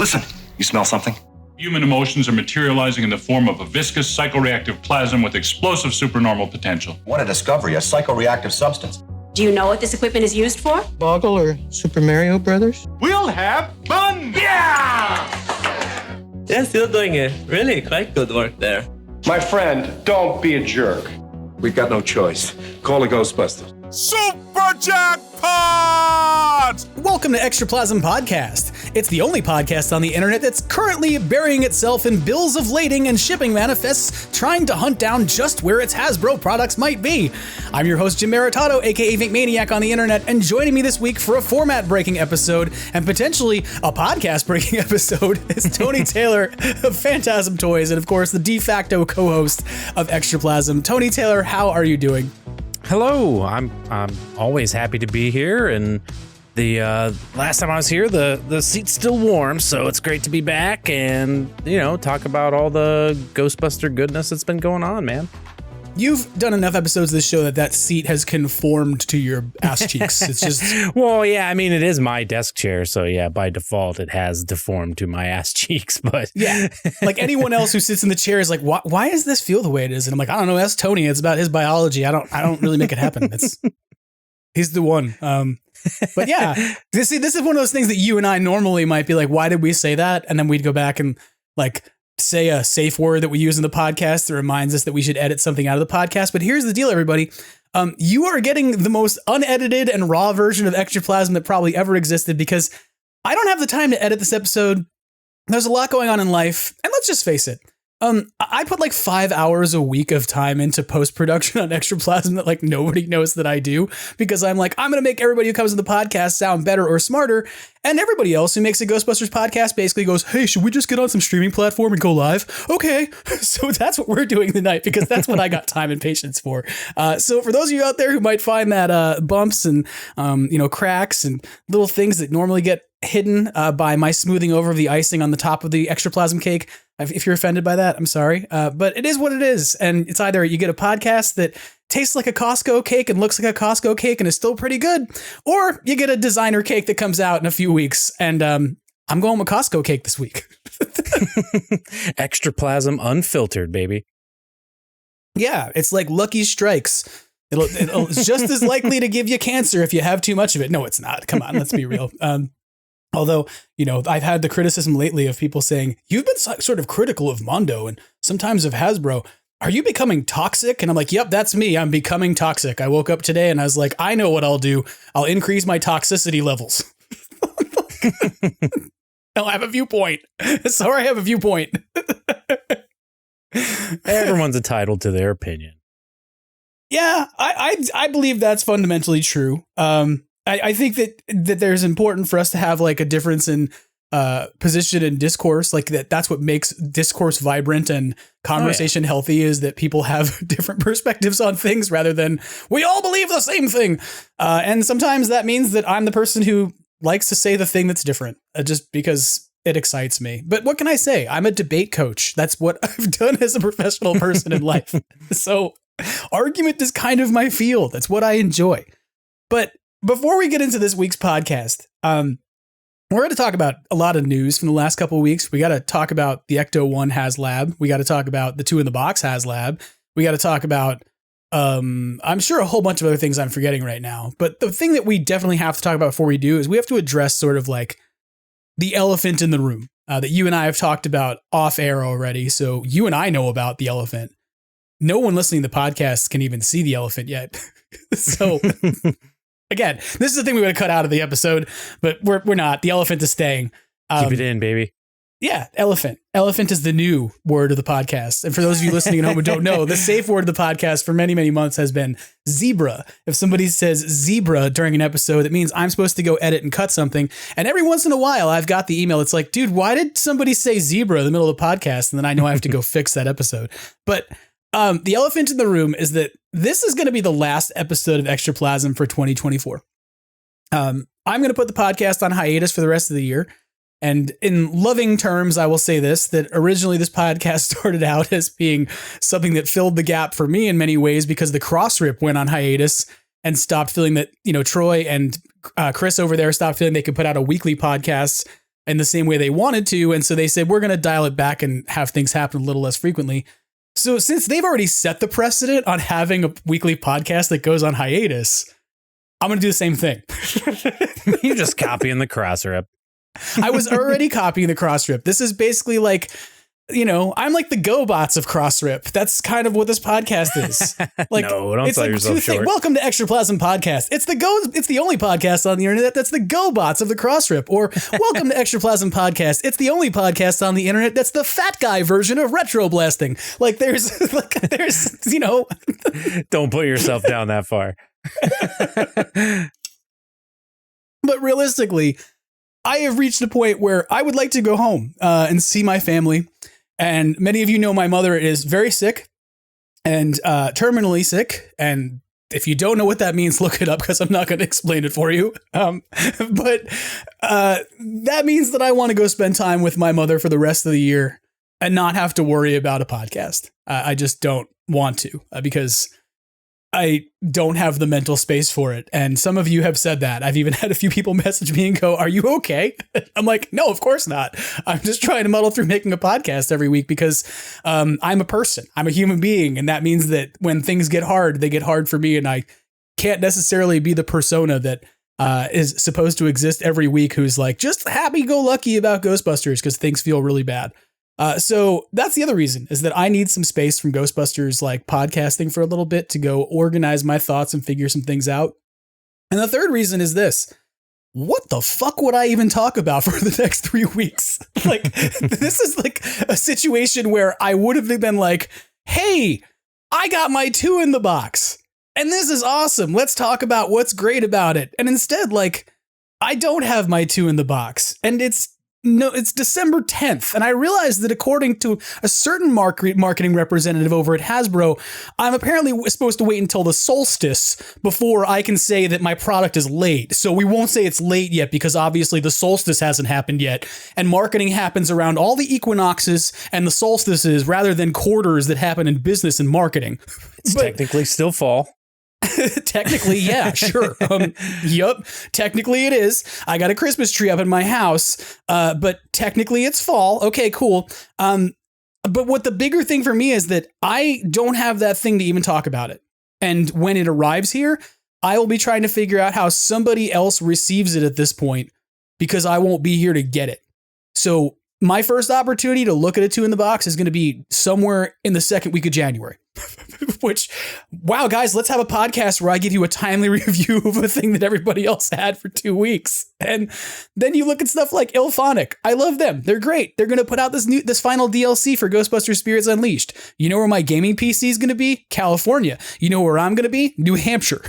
Listen, you smell something? Human emotions are materializing in the form of a viscous psychoreactive plasm with explosive supernormal potential. What a discovery, a psychoreactive substance. Do you know what this equipment is used for? Boggle or Super Mario Brothers? We'll have fun! Yeah, still doing it. Really quite good work there. My friend, don't be a jerk. We've got no choice. Call the Ghostbusters. Super Jackpot! Welcome to Extraplasm Podcast. It's the only podcast on the internet that's currently burying itself in bills of lading and shipping manifests, trying to hunt down just where its Hasbro products might be. I'm your host, Jim Maritato, aka Vinkmaniac on the internet, and joining me this week for a format-breaking episode, and potentially a podcast-breaking episode, is Tony Taylor of Phantasm Toys, and of course, the de facto co-host of Extraplasm. Tony Taylor, how are you doing? Hello, I'm always happy to be here, and the last time I was here, the seat's still warm, so it's great to be back and, talk about all the Ghostbuster goodness that's been going on, man. You've done enough episodes of this show that seat has conformed to your ass cheeks. It's just... Well, yeah, I mean, it is my desk chair, so yeah, by default, it has deformed to my ass cheeks, but... Yeah, like anyone else who sits in the chair is like, why does this feel the way it is? And I'm like, I don't know, that's Tony. It's about his biology. I don't really make it happen. He's the one. But yeah, this is one of those things that you and I normally might be like, why did we say that? And then we'd go back and like... say a safe word that we use in the podcast that reminds us that we should edit something out of the podcast. But here's the deal, everybody. You are getting the most unedited and raw version of Extraplasm that probably ever existed because I don't have the time to edit this episode. There's a lot going on in life. And let's just face it. I put like 5 hours a week of time into post-production on Extraplasm that like nobody knows that I do because I'm like, I'm going to make everybody who comes to the podcast sound better or smarter. And everybody else who makes a Ghostbusters podcast basically goes, hey, should we just get on some streaming platform and go live? Okay. So that's what we're doing tonight because that's what I got time and patience for. So for those of you out there who might find that bumps and, cracks and little things that normally get hidden by my smoothing over of the icing on the top of the Extraplasm cake, if you're offended by that, I'm sorry. But it is what it is. And it's either you get a podcast that tastes like a Costco cake and looks like a Costco cake and is still pretty good, or you get a designer cake that comes out in a few weeks. And I'm going with Costco cake this week. Extraplasm unfiltered, baby. Yeah, it's like Lucky Strikes. It's just as likely to give you cancer if you have too much of it. No, it's not. Come on, let's be real. Although, I've had the criticism lately of people saying, you've been sort of critical of Mondo and sometimes of Hasbro. Are you becoming toxic? And I'm like, yep, that's me. I'm becoming toxic. I woke up today and I was like, I know what I'll do. I'll increase my toxicity levels. I'll have a viewpoint. Sorry, I have a viewpoint. Everyone's entitled to their opinion. Yeah, I believe that's fundamentally true. I think that there's important for us to have like a difference in position and discourse, like that's what makes discourse vibrant and conversation healthy is that people have different perspectives on things rather than we all believe the same thing. And sometimes that means that I'm the person who likes to say the thing that's different just because it excites me. But what can I say? I'm a debate coach. That's what I've done as a professional person in life. So argument is kind of my field. That's what I enjoy. But before we get into this week's podcast, we're going to talk about a lot of news from the last couple of weeks. We got to talk about the Ecto 1 HasLab. We got to talk about the 2 in the box HasLab. We got to talk about, I'm sure a whole bunch of other things I'm forgetting right now. But the thing that we definitely have to talk about before we do is we have to address sort of like the elephant in the room that you and I have talked about off air already. So you and I know about the elephant. No one listening to the podcast can even see the elephant yet. So... Again, this is the thing we would have cut out of the episode, but we're not. The elephant is staying. Keep it in, baby. Yeah, elephant. Elephant is the new word of the podcast. And for those of you listening at home who don't know, the safe word of the podcast for many, many months has been zebra. If somebody says zebra during an episode, it means I'm supposed to go edit and cut something. And every once in a while, I've got the email. It's like, dude, why did somebody say zebra in the middle of the podcast? And then I know I have to go fix that episode. But the elephant in the room is that this is going to be the last episode of Extraplasm for 2024. I'm going to put the podcast on hiatus for the rest of the year. And in loving terms, I will say this, that originally this podcast started out as being something that filled the gap for me in many ways because the Crossrip went on hiatus and stopped feeling that, Troy and Chris over there stopped feeling they could put out a weekly podcast in the same way they wanted to. And so they said, we're going to dial it back and have things happen a little less frequently. So since they've already set the precedent on having a weekly podcast that goes on hiatus, I'm going to do the same thing. You're just copying the cross rip. I was already copying the cross rip. This is basically like, you know, I'm like the GoBots of cross rip. That's kind of what this podcast is. Like, no, don't sell yourself short. Welcome to Extraplasm Podcast. It's the only podcast on the internet that's the GoBots of the cross rip. Or welcome to Extraplasm Podcast. It's the only podcast on the internet that's the fat guy version of retro blasting. Like there's, you know, don't put yourself down that far. But realistically, I have reached a point where I would like to go home and see my family. And many of you know my mother is very sick and terminally sick. And if you don't know what that means, look it up because I'm not going to explain it for you. But that means that I want to go spend time with my mother for the rest of the year and not have to worry about a podcast. I just don't want to because I don't have the mental space for it. And some of you have said that. I've even had a few people message me and go, are you okay? I'm like, no, of course not. I'm just trying to muddle through making a podcast every week because I'm a person. I'm a human being. And that means that when things get hard, they get hard for me. And I can't necessarily be the persona that is supposed to exist every week who's like just happy-go-lucky about Ghostbusters because things feel really bad. So that's the other reason is that I need some space from Ghostbusters, like podcasting for a little bit to go organize my thoughts and figure some things out. And the third reason is this. What the fuck would I even talk about for the next 3 weeks? Like, this is like a situation where I would have been like, hey, I got my 2 in the box and this is awesome. Let's talk about what's great about it. And instead, like, I don't have my 2 in the box and it's December 10th. And I realized that according to a certain marketing representative over at Hasbro, I'm apparently supposed to wait until the solstice before I can say that my product is late. So we won't say it's late yet because obviously the solstice hasn't happened yet. And marketing happens around all the equinoxes and the solstices rather than quarters that happen in business and marketing. It's technically still fall. Technically, yeah, sure. Yup. Technically it is. I got a Christmas tree up in my house, but technically it's fall. Okay, cool. But what the bigger thing for me is that I don't have that thing to even talk about it. And when it arrives here, I will be trying to figure out how somebody else receives it at this point because I won't be here to get it. So my first opportunity to look at a 2 in the box is going to be somewhere in the second week of January. Which, wow, guys, let's have a podcast where I give you a timely review of a thing that everybody else had for 2 weeks. And then you look at stuff like Ilphonic. I love them. They're great. They're going to put out this final DLC for Ghostbusters Spirits Unleashed. You know where my gaming PC is going to be? California. You know where I'm going to be? New Hampshire.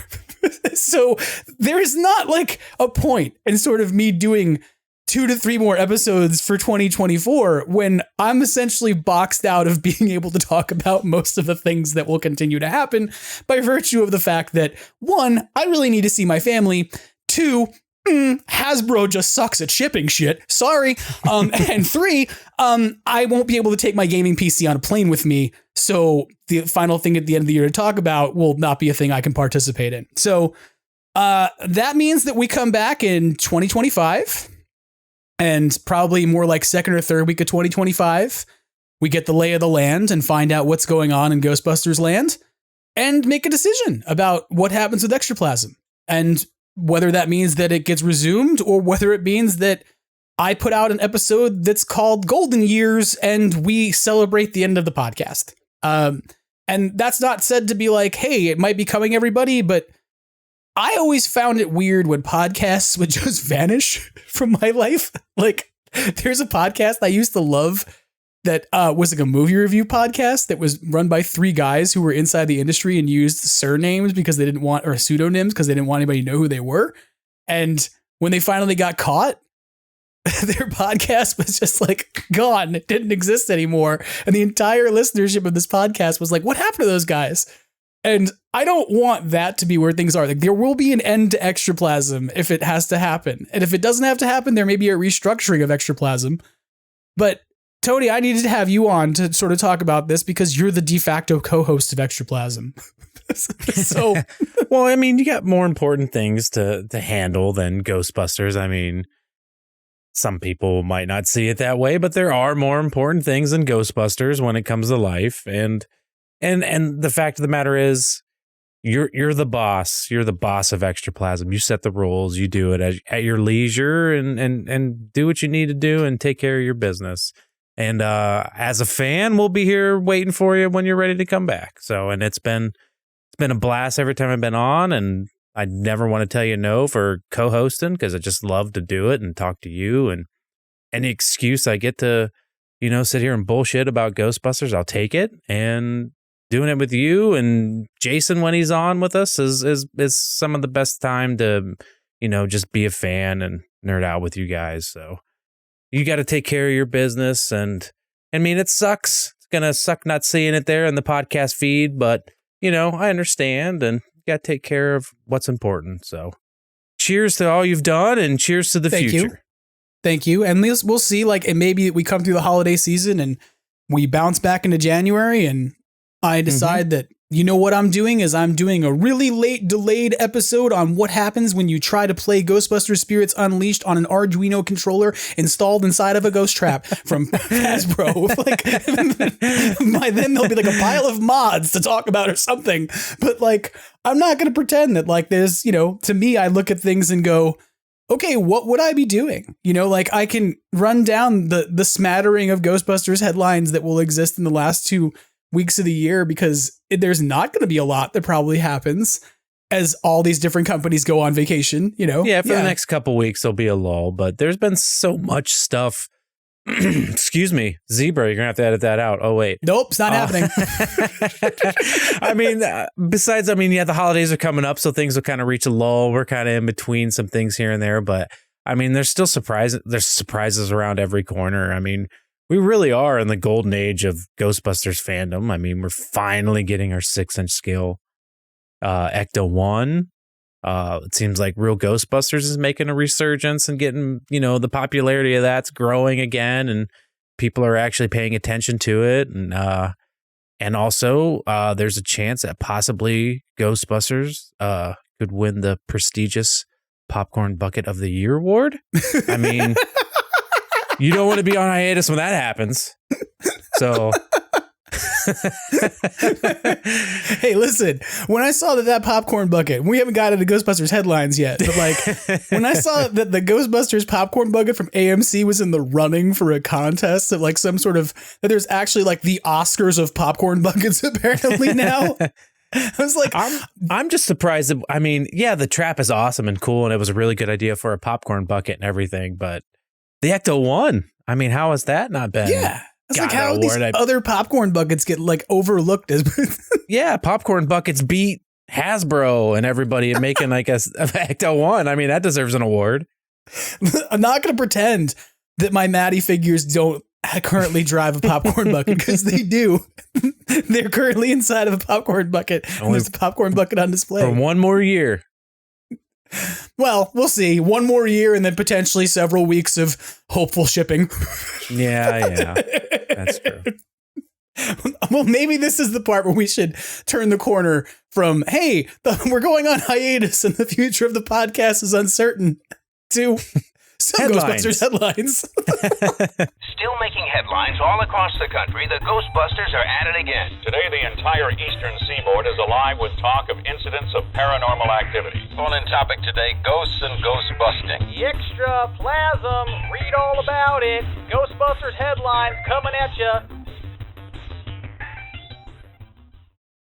So there is not like a point in sort of me doing 2 to 3 more episodes for 2024 when I'm essentially boxed out of being able to talk about most of the things that will continue to happen by virtue of the fact that 1, I really need to see my family. 2, Hasbro just sucks at shipping shit. Sorry. And 3, I won't be able to take my gaming PC on a plane with me. So the final thing at the end of the year to talk about will not be a thing I can participate in. So that means that we come back in 2025. And probably more like second or third week of 2025, we get the lay of the land and find out what's going on in Ghostbusters land and make a decision about what happens with Extraplasm and whether that means that it gets resumed or whether it means that I put out an episode that's called Golden Years and we celebrate the end of the podcast. And that's not said to be like, hey, it might be coming, everybody, but I always found it weird when podcasts would just vanish from my life. Like, there's a podcast I used to love that was like a movie review podcast that was run by 3 guys who were inside the industry and used surnames because they didn't want, or pseudonyms because they didn't want anybody to know who they were. And when they finally got caught, their podcast was just like gone. It didn't exist anymore. And the entire listenership of this podcast was like, what happened to those guys? And I don't want that to be where things are. Like, there will be an end to Extraplasm if it has to happen. And if it doesn't have to happen, there may be a restructuring of Extraplasm. But Tony, I needed to have you on to sort of talk about this because you're the de facto co-host of Extraplasm. So, well, I mean, you got more important things to handle than Ghostbusters. I mean, some people might not see it that way, but there are more important things than Ghostbusters when it comes to life. And the fact of the matter is, you're the boss. You're the boss of Extraplasm. You set the rules. You do it at your leisure, and do what you need to do and take care of your business. And as a fan, we'll be here waiting for you when you're ready to come back. So, and it's been a blast every time I've been on, and I never want to tell you no for co-hosting, because I just love to do it and talk to you. And any excuse I get to, sit here and bullshit about Ghostbusters, I'll take it. And doing it with you and Jason when he's on with us is some of the best time to, just be a fan and nerd out with you guys. So you got to take care of your business. And I mean, it sucks. It's going to suck not seeing it there in the podcast feed, but I understand, and you got to take care of what's important. So cheers to all you've done, and cheers to the future. Thank you. And we'll see, and maybe we come through the holiday season and we bounce back into January, and I decide that, what I'm doing is I'm doing a really late delayed episode on what happens when you try to play Ghostbusters Spirits Unleashed on an Arduino controller installed inside of a ghost trap from Hasbro. By then there'll be a pile of mods to talk about or something. But I'm not going to pretend that there's, to me, I look at things and go, okay, what would I be doing? I can run down the smattering of Ghostbusters headlines that will exist in the last 2 weeks of the year, because there's not going to be a lot that probably happens as all these different companies go on vacation, Yeah, for the next couple weeks, there'll be a lull, but there's been so much stuff. Excuse me, Zebra, you're going to have to edit that out. Oh, wait. Nope, it's not happening. I mean, besides, the holidays are coming up, so things will kind of reach a lull. We're kind of in between some things here and there, but there's still surprises. There's surprises around every corner. We really are in the golden age of Ghostbusters fandom. We're finally getting our 6-inch scale Ecto 1. It seems like Real Ghostbusters is making a resurgence and getting, the popularity of that's growing again, and people are actually paying attention to it. And also there's a chance that possibly Ghostbusters could win the prestigious Popcorn Bucket of the Year award. You don't want to be on hiatus when that happens. So, hey, listen, when I saw that popcorn bucket, we haven't got into Ghostbusters headlines yet, but when I saw that the Ghostbusters popcorn bucket from AMC was in the running for a contest of some sort of, that there's actually the Oscars of popcorn buckets apparently now. I was like, I'm just surprised that, the trap is awesome and cool, and it was a really good idea for a popcorn bucket and everything, but the Ecto 1, how has that not been? Yeah. It's how these other popcorn buckets get overlooked as. Yeah, popcorn buckets beat Hasbro and everybody making a Ecto 1. That deserves an award. I'm not going to pretend that my Maddie figures don't currently drive a popcorn bucket, because they do. They're currently inside of a popcorn bucket. And there's a popcorn bucket on display. For one more year. Well, we'll see. One more year, and then potentially several weeks of hopeful shipping. Yeah. That's true. Well, maybe this is the part where we should turn the corner from, hey, we're going on hiatus and the future of the podcast is uncertain, to some Ghostbusters headlines. Still making headlines all across the country, the Ghostbusters are at it again. Today, the entire eastern seaboard is alive with talk of incidents of paranormal activity. Phone-in topic today, ghosts and ghost busting. The Extraplasm, read all about it. Ghostbusters headlines coming at you.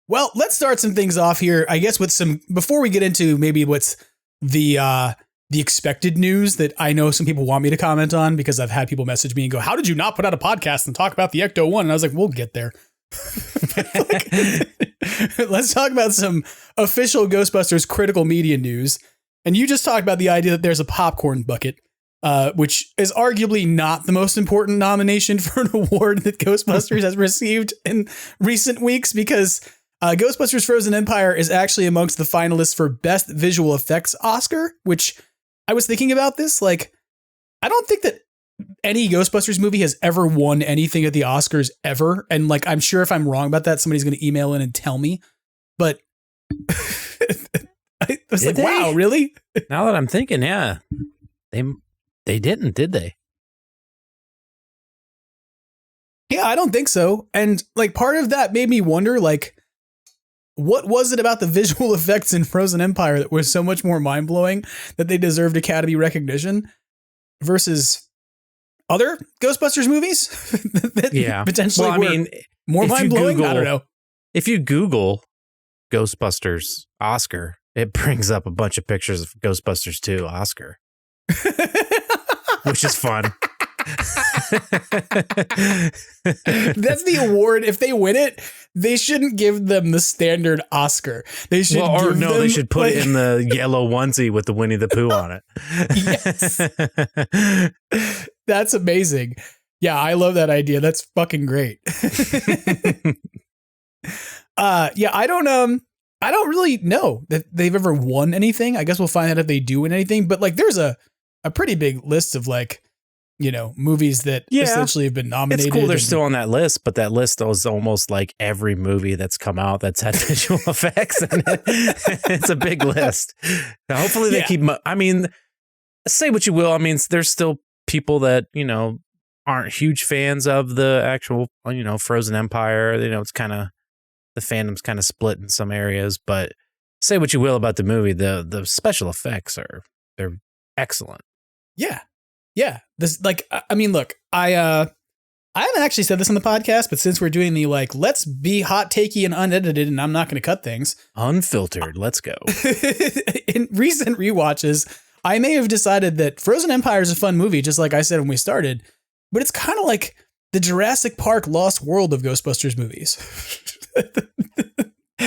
Well, let's start some things off here, I guess, with before we get into maybe what's the expected news that I know some people want me to comment on, because I've had people message me and go, how did you not put out a podcast and talk about the Ecto 1? And I was like, we'll get there. Let's talk about some official Ghostbusters critical media news. And you just talked about the idea that there's a popcorn bucket, which is arguably not the most important nomination for an award that Ghostbusters has received in recent weeks, because Ghostbusters Frozen Empire is actually amongst the finalists for Best Visual Effects Oscar, which I was thinking about this. I don't think that any Ghostbusters movie has ever won anything at the Oscars ever. And I'm sure if I'm wrong about that, somebody's going to email in and tell me. But I was wow, really? Now that I'm thinking, yeah, They didn't, did they? Yeah, I don't think so. And like part of that made me wonder, like, what was it about the visual effects in Frozen Empire that was so much more mind blowing that they deserved Academy recognition versus other Ghostbusters movies that potentially were more mind blowing? I don't know. If you Google Ghostbusters Oscar, it brings up a bunch of pictures of Ghostbusters 2 Oscar, which is fun. That's the award. If they win it, they shouldn't give them the standard Oscar. They should they should put it in the yellow onesie with the Winnie the Pooh on it. Yes. That's amazing. Yeah, I love that idea. That's fucking great. Yeah, I don't really know that they've ever won anything. I guess we'll find out if they do win anything, but like there's a pretty big list of like, you know, movies that essentially have been nominated. It's cool they're still on that list, but that list was almost like every movie that's come out that's had visual effects in it. It's a big list. Now, hopefully they keep, I mean, say what you will. I mean, there's still people that, you know, aren't huge fans of the actual, you know, Frozen Empire. You know, it's kind of, the fandom's kind of split in some areas, but say what you will about the movie, the special effects they're excellent. Yeah. Yeah. This, like, I mean, look, I haven't actually said this on the podcast, but since we're doing the like, let's be hot takey and unedited, and I'm not going to cut things. Unfiltered. Let's go. In recent rewatches, I may have decided that Frozen Empire is a fun movie, just like I said when we started, but it's kind of like the Jurassic Park Lost World of Ghostbusters movies,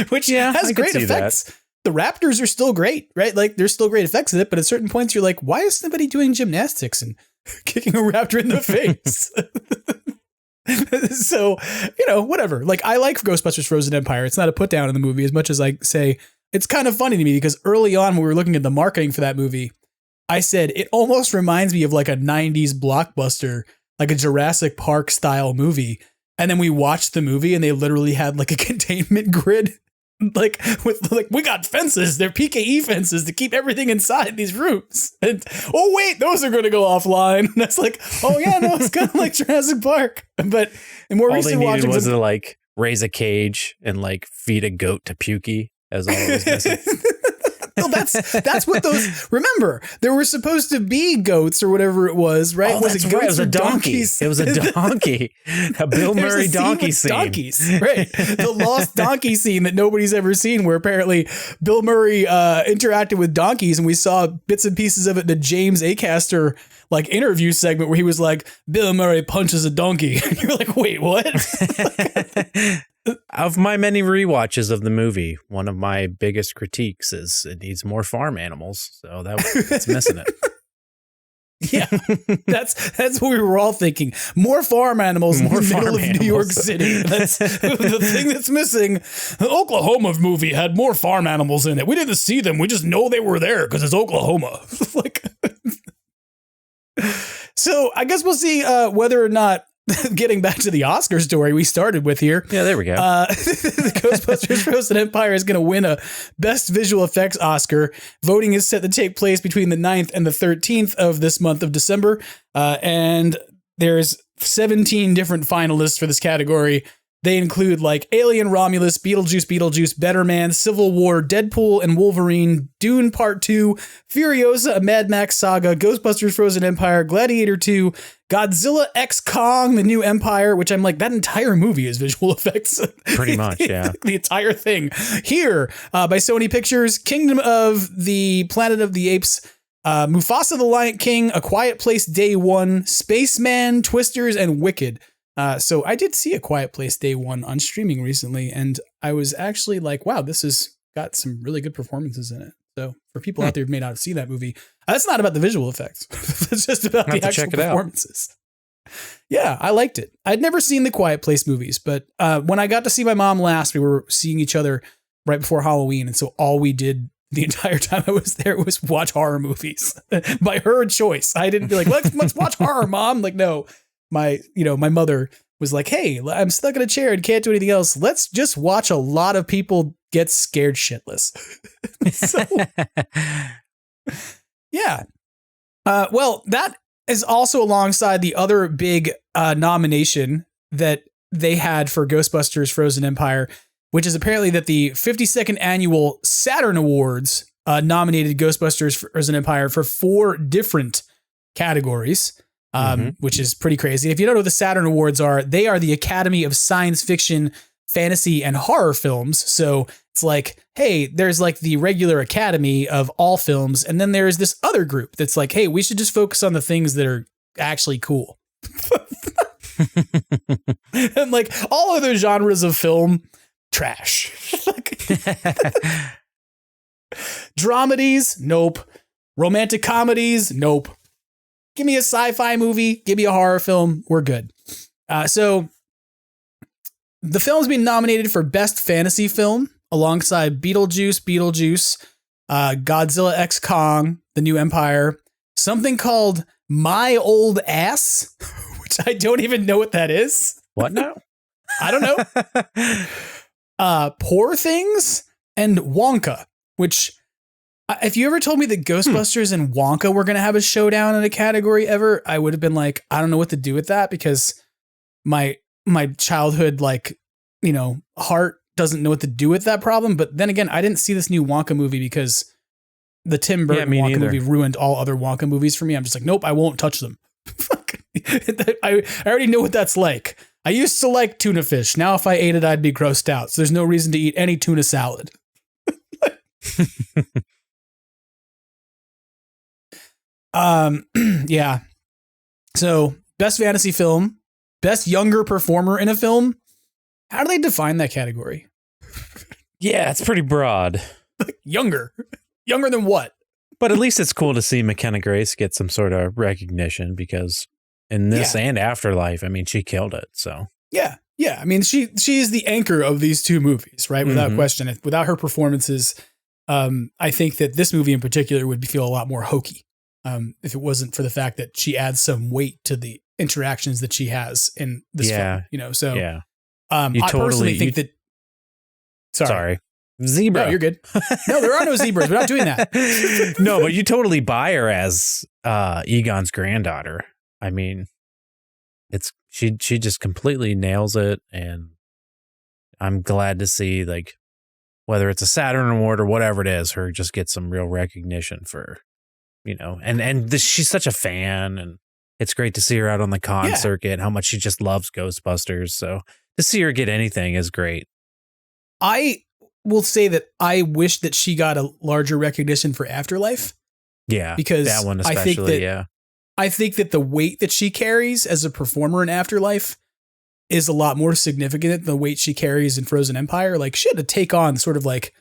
which has great effects. That. The Raptors are still great, right? Like there's still great effects in it, but at certain points you're like, why is somebody doing gymnastics and kicking a raptor in the face? So, you know, whatever. Like I like Ghostbusters Frozen Empire. It's not a put down in the movie as much as I say it's kind of funny to me because early on when we were looking at the marketing for that movie, I said it almost reminds me of like a 90s blockbuster, like a Jurassic Park style movie. And then we watched the movie and they literally had like a containment grid. Like with like we got fences, they're PKE fences to keep everything inside these rooms. And oh wait, those are going to go offline. And that's like, oh yeah, no, it's kind of like Jurassic Park. But in more recent watching, was to like raise a cage and like feed a goat to Pukey as all it was missing. Well, that's what those. Remember, there were supposed to be goats or whatever it was, right? Oh, it was a donkey. It was a donkey. A Bill Murray donkey scene. Donkeys, right? The lost donkey scene that nobody's ever seen, where apparently Bill Murray interacted with donkeys, and we saw bits and pieces of it in the James Acaster like interview segment where he was like, "Bill Murray punches a donkey," and you're like, "Wait, what?" Of my many rewatches of the movie, one of my biggest critiques is it needs more farm animals. So it's missing it. Yeah, that's what we were all thinking. More farm animals in the middle of New York City. That's the thing that's missing. The Oklahoma movie had more farm animals in it. We didn't see them. We just know they were there because it's Oklahoma. Like, so I guess we'll see whether or not. Getting back to the Oscar story we started with here. Yeah, there we go. The Ghostbusters Frozen Empire is going to win a Best Visual Effects Oscar. Voting is set to take place between the 9th and the 13th of this month of December. And there's 17 different finalists for this category. They include like Alien Romulus, Beetlejuice, Better Man, Civil War, Deadpool and Wolverine, Dune Part 2, Furiosa, a Mad Max Saga, Ghostbusters Frozen Empire, Gladiator 2, Godzilla X Kong, The New Empire, which I'm like, that entire movie is visual effects. Pretty much, yeah. The entire thing. Here, by Sony Pictures, Kingdom of the Planet of the Apes, Mufasa the Lion King, A Quiet Place Day 1, Spaceman, Twisters, and Wicked. So I did see A Quiet Place Day 1 on streaming recently, and I was actually like, wow, this has got some really good performances in it. So for people out there who may not have seen that movie, that's not about the visual effects. It's just about the actual performances. Yeah, I liked it. I'd never seen the Quiet Place movies, but when I got to see my mom last, we were seeing each other right before Halloween. And so all we did the entire time I was there was watch horror movies by her choice. I didn't be like, let's watch horror, Mom. Like, no. My mother was like, hey, I'm stuck in a chair and can't do anything else. Let's just watch a lot of people get scared shitless. So, yeah. Well, that is also alongside the other big nomination that they had for Ghostbusters Frozen Empire, which is apparently that the 52nd annual Saturn Awards nominated Ghostbusters Frozen Empire for 4 different categories, which is pretty crazy. If you don't know what the Saturn Awards are, they are the Academy of Science Fiction, Fantasy, and Horror Films. So it's like, hey, there's like the regular Academy of all films, and then there's this other group that's like, hey, we should just focus on the things that are actually cool. And like all other genres of film, trash. Dramedies, nope. Romantic comedies, nope. Give me a sci-fi movie, give me a horror film, we're good. So the film's been nominated for Best Fantasy Film alongside Beetlejuice, Godzilla X Kong, The New Empire, something called My Old Ass, which I don't even know what that is. What now? I don't know. Poor Things and Wonka, which if you ever told me that Ghostbusters and Wonka were going to have a showdown in a category ever, I would have been like, I don't know what to do with that because my childhood, like, you know, heart doesn't know what to do with that problem. But then again, I didn't see this new Wonka movie because the Tim Burton Wonka movie ruined all other Wonka movies for me. I'm just like, nope, I won't touch them. I already know what that's like. I used to like tuna fish. Now, if I ate it, I'd be grossed out. So there's no reason to eat any tuna salad. Yeah. So best fantasy film, best younger performer in a film. How do they define that category? Yeah, it's pretty broad. Younger than what? But at least it's cool to see McKenna Grace get some sort of recognition because in this and Afterlife, I mean, she killed it. So yeah. I mean, she is the anchor of these two movies, right? Without question. Without her performances, I think that this movie in particular would feel a lot more hokey. If it wasn't for the fact that she adds some weight to the interactions that she has in this film, you know, so I personally think that. Sorry. Zebra. No, you're good. No, there are no zebras. We're not doing that. No, but you totally buy her as Egon's granddaughter. I mean, she just completely nails it, and I'm glad to see, like, whether it's a Saturn Award or whatever it is, her just get some real recognition for, you know, and she's such a fan, and it's great to see her out on the con circuit, how much she just loves Ghostbusters. So to see her get anything is great. I will say that I wish that she got a larger recognition for Afterlife. Yeah, because that one especially. I think that the weight that she carries as a performer in Afterlife is a lot more significant than the weight she carries in Frozen Empire. Like, she had to take on sort of like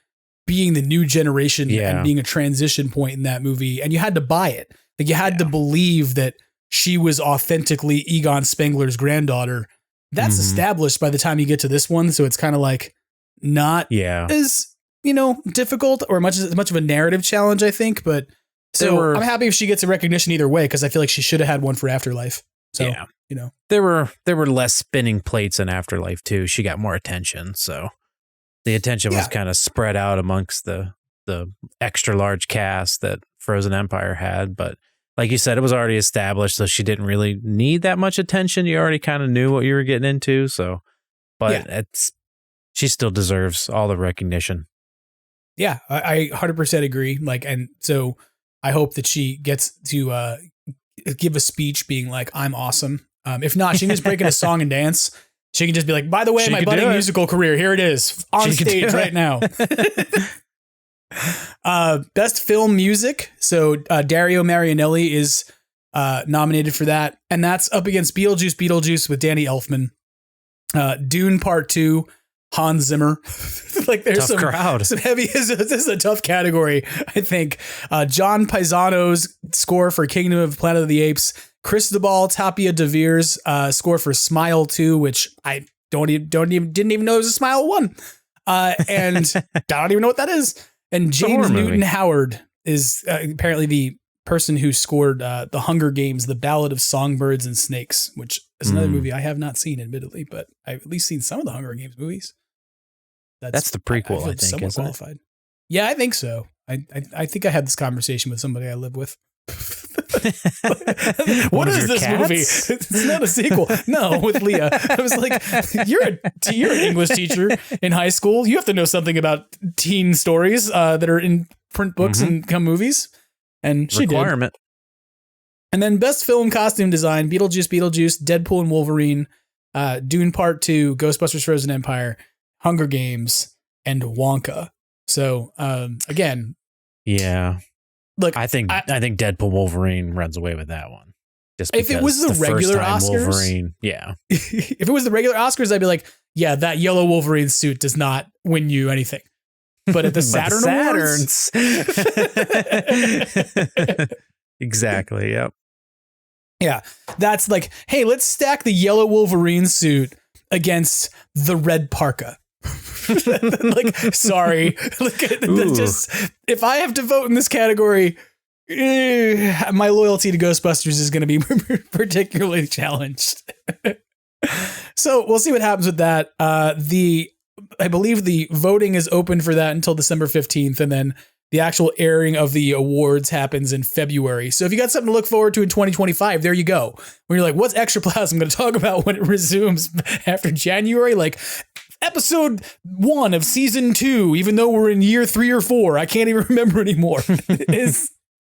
being the new generation and being a transition point in that movie. And you had to buy it. Like, you had to believe that she was authentically Egon Spengler's granddaughter. That's established by the time you get to this one. So it's kind of like not as, you know, difficult or much of a narrative challenge, I think. But so I'm happy if she gets a recognition either way, because I feel like she should have had one for Afterlife. So, you know, there were less spinning plates in Afterlife too. She got more attention. So the attention was kind of spread out amongst the extra large cast that Frozen Empire had. But like you said, it was already established, so she didn't really need that much attention. You already kind of knew what you were getting into. So, but she still deserves all the recognition. Yeah, I 100% agree. Like, and so I hope that she gets to give a speech being like, I'm awesome. If not, she can just break in a song and dance. She can just be like, by the way, my budding musical career, here it is on stage right now. Best film music. So Dario Marianelli is nominated for that. And that's up against Beetlejuice with Danny Elfman. Dune Part 2, Hans Zimmer. Like, there's some heavy. This is a tough category, I think. John Paisano's score for Kingdom of Planet of the Apes. Cristobal Tapia de Vere's score for Smile 2, which I didn't even know it was a Smile 1. And I don't even know what that is. And James Newton Howard is apparently the person who scored The Hunger Games, The Ballad of Songbirds and Snakes, which is another movie I have not seen, admittedly, but I've at least seen some of the Hunger Games movies. That's the prequel, I think, isn't qualified. It? Yeah, I think so. I think I had this conversation with somebody I live with. What is this movie? It's not a sequel. No, with Leah. I was like, you're an English teacher in high school. You have to know something about teen stories that are in print books and come movies. And she did. And then best film costume design: Beetlejuice, Deadpool and Wolverine, Dune Part 2, Ghostbusters Frozen Empire, Hunger Games, and Wonka. So again, yeah. Look, I think Deadpool Wolverine runs away with that one. Just if it was the regular Oscars, Wolverine, yeah. If it was the regular Oscars, I'd be like, yeah, that yellow Wolverine suit does not win you anything. But at the Saturn Awards, exactly. Yep. Yeah, that's like, hey, let's stack the yellow Wolverine suit against the red parka. Like, sorry, just if I have to vote in this category, my loyalty to Ghostbusters is going to be particularly challenged. So we'll see what happens with that. I believe the voting is open for that until December 15th, and then the actual airing of the awards happens in February. So if you got something to look forward to in 2025, there you go. When you're like, what's Extraplasm going to talk about when it resumes after January? Like, episode 1 of season 2, even though we're in year 3 or 4, I can't even remember anymore, is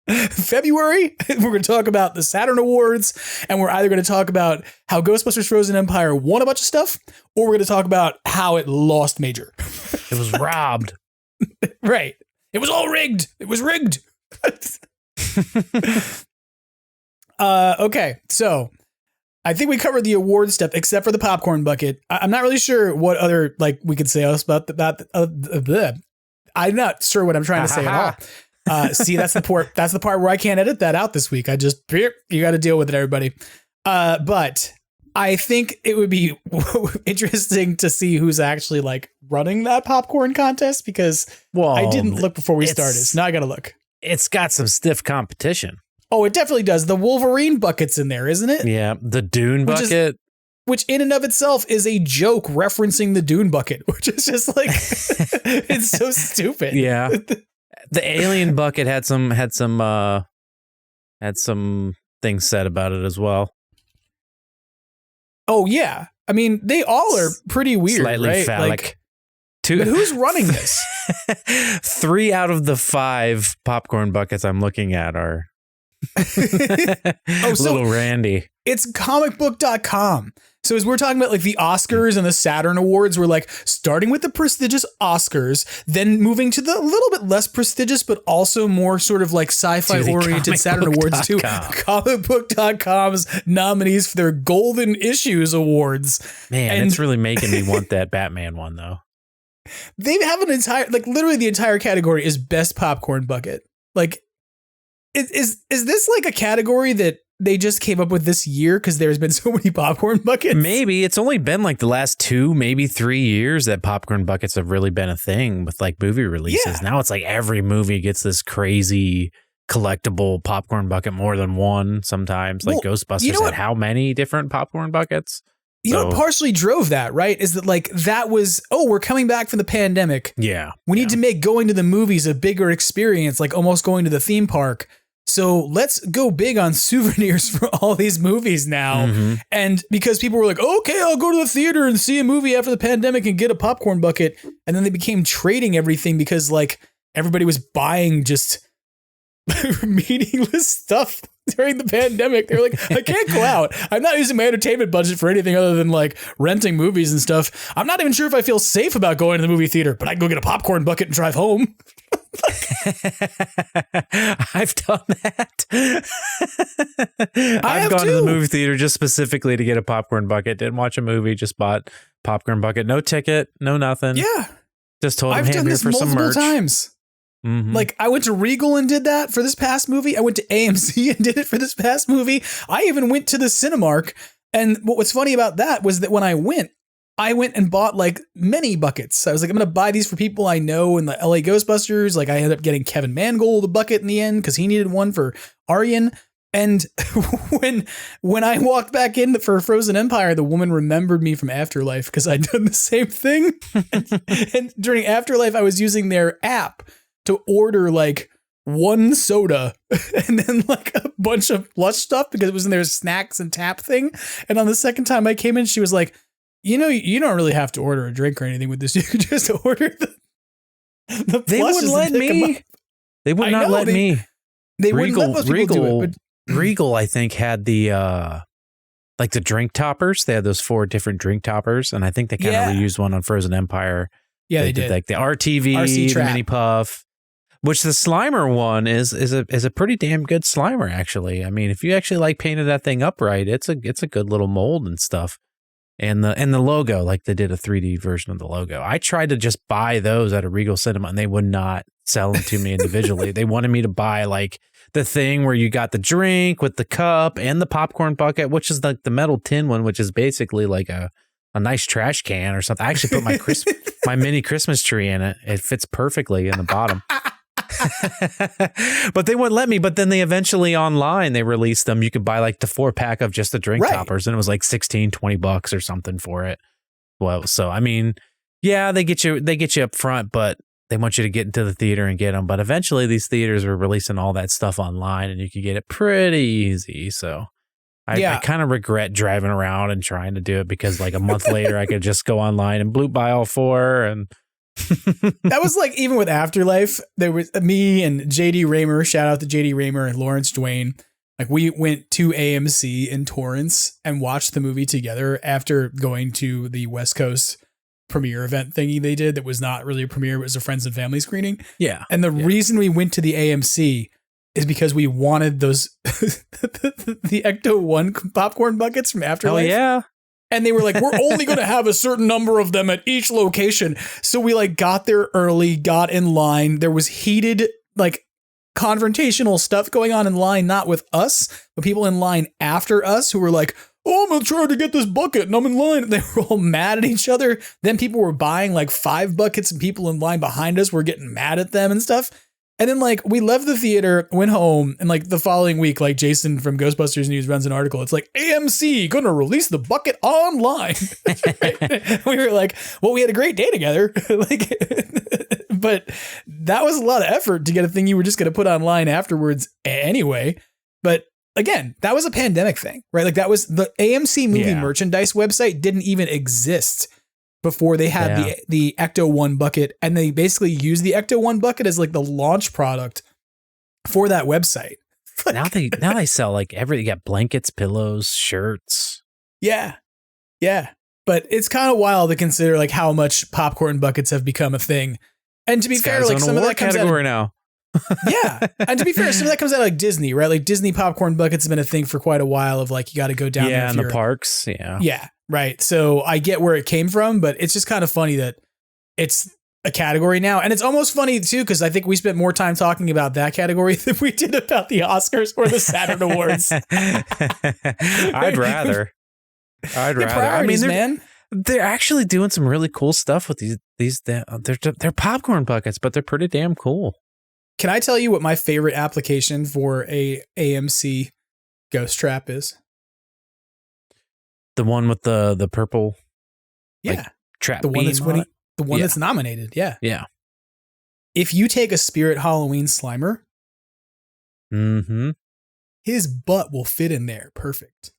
February. We're going to talk about the Saturn Awards, and we're either going to talk about how Ghostbusters Frozen Empire won a bunch of stuff, or we're going to talk about how it lost major. It was robbed. Right. It was all rigged. It was rigged. Okay, so I think we covered the award stuff, except for the popcorn bucket. I'm not really sure what other we could say else about I'm not sure what I'm trying to say at all. See, that's the part where I can't edit that out this week. You got to deal with it, everybody. But I think it would be interesting to see who's actually running that popcorn contest, because I didn't look before we started. So now I got to look. It's got some stiff competition. Oh, it definitely does. The Wolverine bucket's in there, isn't it? Yeah, the Dune bucket. Which in and of itself is a joke referencing the Dune bucket, which is just it's so stupid. Yeah. The Alien bucket had some things said about it as well. Oh yeah. I mean, they all are pretty weird, slightly right? phallic. But who's running this? 3 out of the 5 popcorn buckets I'm looking at are Little Randy. It's comicbook.com. So as we're talking about the Oscars and the Saturn Awards, we're starting with the prestigious Oscars, then moving to the little bit less prestigious, but also more sort of sci-fi oriented Saturn Awards to comicbook.com's nominees for their Golden Issues Awards. Man, it's really making me want that Batman one though. They have an entire, literally the entire category is best popcorn bucket. Is this a category that they just came up with this year because there's been so many popcorn buckets? Maybe it's only been the last 2, maybe 3 years that popcorn buckets have really been a thing with movie releases. Yeah. Now it's every movie gets this crazy collectible popcorn bucket, more than one sometimes. Ghostbusters had how many different popcorn buckets? You know what partially drove that, right? Is that that was, we're coming back from the pandemic. Yeah. We need to make going to the movies a bigger experience, almost going to the theme park. So let's go big on souvenirs for all these movies now. Mm-hmm. And because people were okay, I'll go to the theater and see a movie after the pandemic and get a popcorn bucket. And then they became trading everything because everybody was buying just meaningless stuff during the pandemic. They were I can't go out. I'm not using my entertainment budget for anything other than renting movies and stuff. I'm not even sure if I feel safe about going to the movie theater, but I can go get a popcorn bucket and drive home. I've done that. I've gone to the movie theater just specifically to get a popcorn bucket. Didn't watch a movie, just bought popcorn bucket. No ticket, no nothing. Yeah. Just told him, I've done this for some multiple merch. Times. Mm-hmm. I went to Regal and did that for this past movie. I went to AMC and did it for this past movie. I even went to the Cinemark. And what's funny about that was that when I went and bought many buckets. I was I'm going to buy these for people I know in the LA Ghostbusters. I ended up getting Kevin Mangold a bucket in the end because he needed one for Aryan. And when I walked back in for Frozen Empire, the woman remembered me from Afterlife because I'd done the same thing. And during Afterlife, I was using their app to order one soda and then like a bunch of plush stuff because it was in their snacks and tap thing. And on the second time I came in, she was like, you don't really have to order a drink or anything with this. You could just order the They wouldn't let me. They would not let me. They wouldn't let most people do it. But Regal, I think, had the like the drink toppers. They had those 4 different drink toppers, and I think they kind of reused one on Frozen Empire. Yeah, they did. Like the RTV, RC the Mini Puff, which the Slimer one is a pretty damn good Slimer, actually. I mean, if you actually like painted that thing up right, it's a good little mold and stuff. And the logo, like they did a 3D version of the logo. I tried to just buy those at a Regal Cinema, and they would not sell them to me individually. They wanted me to buy like the thing where you got the drink with the cup and the popcorn bucket, which is like the metal tin one, which is basically like a nice trash can or something. I actually put my mini Christmas tree in it. It fits perfectly in the bottom. But they wouldn't let me. But then they eventually online, they released them. You could buy like the 4-pack of just the drink toppers, and it was like $16-20 or something for it. Well, so I mean, yeah, they get you up front, but they want you to get into the theater and get them. But eventually these theaters were releasing all that stuff online, and you could get it pretty easy. So I kind of regret driving around and trying to do it, because like a month later I could just go online and bloop buy all 4. And that was like, even with Afterlife, there was me and JD Raymer, shout out to JD Raymer and Lawrence Dwayne. Like, we went to AMC in Torrance and watched the movie together after going to the West Coast premiere event thingy they did. That was not really a premiere. It was a friends and family screening. Yeah. And the reason we went to the AMC is because we wanted those, the Ecto 1 popcorn buckets from Afterlife. Oh yeah. And they were like, we're only going to have a certain number of them at each location. So we like got there early, got in line. There was heated, like, confrontational stuff going on in line, not with us, but people in line after us who were like, oh, I'm going to try to get this bucket and I'm in line. And they were all mad at each other. Then people were buying like 5 buckets and people in line behind us were getting mad at them and stuff. And then like we left the theater, went home, and like the following week, like Jason from Ghostbusters News runs an article. It's like, AMC gonna release the bucket online. We were like, well, we had a great day together. Like, but that was a lot of effort to get a thing you were just gonna put online afterwards anyway. But again, that was a pandemic thing, right? Like, that was the AMC movie merchandise website didn't even exist before they had the Ecto 1 bucket, and they basically used the Ecto 1 bucket as like the launch product for that website. now they sell like everything. You got blankets, pillows, shirts. Yeah. Yeah. But it's kind of wild to consider like how much popcorn buckets have become a thing. And to be fair, like some of that comes category now. Yeah. And to be fair, some of that comes out of like Disney, right? Like Disney popcorn buckets have been a thing for quite a while of like, you got to go down there. Yeah, in the parks. Yeah. Yeah. Right. So I get where it came from, but it's just kind of funny that it's a category now. And it's almost funny too, because I think we spent more time talking about that category than we did about the Oscars or the Saturn Awards. I'd rather. I mean, they're actually doing some really cool stuff with these. They're popcorn buckets, but they're pretty damn cool. Can I tell you what my favorite application for a AMC ghost trap is? The one with the purple, trap. The one that's winning. The one that's nominated. Yeah. Yeah. If you take a Spirit Halloween Slimer, his butt will fit in there perfect.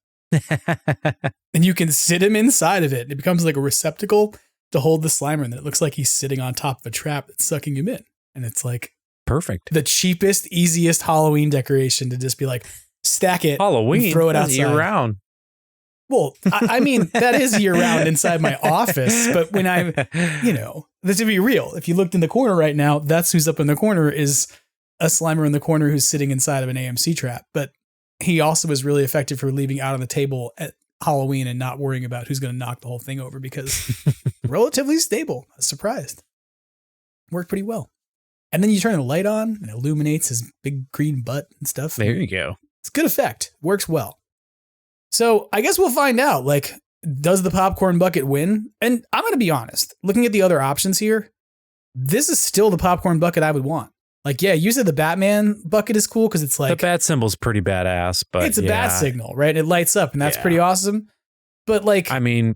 And you can sit him inside of it. It becomes like a receptacle to hold the Slimer, and then it looks like he's sitting on top of a trap that's sucking him in. And it's like perfect. The cheapest, easiest Halloween decoration to just be like, stack it, Halloween, throw it outside. Year round. Well, I mean, that is year round inside my office. But when I'm, to be real, if you looked in the corner right now, that's who's up in the corner is a Slimer in the corner who's sitting inside of an AMC trap. But he also was really effective for leaving out on the table at Halloween and not worrying about who's going to knock the whole thing over, because relatively stable. I was surprised. Worked pretty well. And then you turn the light on and it illuminates his big green butt and stuff. There you go. It's good effect. Works well. So I guess we'll find out, like, does the popcorn bucket win? And I'm going to be honest, looking at the other options here, this is still the popcorn bucket I would want. Like, yeah, you said the Batman bucket is cool because it's like... The bat symbol's pretty badass, but it's a bat signal, right? It lights up, and that's pretty awesome. But like... I mean,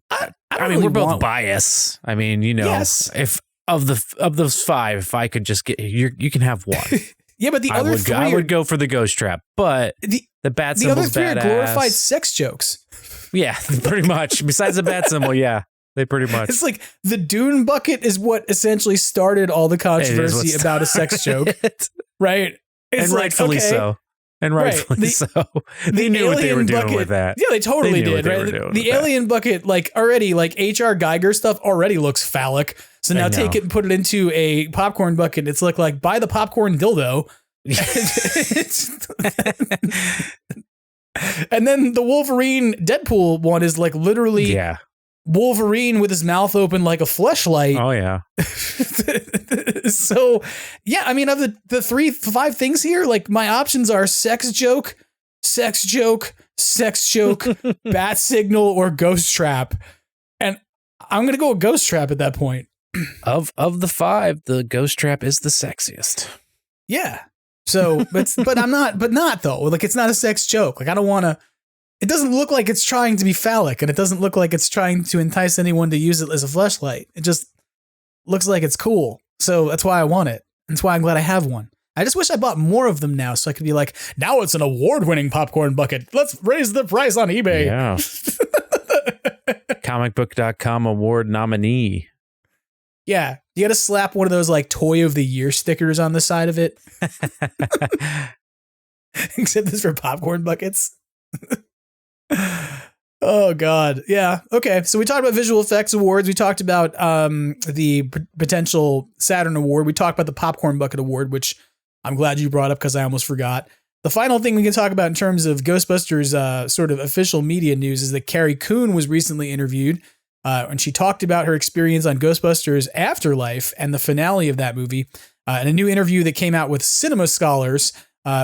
we're both biased. I mean, yes. if of those 5, if I could just get... You can have one. Yeah, but the other three I would go for the ghost trap, but the bat symbol's the other three badass. are glorified sex jokes. Yeah, pretty much. Besides the bat symbol, yeah, they pretty much. It's like the Dune bucket is what essentially started all the controversy about a sex joke, right? It's and like, rightfully okay. so. And rightfully so. They knew what they were doing with that. Yeah, they totally did, right? The alien bucket, like already, like H.R. Geiger stuff already looks phallic. So now take it and put it into a popcorn bucket. It's like buy the popcorn dildo. And then the Wolverine Deadpool one is like literally Wolverine with his mouth open like a fleshlight. Oh yeah. So yeah, I mean, of the 5 things here, like my options are sex joke, bat signal, or ghost trap. And I'm gonna go with ghost trap at that point. Of the 5, the ghost trap is the sexiest. Yeah. So, but not though. Like, it's not a sex joke. Like, I don't want to. It doesn't look like it's trying to be phallic, and it doesn't look like it's trying to entice anyone to use it as a fleshlight. It just looks like it's cool. So that's why I want it. That's why I'm glad I have one. I just wish I bought more of them now, so I could be like, now it's an award-winning popcorn bucket. Let's raise the price on eBay. Yeah. Comicbook.com award nominee. Yeah. You got to slap one of those like toy of the year stickers on the side of it. Except this for popcorn buckets. Oh God. Yeah. Okay. So we talked about visual effects awards. We talked about the potential Saturn award. We talked about the popcorn bucket award, which I'm glad you brought up because I almost forgot. The final thing we can talk about in terms of Ghostbusters sort of official media news is that Carrie Coon was recently interviewed. And she talked about her experience on Ghostbusters Afterlife and the finale of that movie. In a new interview that came out with Cinema Scholars,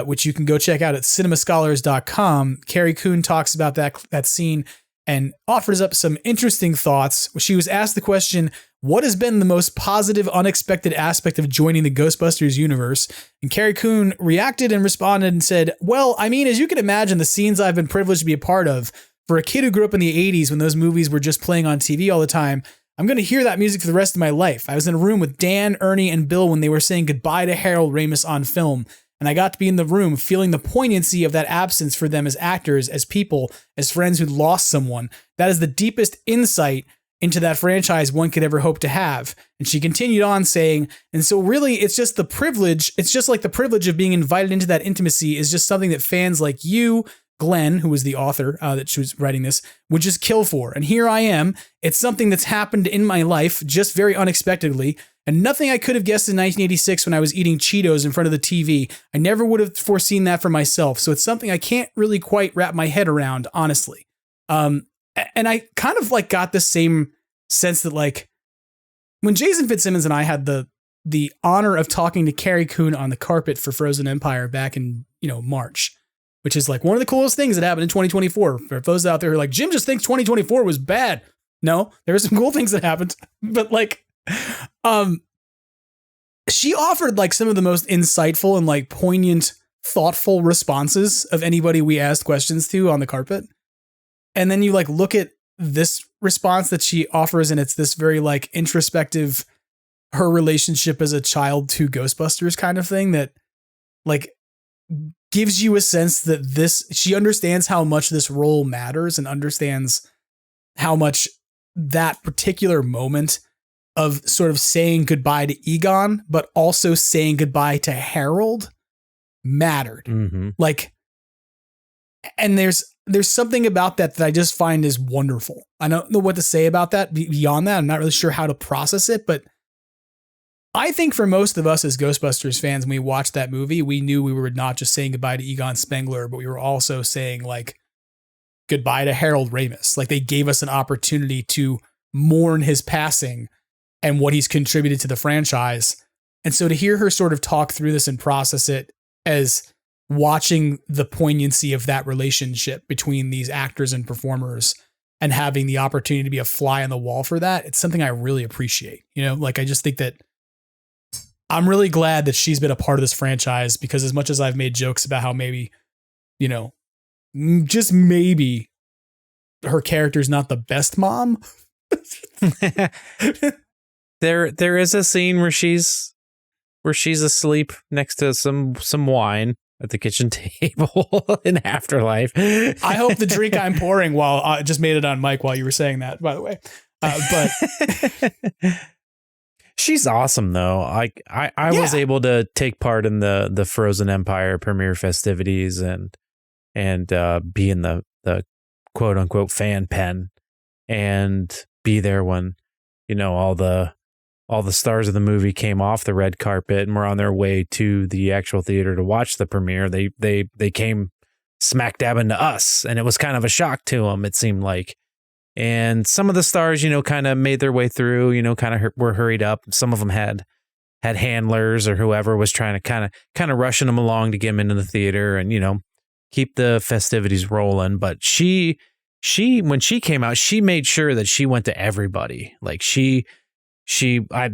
which you can go check out at cinemascholars.com, Carrie Coon talks about that scene and offers up some interesting thoughts. She was asked the question, what has been the most positive, unexpected aspect of joining the Ghostbusters universe? And Carrie Coon reacted and responded and said, well, I mean, as you can imagine, the scenes I've been privileged to be a part of, for a kid who grew up in the 80s when those movies were just playing on TV all the time, I'm going to hear that music for the rest of my life. I was in a room with Dan, Ernie, and Bill when they were saying goodbye to Harold Ramis on film, and I got to be in the room feeling the poignancy of that absence for them as actors, as people, as friends who'd lost someone. That is the deepest insight into that franchise one could ever hope to have. And she continued on saying, and so really it's just the privilege, it's just like the privilege of being invited into that intimacy is just something that fans like you, Glenn, who was the author that she was writing this, would just kill for. And here I am. It's something that's happened in my life just very unexpectedly, and nothing I could have guessed in 1986 when I was eating Cheetos in front of the TV. I never would have foreseen that for myself. So it's something I can't really quite wrap my head around, honestly. And I kind of like got the same sense that like when Jason Fitzsimmons and I had the honor of talking to Carrie Coon on the carpet for Frozen Empire back in, March, which is like one of the coolest things that happened in 2024. For those out there who are like, Jim just thinks 2024 was bad. No, there were some cool things that happened. But like, she offered like some of the most insightful and like poignant, thoughtful responses of anybody we asked questions to on the carpet. And then you like look at this response that she offers, and it's this very like introspective, her relationship as a child to Ghostbusters kind of thing that like gives you a sense that she understands how much this role matters and understands how much that particular moment of sort of saying goodbye to Egon, but also saying goodbye to Harold mattered. Mm-hmm. Like, and there's something about that I just find is wonderful. I don't know what to say about that beyond that. I'm not really sure how to process it, but I think for most of us as Ghostbusters fans, when we watched that movie, we knew we were not just saying goodbye to Egon Spengler, but we were also saying like goodbye to Harold Ramis. Like they gave us an opportunity to mourn his passing and what he's contributed to the franchise. And so to hear her sort of talk through this and process it as watching the poignancy of that relationship between these actors and performers and having the opportunity to be a fly on the wall for that, it's something I really appreciate. Like I just think that I'm really glad that she's been a part of this franchise, because as much as I've made jokes about how maybe, just maybe her character's not the best mom. There is a scene where she's where she's asleep next to some wine at the kitchen table in Afterlife. I hope the drink I'm pouring while I just made it on mic while you were saying that, by the way. But she's awesome though. I was able to take part in the Frozen Empire premiere festivities and be in the quote unquote fan pen and be there when, you know, all the stars of the movie came off the red carpet and were on their way to the actual theater to watch the premiere. They came smack dab into us, and it was kind of a shock to them, it seemed like. And some of the stars, you know, kind of made their way through, you know, kind of were hurried up. Some of them had handlers or whoever was trying to kind of rushing them along to get them into the theater and, you know, keep the festivities rolling. But she when she came out, she made sure that she went to everybody. Like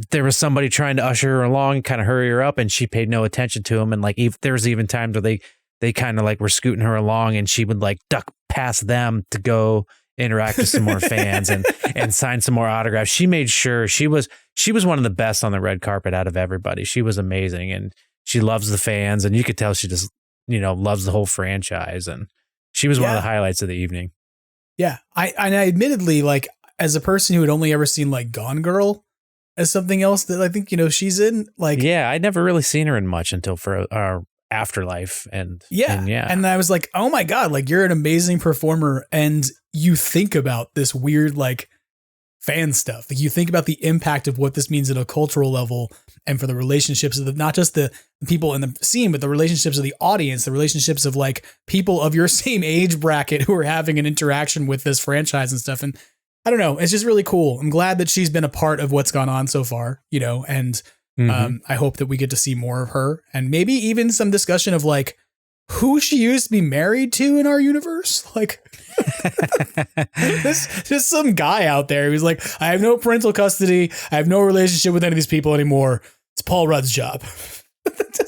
there was somebody trying to usher her along, kind of hurry her up, and she paid no attention to them. And like, there was even times where they kind of like were scooting her along, and she would like duck past them to go interact with some more fans and sign some more autographs. She made sure she was one of the best on the red carpet out of everybody. She was amazing, and she loves the fans, and you could tell she just, you know, loves the whole franchise. And she was one of the highlights of the evening. Yeah. I admittedly, like, as a person who had only ever seen like Gone Girl as something else that I think, you know, she's in, like, yeah, I'd never really seen her in much until for our Afterlife. And I was like, oh my God, like, you're an amazing performer. And you think about this weird, like, fan stuff. Like, you think about the impact of what this means at a cultural level and for the relationships of not just the people in the scene, but the relationships of the audience, the relationships of like people of your same age bracket who are having an interaction with this franchise and stuff. And I don't know, it's just really cool. I'm glad that she's been a part of what's gone on so far, you know, and I hope that we get to see more of her and maybe even some discussion of like who she used to be married to in our universe. Like, there's just some guy out there who's like, I have no parental custody. I have no relationship with any of these people anymore. It's Paul Rudd's job.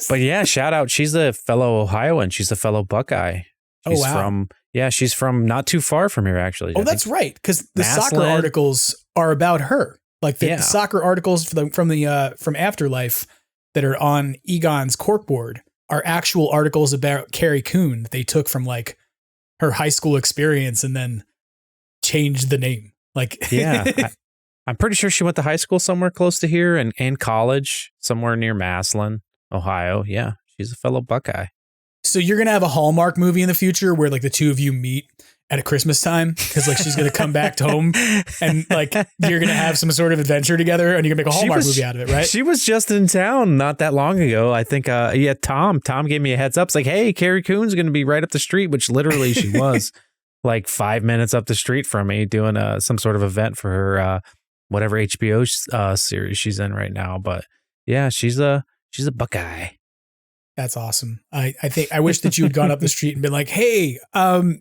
But yeah, shout out. She's a fellow Ohioan. She's a fellow Buckeye. She's from not too far from here, actually. Oh, that's right. Because the soccer articles are about her. Like the soccer articles from Afterlife that are on Egon's corkboard are actual articles about Carrie Coon that they took from like her high school experience and then changed the name. Like, I'm pretty sure she went to high school somewhere close to here and college somewhere near Massillon, Ohio. Yeah, she's a fellow Buckeye. So you're going to have a Hallmark movie in the future where like the two of you meet at a Christmas time because like she's going to come back home and like you're going to have some sort of adventure together and you're going to make a Hallmark movie out of it, right? She was just in town not that long ago. I think, Tom gave me a heads up. It's like, hey, Carrie Coon's going to be right up the street, which literally she was like 5 minutes up the street from me doing some sort of event for her whatever HBO series she's in right now. But yeah, she's a Buckeye. That's awesome. I think I wish that you had gone up the street and been like, hey,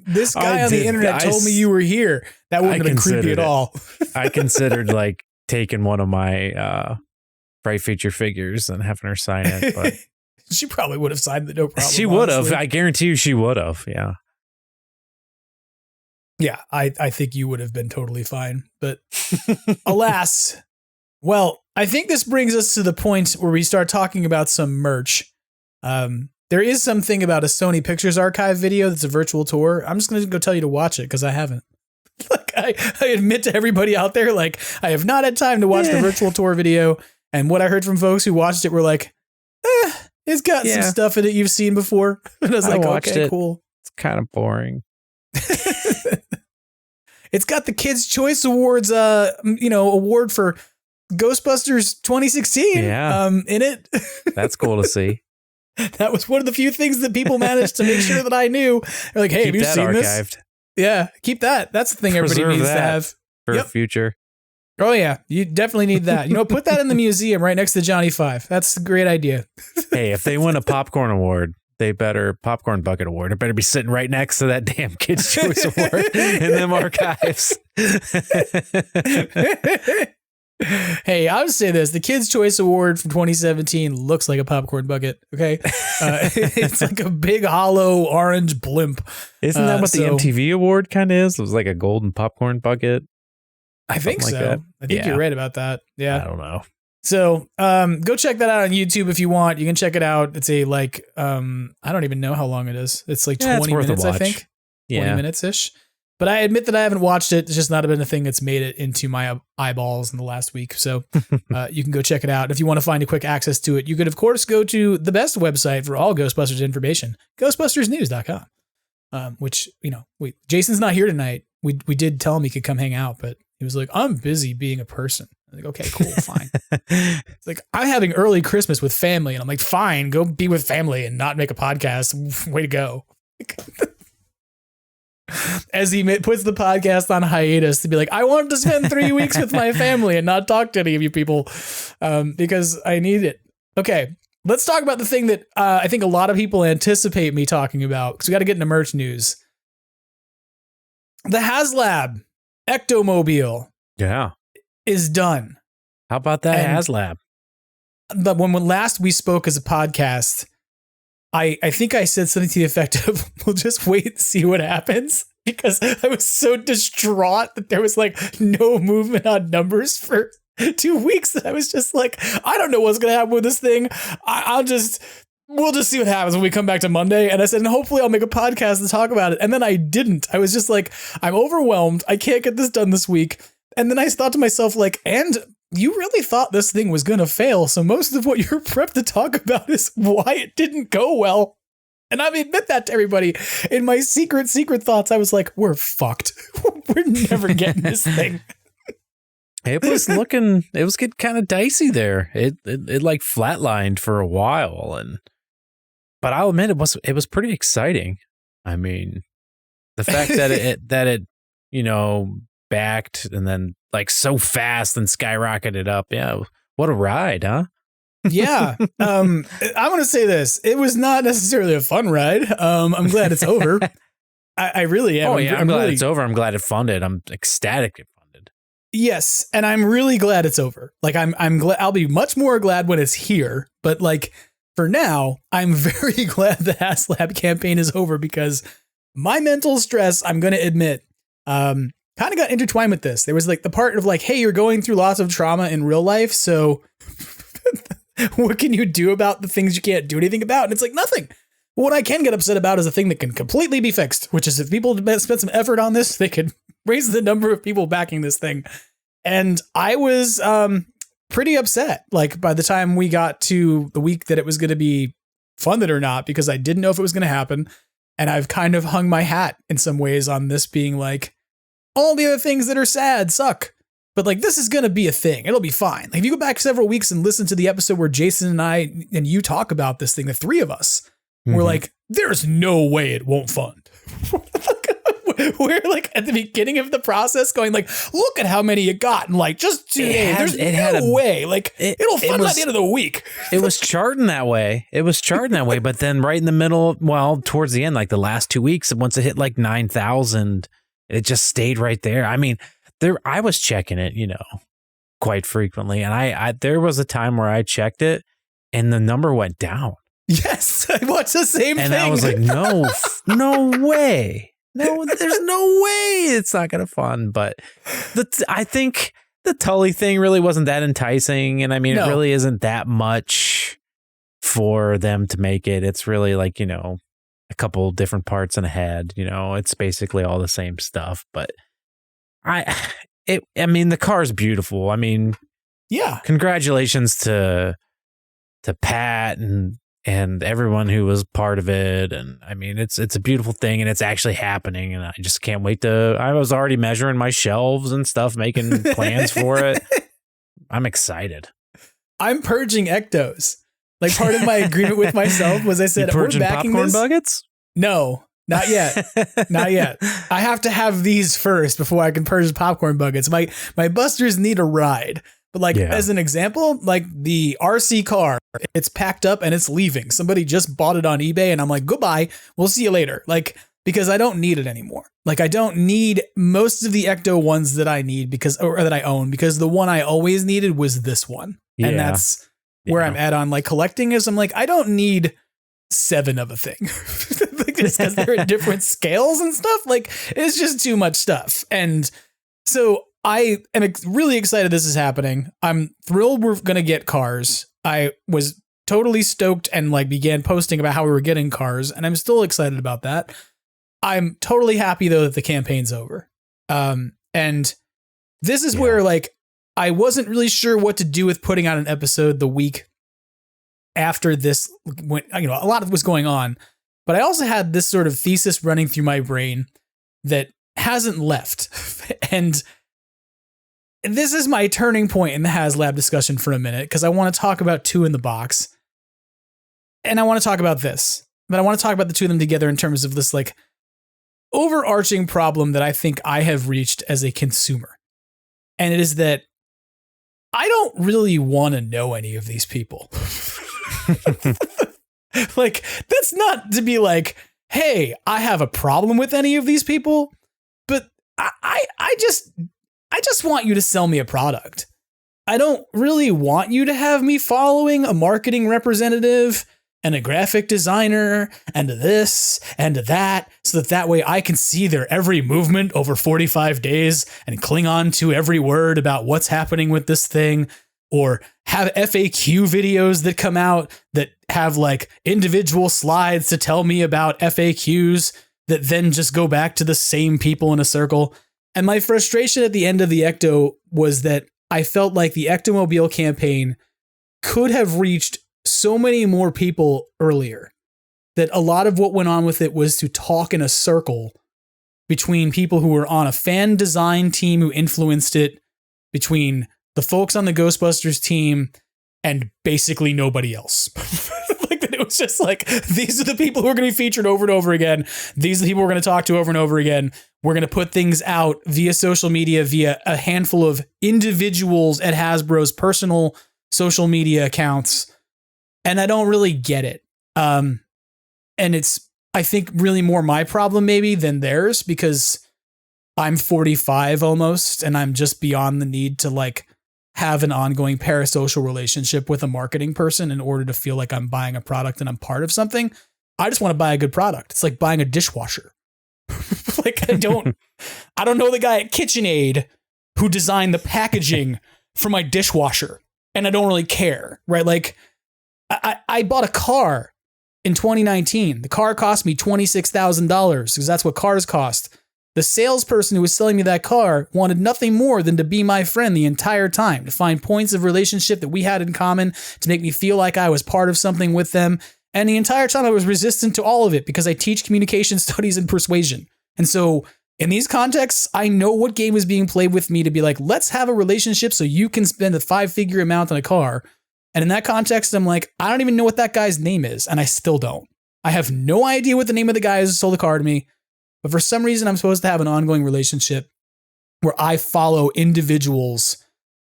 this guy on the internet told me you were here. That wouldn't have been creepy at all. I considered like taking one of my Bright Feature figures and having her sign it. But she probably would have signed it, no problem. She would have. I guarantee you she would have. Yeah. Yeah, I think you would have been totally fine. But alas, well, I think this brings us to the point where we start talking about some merch. There is something about a Sony Pictures Archive video that's a virtual tour. I'm just going to go tell you to watch it because I haven't. Like, I admit to everybody out there, like, I have not had time to watch the virtual tour video. And what I heard from folks who watched it were like, it's got some stuff in it you've seen before. And I was like, okay, cool. It's kind of boring. It's got the Kids' Choice Awards, award for Ghostbusters 2016 in it. That's cool to see. That was one of the few things that people managed to make sure that I knew. They're like, hey, have you seen archived. This? Yeah, keep that. That's the thing everybody needs to have. For future. Oh, yeah. You definitely need that. Put that in the museum right next to Johnny Five. That's a great idea. Hey, if they win a popcorn award, popcorn bucket award, it better be sitting right next to that damn Kids' Choice Award in them archives. Hey, I'll just say this. The Kids' Choice Award from 2017 looks like a popcorn bucket, okay? It's like a big, hollow, orange blimp. Isn't that what the MTV Award kind of is? It was like a golden popcorn bucket. I think so. Like I think you're right about that. Yeah. I don't know. So go check that out on YouTube if you want. You can check it out. It's a I don't even know how long it is. It's like 20 minutes, I think. 20 minutes-ish. But I admit that I haven't watched it. It's just not been a thing that's made it into my eyeballs in the last week. So you can go check it out. If you want to find a quick access to it, you could, of course, go to the best website for all Ghostbusters information, ghostbustersnews.com, which, Jason's not here tonight. We did tell him he could come hang out, but he was like, I'm busy being a person. I'm like, okay, cool, fine. It's like, I'm having early Christmas with family. And I'm like, fine, go be with family and not make a podcast. Way to go. As he puts the podcast on hiatus to be like, I want to spend 3 weeks with my family and not talk to any of you people because I need it. Okay, let's talk about the thing that I think a lot of people anticipate me talking about because we got to get into merch news. The HasLab Ectomobile is done. How about that, HasLab? When last we spoke as a podcast, I think I said something to the effect of, we'll just wait and see what happens, because I was so distraught that there was like no movement on numbers for 2 weeks that I was just like, I don't know what's going to happen with this thing. We'll just see what happens when we come back to Monday. And I said, and hopefully I'll make a podcast to talk about it. And then I didn't. I was just like, I'm overwhelmed. I can't get this done this week. And then I thought to myself, like, and you really thought this thing was going to fail. So most of what you're prepped to talk about is why it didn't go well. And I admit that to everybody. In my secret thoughts, I was like, we're fucked. We're never getting this thing. It was getting kind of dicey there. It like flatlined for a while. But I'll admit it was pretty exciting. I mean, the fact that it backed and then like so fast and skyrocketed up. Yeah. What a ride, huh? Yeah. I want to say this. It was not necessarily a fun ride. I'm glad it's over. I really am. Oh yeah. I'm glad it's over. I'm glad it funded. I'm ecstatic it funded. Yes. And I'm really glad it's over. Like I'm glad. I'll be much more glad when it's here. But like for now, I'm very glad the HasLab campaign is over because my mental stress, I'm going to admit, kind of got intertwined with this. There was like the part of like, hey, you're going through lots of trauma in real life. So what can you do about the things you can't do anything about? And it's like nothing. What I can get upset about is a thing that can completely be fixed, which is if people spend some effort on this, they could raise the number of people backing this thing. And I was pretty upset. Like by the time we got to the week that it was going to be funded or not, because I didn't know if it was going to happen. And I've kind of hung my hat in some ways on this being like, all the other things that are sad suck. But like, this is going to be a thing. It'll be fine. Like if you go back several weeks and listen to the episode where Jason and I and you talk about this thing, the three of us, we're like, there's no way it won't fund. We're like at the beginning of the process going like, look at how many you got in like just 2 days. There's no way. Like it'll fund by the end of the week. It was charting that way. But then right in the middle, well, towards the end, like the last 2 weeks, once it hit like 9,000, it just stayed right there. I mean, I was checking it, quite frequently. And there was a time where I checked it and the number went down. Yes. I watched the same thing. And I was like, no way. No, there's no way it's not going to fund. But I think the Tully thing really wasn't that enticing. And I mean, It really isn't that much for them to make it. It's really like, a couple different parts and a head, it's basically all the same stuff. But I mean, the car's beautiful. I mean, yeah, congratulations to Pat and everyone who was part of it. And I mean, it's a beautiful thing and it's actually happening. And I just can't wait I was already measuring my shelves and stuff, making plans for it. I'm excited. I'm purging ectos. Like part of my agreement with myself was I said, we're backing popcorn this. Buckets? No, not yet. Not yet. I have to have these first before I can purge popcorn buckets. My busters need a ride. But like as an example, like the RC car, it's packed up and it's leaving. Somebody just bought it on eBay and I'm like, goodbye. We'll see you later. Like, because I don't need it anymore. Like I don't need most of the Ecto ones that I need or that I own, because the one I always needed was this one. Yeah. And that's where I'm at on like collecting is I'm like, I don't need 7 of a thing. Like just because they're at different scales and stuff. Like it's just too much stuff. And so I am really excited this is happening. I'm thrilled we're going to get cars. I was totally stoked and like began posting about how we were getting cars, and I'm still excited about that. I'm totally happy though that the campaign's over. And this is where like I wasn't really sure what to do with putting out an episode the week after this, when a lot of was going on, but I also had this sort of thesis running through my brain that hasn't left. And this is my turning point in the HasLab discussion for a minute, because I want to talk about Two in the Box. And I want to talk about this, but I want to talk about the two of them together in terms of this like overarching problem that I think I have reached as a consumer. And it is that I don't really want to know any of these people. Like, that's not to be like, hey, I have a problem with any of these people, but I just want you to sell me a product. I don't really want you to have me following a marketing representative and a graphic designer and this and that, so that way I can see their every movement over 45 days and cling on to every word about what's happening with this thing, or have FAQ videos that come out that have like individual slides to tell me about FAQs that then just go back to the same people in a circle. And my frustration at the end of the Ecto was that I felt like the Ectomobile campaign could have reached so many more people earlier, that a lot of what went on with it was to talk in a circle between people who were on a fan design team who influenced it, between the folks on the Ghostbusters team, and basically nobody else. Like, it was just like, these are the people who are going to be featured over and over again. These are the people we're going to talk to over and over again. We're going to put things out via social media, via a handful of individuals at Hasbro's personal social media accounts. And I don't really get it. And it's, I think, really more my problem maybe than theirs, because I'm 45 almost, and I'm just beyond the need to like have an ongoing parasocial relationship with a marketing person in order to feel like I'm buying a product and I'm part of something. I just want to buy a good product. It's like buying a dishwasher. Like, I don't know the guy at KitchenAid who designed the packaging for my dishwasher, and I don't really care, right? Like, I bought a car in 2019. The car cost me $26,000 because that's what cars cost. The salesperson who was selling me that car wanted nothing more than to be my friend the entire time, to find points of relationship that we had in common, to make me feel like I was part of something with them. And the entire time I was resistant to all of it because I teach communication studies and persuasion. And so in these contexts, I know what game is being played with me to be like, let's have a relationship so you can spend a 5-figure amount on a car. And in that context, I'm like, I don't even know what that guy's name is. And I still don't. I have no idea what the name of the guy is who sold the car to me. But for some reason, I'm supposed to have an ongoing relationship where I follow individuals.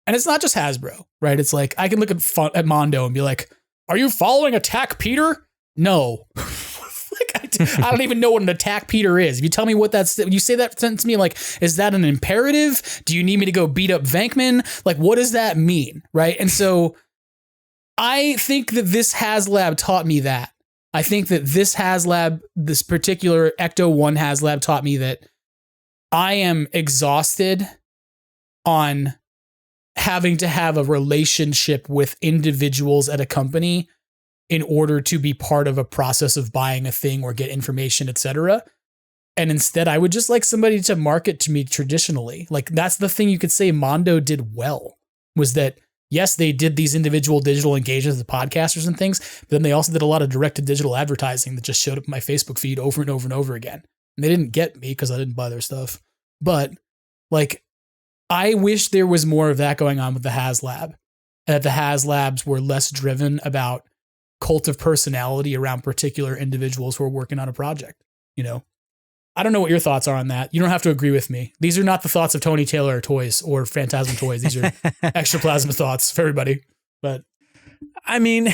And it's not just Hasbro, right? It's like, I can look at Mondo and be like, are you following Attack Peter? No. Like, I don't even know what an Attack Peter is. If you tell me what that's, you say that sentence to me, like, is that an imperative? Do you need me to go beat up Venkman? Like, what does that mean? Right. And so I think that this HasLab taught me that. I think that this HasLab, this particular Ecto 1 HasLab, taught me that I am exhausted on having to have a relationship with individuals at a company in order to be part of a process of buying a thing or get information, etc. And instead, I would just like somebody to market to me traditionally. Like, that's the thing you could say Mondo did well, was that yes, they did these individual digital engagements with podcasters and things, but then they also did a lot of direct-to-digital advertising that just showed up in my Facebook feed over and over and over again. And they didn't get me because I didn't buy their stuff. But, like, I wish there was more of that going on with the HasLab, and that the HasLabs were less driven about cult of personality around particular individuals who are working on a project, you know? I don't know what your thoughts are on that. You don't have to agree with me. These are not the thoughts of Tony Taylor Toys or Phantasm Toys. These are extra plasma thoughts for everybody. But I mean,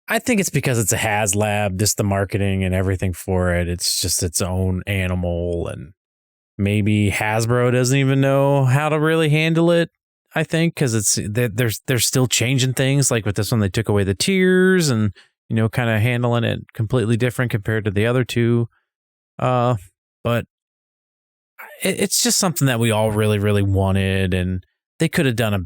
I think it's because it's a HasLab, just the marketing and everything for it. It's just its own animal, and maybe Hasbro doesn't even know how to really handle it. I think because they're still changing things. Like with this one, they took away the tiers and, you know, kind of handling it completely different compared to the other two. But it's just something that we all really, really wanted, and they could have done a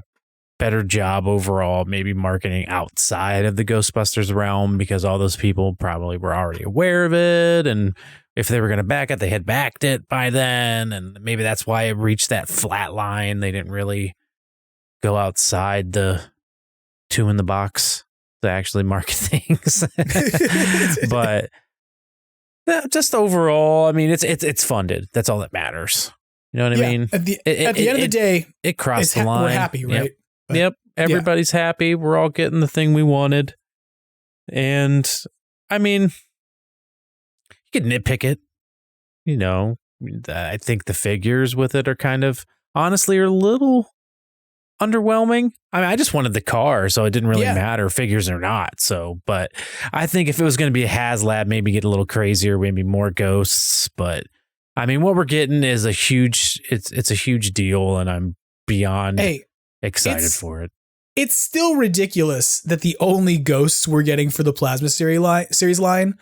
better job overall, maybe marketing outside of the Ghostbusters realm, because all those people probably were already aware of it, and if they were going to back it, they had backed it by then, and maybe that's why it reached that flat line. They didn't really go outside the two in the box to actually market things. But just overall, I mean, it's funded. That's all that matters. You know what I mean? At the end of the day, it crossed the line. We're happy, right? Yep. Everybody's happy. We're all getting the thing we wanted. And I mean, you could nitpick it. You know, I think the figures with it are kind of, honestly, are a little underwhelming. I mean, I just wanted the car, so it didn't really matter, figures or not. So, but I think if it was going to be a HasLab, maybe get a little crazier, maybe more ghosts. But I mean, what we're getting is a huge deal, and I'm beyond excited for it. It's still ridiculous that the only ghosts we're getting for the Plasma series line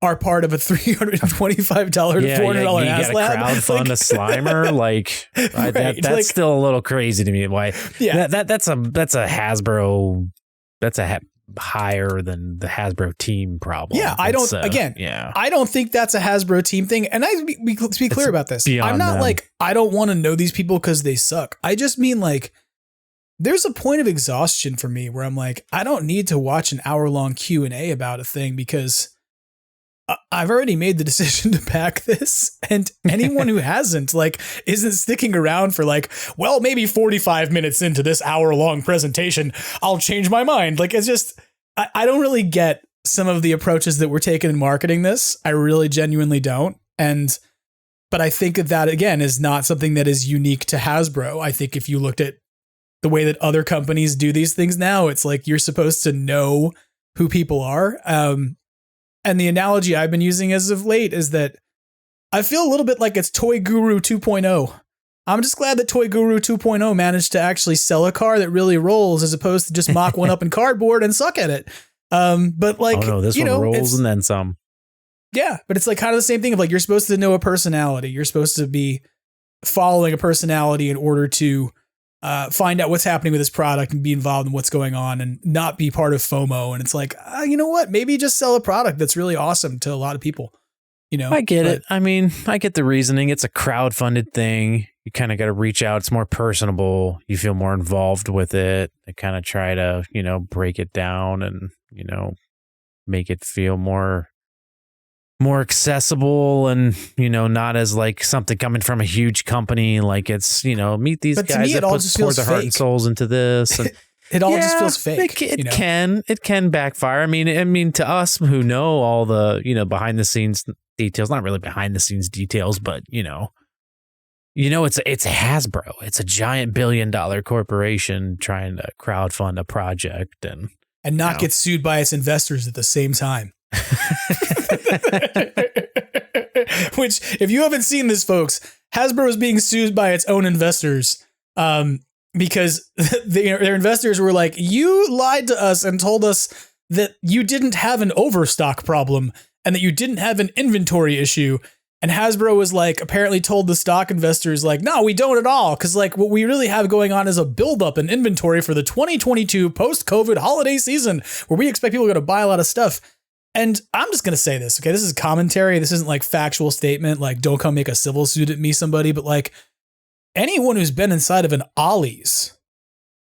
are part of a $325 to $400 HasLab. You got to crowdfund a Slimer, that's still a little crazy to me. Why? Yeah, that's a Hasbro. That's higher than the Hasbro team problem. Yeah, I don't. I don't think that's a Hasbro team thing. And let's be clear about this. I'm not like I don't want to know these people because they suck. I just mean like there's a point of exhaustion for me where I'm like I don't need to watch an hour-long Q&A about a thing because I've already made the decision to back this, and anyone who hasn't isn't sticking around for well, maybe 45 minutes into this hour-long presentation, I'll change my mind. It's just, I don't really get some of the approaches that we're taking in marketing this. I really genuinely don't. But I think that again is not something that is unique to Hasbro. I think if you looked at the way that other companies do these things now, it's like you're supposed to know who people are. And the analogy I've been using as of late is that I feel a little bit like it's Toy Guru 2.0. I'm just glad that Toy Guru 2.0 managed to actually sell a car that really rolls as opposed to just mock one up in cardboard and suck at it. But this one rolls and then some. Yeah, but it's kind of the same thing of you're supposed to know a personality. You're supposed to be following a personality in order to find out what's happening with this product and be involved in what's going on and not be part of FOMO. And it's you know what? Maybe just sell a product that's really awesome to a lot of people. I get it. I mean, I get the reasoning. It's a crowdfunded thing. You kind of got to reach out. It's more personable. You feel more involved with it. I kind of try to, break it down and, make it feel more accessible and, not as something coming from a huge company. It's, meet these guys that pour their heart and souls into this. And it all just feels fake. It can backfire. I mean, to us who know all the, behind the scenes details, not really behind the scenes details, but it's Hasbro. It's a giant $1 billion corporation trying to crowdfund a project and not get sued by its investors at the same time. Which, if you haven't seen this, folks, Hasbro is being sued by its own investors because their investors were like, you lied to us and told us that you didn't have an overstock problem and that you didn't have an inventory issue. And Hasbro was apparently told the stock investors no, we don't at all. Because what we really have going on is a buildup in inventory for the 2022 post-COVID holiday season where we expect people are going to buy a lot of stuff. And I'm just going to say this, okay? This is commentary. This isn't factual statement. Don't come make a civil suit at me, somebody. But anyone who's been inside of an Ollie's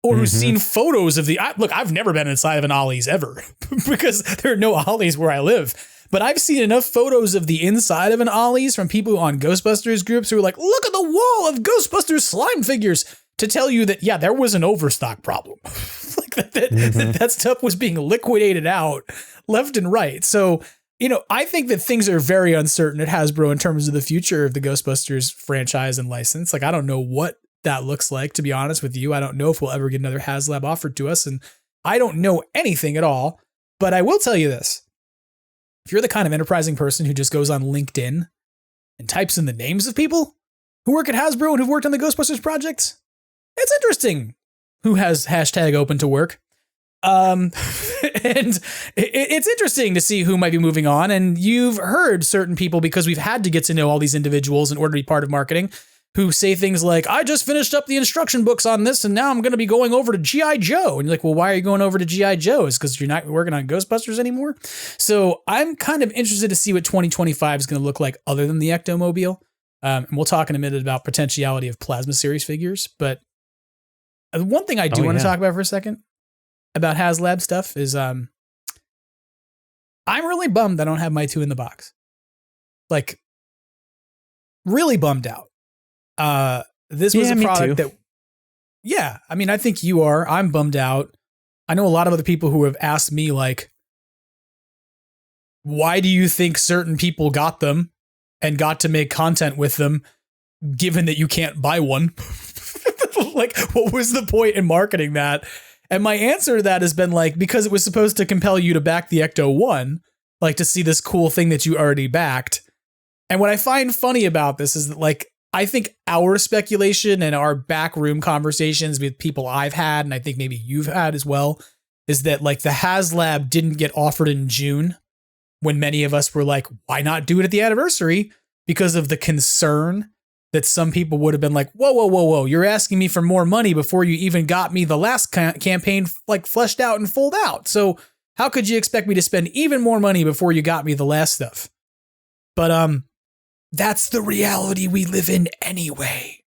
or who's seen photos of I've never been inside of an Ollie's ever because there are no Ollie's where I live. But I've seen enough photos of the inside of an Ollie's from people on Ghostbusters groups who are like, look at the wall of Ghostbusters slime figures to tell you that, yeah, there was an overstock problem. That stuff was being liquidated out left and right. So, I think that things are very uncertain at Hasbro in terms of the future of the Ghostbusters franchise and license. I don't know what that looks like, to be honest with you. I don't know if we'll ever get another HasLab offered to us. And I don't know anything at all. But I will tell you this. If you're the kind of enterprising person who just goes on LinkedIn and types in the names of people who work at Hasbro and who've worked on the Ghostbusters projects, it's interesting who has hashtag open to work. And it's interesting to see who might be moving on. And you've heard certain people, because we've had to get to know all these individuals in order to be part of marketing, who say things like, I just finished up the instruction books on this and now I'm going to be going over to G.I. Joe. And you're like, well, why are you going over to G.I. Joe? Is because you're not working on Ghostbusters anymore? So I'm kind of interested to see what 2025 is going to look like other than the Ectomobile. And we'll talk in a minute about potentiality of plasma series figures. But one thing I do want to talk about for a second about HasLab stuff is I'm really bummed I don't have my 2 in the box. Like, really bummed out. This was a product that, I mean, I think you are. I'm bummed out. I know a lot of other people who have asked me, like, why do you think certain people got them and got to make content with them, given that you can't buy one? Like, what was the point in marketing that? And my answer to that has been like, because it was supposed to compel you to back the Ecto 1, like to see this cool thing that you already backed. And what I find funny about this is that, like, I think our speculation and our backroom conversations with people I've had, and I think maybe you've had as well, is that like the HasLab didn't get offered in June when many of us were like, why not do it at the anniversary? Because of the concern that some people would have been like, whoa, you're asking me for more money before you even got me the last campaign like fleshed out and fulled out. So how could you expect me to spend even more money before you got me the last stuff? But that's the reality we live in anyway.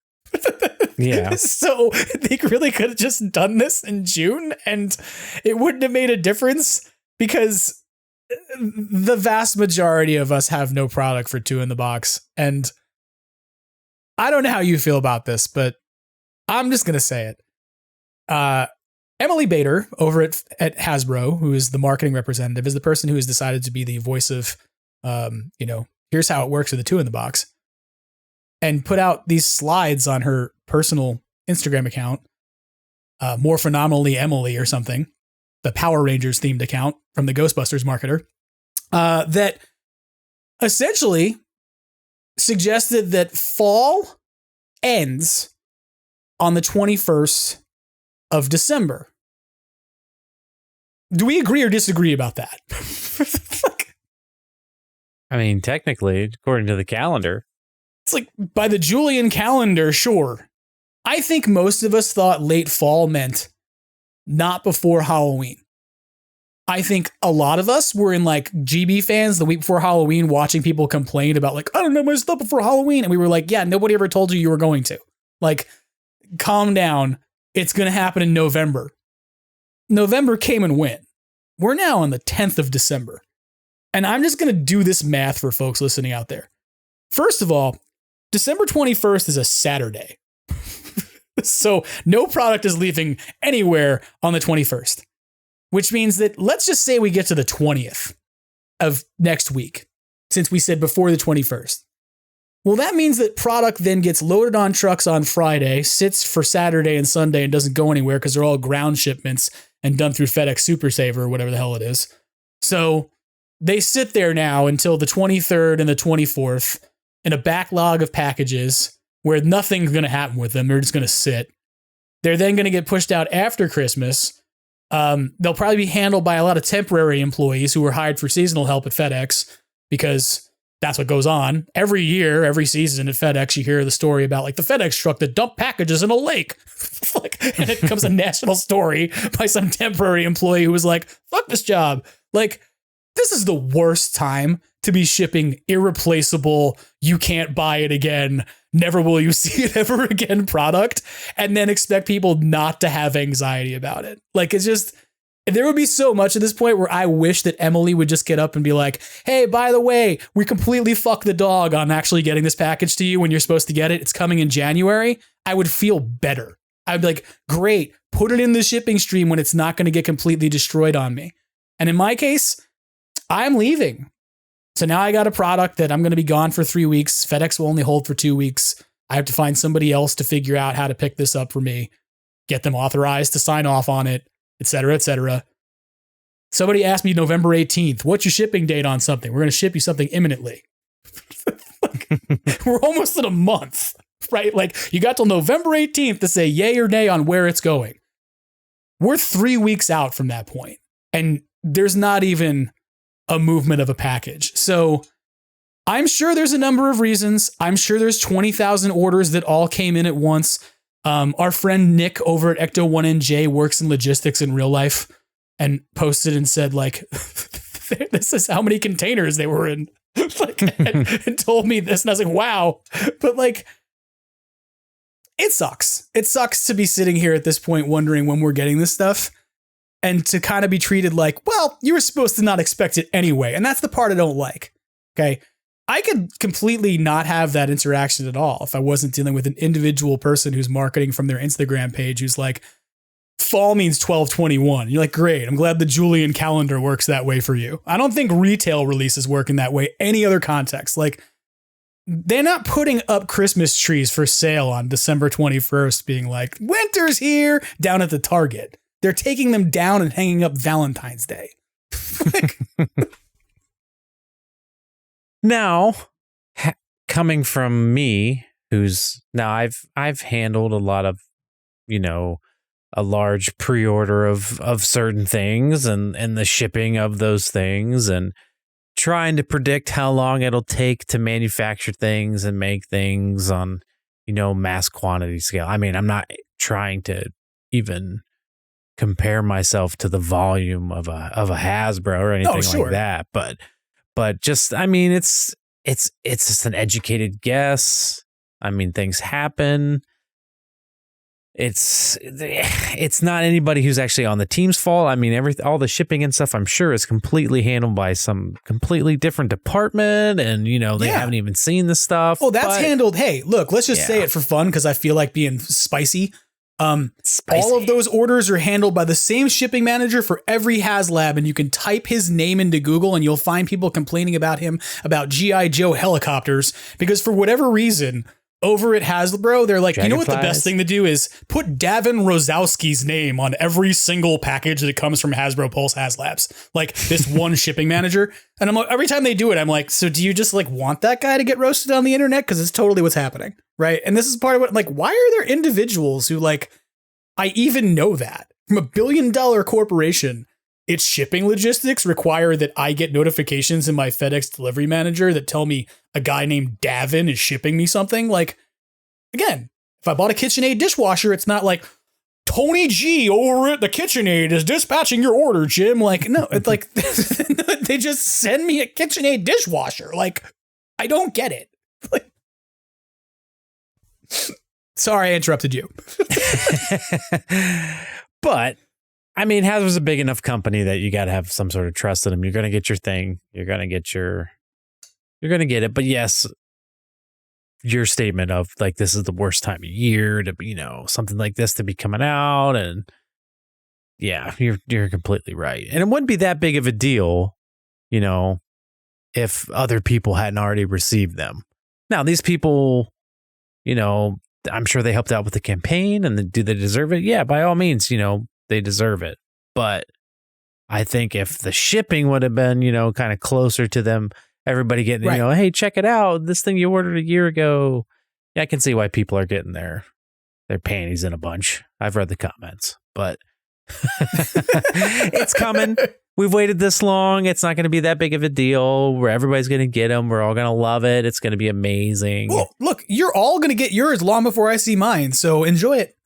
Yeah. So they really could have just done this in June and it wouldn't have made a difference, because the vast majority of us have no product for 2 in the box. And I don't know how you feel about this, but I'm just going to say it. Emily Bader over at Hasbro, who is the marketing representative, is the person who has decided to be the voice of, here's how it works with the 2 in the box, and put out these slides on her personal Instagram account, more phenomenally Emily or something, the Power Rangers themed account from the Ghostbusters marketer, that essentially suggested that fall ends on the 21st of December. Do we agree or disagree about that? I mean, technically, according to the calendar. It's like, by the Julian calendar, sure. I think most of us thought late fall meant not before Halloween. I think a lot of us were in like GB fans the week before Halloween watching people complain about like, I don't know my stuff before Halloween. And we were like, yeah, nobody ever told you were going to. Like, calm down. It's going to happen in November. November came and went. We're now on the 10th of December. And I'm just going to do this math for folks listening out there. First of all, December 21st is a Saturday. So no product is leaving anywhere on the 21st, which means that let's just say we get to the 20th of next week, since we said before the 21st. Well, that means that product then gets loaded on trucks on Friday, sits for Saturday and Sunday and doesn't go anywhere because they're all ground shipments and done through FedEx Super Saver or whatever the hell it is. So they sit there now until the 23rd and the 24th in a backlog of packages where nothing's going to happen with them. They're just going to sit. They're then going to get pushed out after Christmas. They'll probably be handled by a lot of temporary employees who were hired for seasonal help at FedEx, because that's what goes on. Every year, every season at FedEx, you hear the story about like the FedEx truck that dumped packages in a lake. And it becomes a national story by some temporary employee who was like, fuck this job. Like, this is the worst time to be shipping irreplaceable, you can't buy it again, never will you see it ever again product, and then expect people not to have anxiety about it. Like, it's just, there would be so much at this point where I wish that Emily would just get up and be like, hey, by the way, we completely fucked the dog on actually getting this package to you when you're supposed to get it. It's coming in January. I would feel better. I'd be like, great, put it in the shipping stream when it's not going to get completely destroyed on me. And in my case, I'm leaving. So now I got a product that I'm going to be gone for 3 weeks. FedEx will only hold for 2 weeks. I have to find somebody else to figure out how to pick this up for me, get them authorized to sign off on it, et cetera, et cetera. Somebody asked me November 18th, what's your shipping date on something? We're going to ship you something imminently. We're almost in a month, right? Like, you got till November 18th to say yay or nay on where it's going. We're 3 weeks out from that point, and there's not even a movement of a package. So I'm sure there's a number of reasons. I'm sure there's 20,000 orders that all came in at once. Our friend Nick over at Ecto1NJ works in logistics in real life and posted and said, like, this is how many containers they were in. Like, and told me this, and I was like, wow. But like, it sucks. It sucks to be sitting here at this point wondering when we're getting this stuff, and to kind of be treated like, well, you were supposed to not expect it anyway. And that's the part I don't like. Okay. I could completely not have that interaction at all if I wasn't dealing with an individual person who's marketing from their Instagram page who's like, fall means 12/21. You're like, great. I'm glad the Julian calendar works that way for you. I don't think retail releases work in that way. Any other context. Like, they're not putting up Christmas trees for sale on December 21st being like, winter's here, down at the Target. They're taking them down and hanging up Valentine's Day. Now, coming from me, who's now I've handled a lot of, a large pre-order of certain things and the shipping of those things, and trying to predict how long it'll take to manufacture things and make things on, mass quantity scale. I mean, I'm not trying to even compare myself to the volume of a Hasbro or anything like that, but just, I mean, it's just an educated guess. I mean, things happen. It's not anybody who's actually on the team's fault. I mean, all the shipping and stuff, I'm sure, is completely handled by some completely different department, and they haven't even seen the stuff. Oh, that's handled. Hey, look, let's just say it for fun because I feel like being spicy. All of those orders are handled by the same shipping manager for every HasLab, and you can type his name into Google and you'll find people complaining about him about G.I. Joe helicopters because for whatever reason, over at Hasbro, they're like, you know what the best thing to do is put Davin Rozowski's name on every single package that comes from Hasbro Pulse HasLabs. Like this one shipping manager. And I'm like, every time they do it, I'm like, so do you just like want that guy to get roasted on the internet? Because it's totally what's happening. Right. And this is part of what, like, why are there individuals who like, I even know that from $1 billion corporation, its shipping logistics require that I get notifications in my FedEx delivery manager that tell me a guy named Davin is shipping me something. Like, again, if I bought a KitchenAid dishwasher, it's not like Tony G over at the KitchenAid is dispatching your order, Jim. Like, no, it's like they just send me a KitchenAid dishwasher. Like, I don't get it. Like, sorry, I interrupted you. But I mean, Hasbro's a big enough company that you got to have some sort of trust in them. You're going to get your thing. You're going to get it. But yes, your statement of like, this is the worst time of year to, something like this to be coming out. And yeah, you're completely right. And it wouldn't be that big of a deal, if other people hadn't already received them. Now, these people, I'm sure they helped out with the campaign, and do they deserve it? Yeah, by all means, they deserve it. But I think if the shipping would have been, kind of closer to them, everybody getting, hey, check it out, this thing you ordered a year ago. Yeah, I can see why people are getting their panties in a bunch. I've read the comments, but it's coming. We've waited this long. It's not going to be that big of a deal where everybody's going to get them. We're all going to love it. It's going to be amazing. Well, look, you're all going to get yours long before I see mine. So enjoy it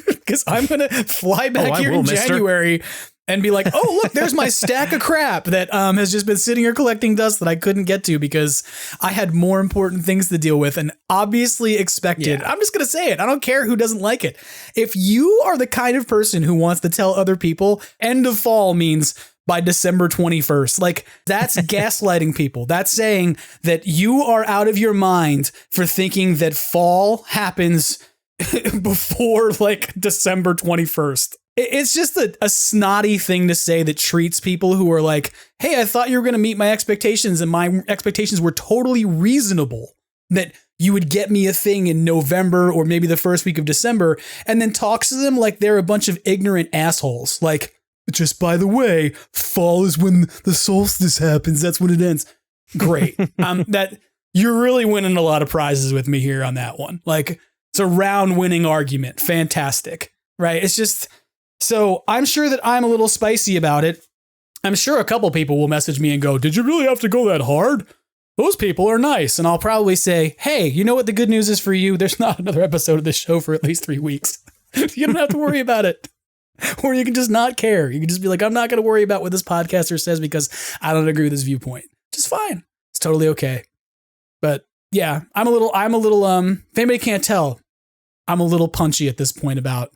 because I'm going to fly back here in January and be like, oh, look, there's my stack of crap that has just been sitting here collecting dust that I couldn't get to because I had more important things to deal with and obviously expected. I'm just going to say it. I don't care who doesn't like it. If you are the kind of person who wants to tell other people end of fall means by December 21st. Like, that's gaslighting people. That's saying that you are out of your mind for thinking that fall happens before like December 21st. It's just a snotty thing to say that treats people who are like, hey, I thought you were going to meet my expectations and my expectations were totally reasonable, that you would get me a thing in November or maybe the first week of December, and then talks to them like they're a bunch of ignorant assholes. Like, just by the way, fall is when the solstice happens. That's when it ends. Great. That you're really winning a lot of prizes with me here on that one. Like, it's a round winning argument. Fantastic. Right. It's just So I'm sure that I'm a little spicy about it. I'm sure a couple people will message me and go, "Did you really have to go that hard? Those people are nice." And I'll probably say, "Hey, you know what the good news is for you? There's not another episode of this show for at least 3 weeks. You don't have to worry about it." Or you can just not care. You can just be like, "I'm not going to worry about what this podcaster says because I don't agree with his viewpoint." Just fine. It's totally okay. But yeah, I'm a little, if anybody can't tell, I'm a little punchy at this point about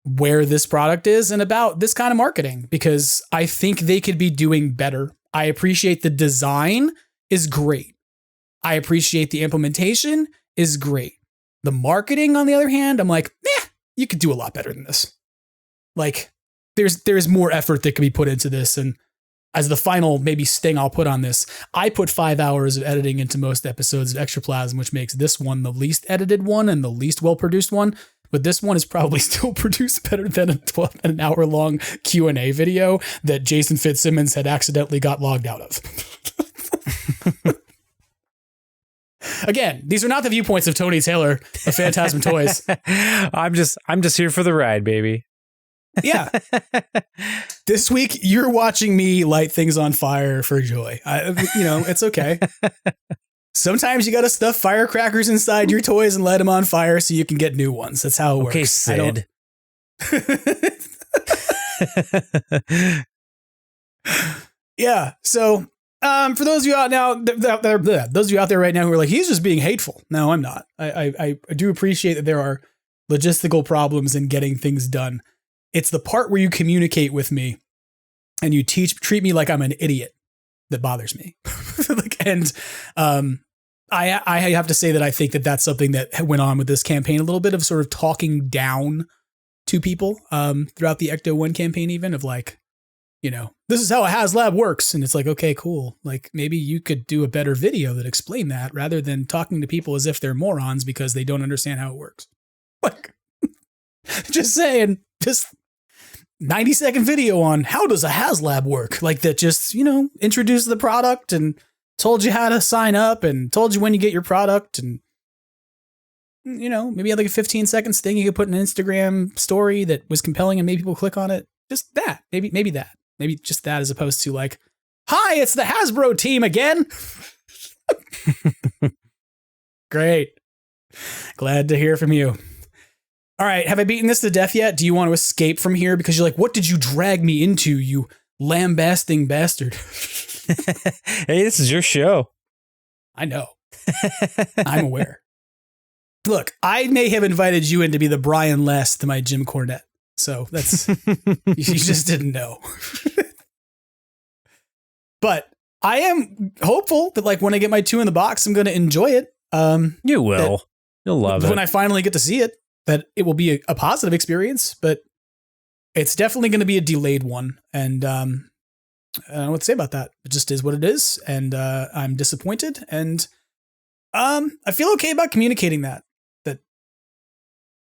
where this product is and about this kind of marketing, because I think they could be doing better. I appreciate the design is great. I appreciate the implementation is great. The marketing, on the other hand, I'm like, you could do a lot better than this. Like, there's more effort that could be put into this. And as the final maybe sting I'll put on this, I put 5 hours of editing into most episodes of Extraplasm, which makes this one the least edited one and the least well-produced one. But this one is probably still produced better than an hour-long Q&A video that Jason Fitzsimmons had accidentally got logged out of. Again, these are not the viewpoints of Tony Taylor of Phantasm Toys. I'm just here for the ride, baby. Yeah. This week, you're watching me light things on fire for joy. It's okay. Sometimes you got to stuff firecrackers inside your toys and light them on fire so you can get new ones. That's how it works. Okay, Sid. Yeah. So, for those of you out now, those of you out there right now who are like, he's just being hateful. No, I'm not. I do appreciate that there are logistical problems in getting things done. It's the part where you communicate with me and you treat me like I'm an idiot that bothers me. I have to say that I think that that's something that went on with this campaign, a little bit of sort of talking down to people throughout the Ecto 1 campaign, even of like, this is how a HasLab works. And it's like, okay, cool. Like maybe you could do a better video that explained that rather than talking to people as if they're morons because they don't understand how it works. Like, just saying, just 90-second video on how does a HasLab work? Like that just, introduced the product and told you how to sign up and told you when you get your product and, maybe had like a 15-second sting you could put in an Instagram story that was compelling and made people click on it. Just that. Maybe that. Maybe just that as opposed to like, "Hi, it's the Hasbro team again." Great. Glad to hear from you. All right. Have I beaten this to death yet? Do you want to escape from here? Because you're like, what did you drag me into, you lambasting bastard? Hey, this is your show. I know. I'm aware. Look, I may have invited you in to be the Brian Less to my Jim Cornette. So that's, you just didn't know. But I am hopeful that like when I get my 2 in the box, I'm going to enjoy it. You will. You'll love it. When I finally get to see it, that it will be a positive experience, but it's definitely going to be a delayed one. And I don't know what to say about that. It just is what it is. And I'm disappointed. And I feel okay about communicating that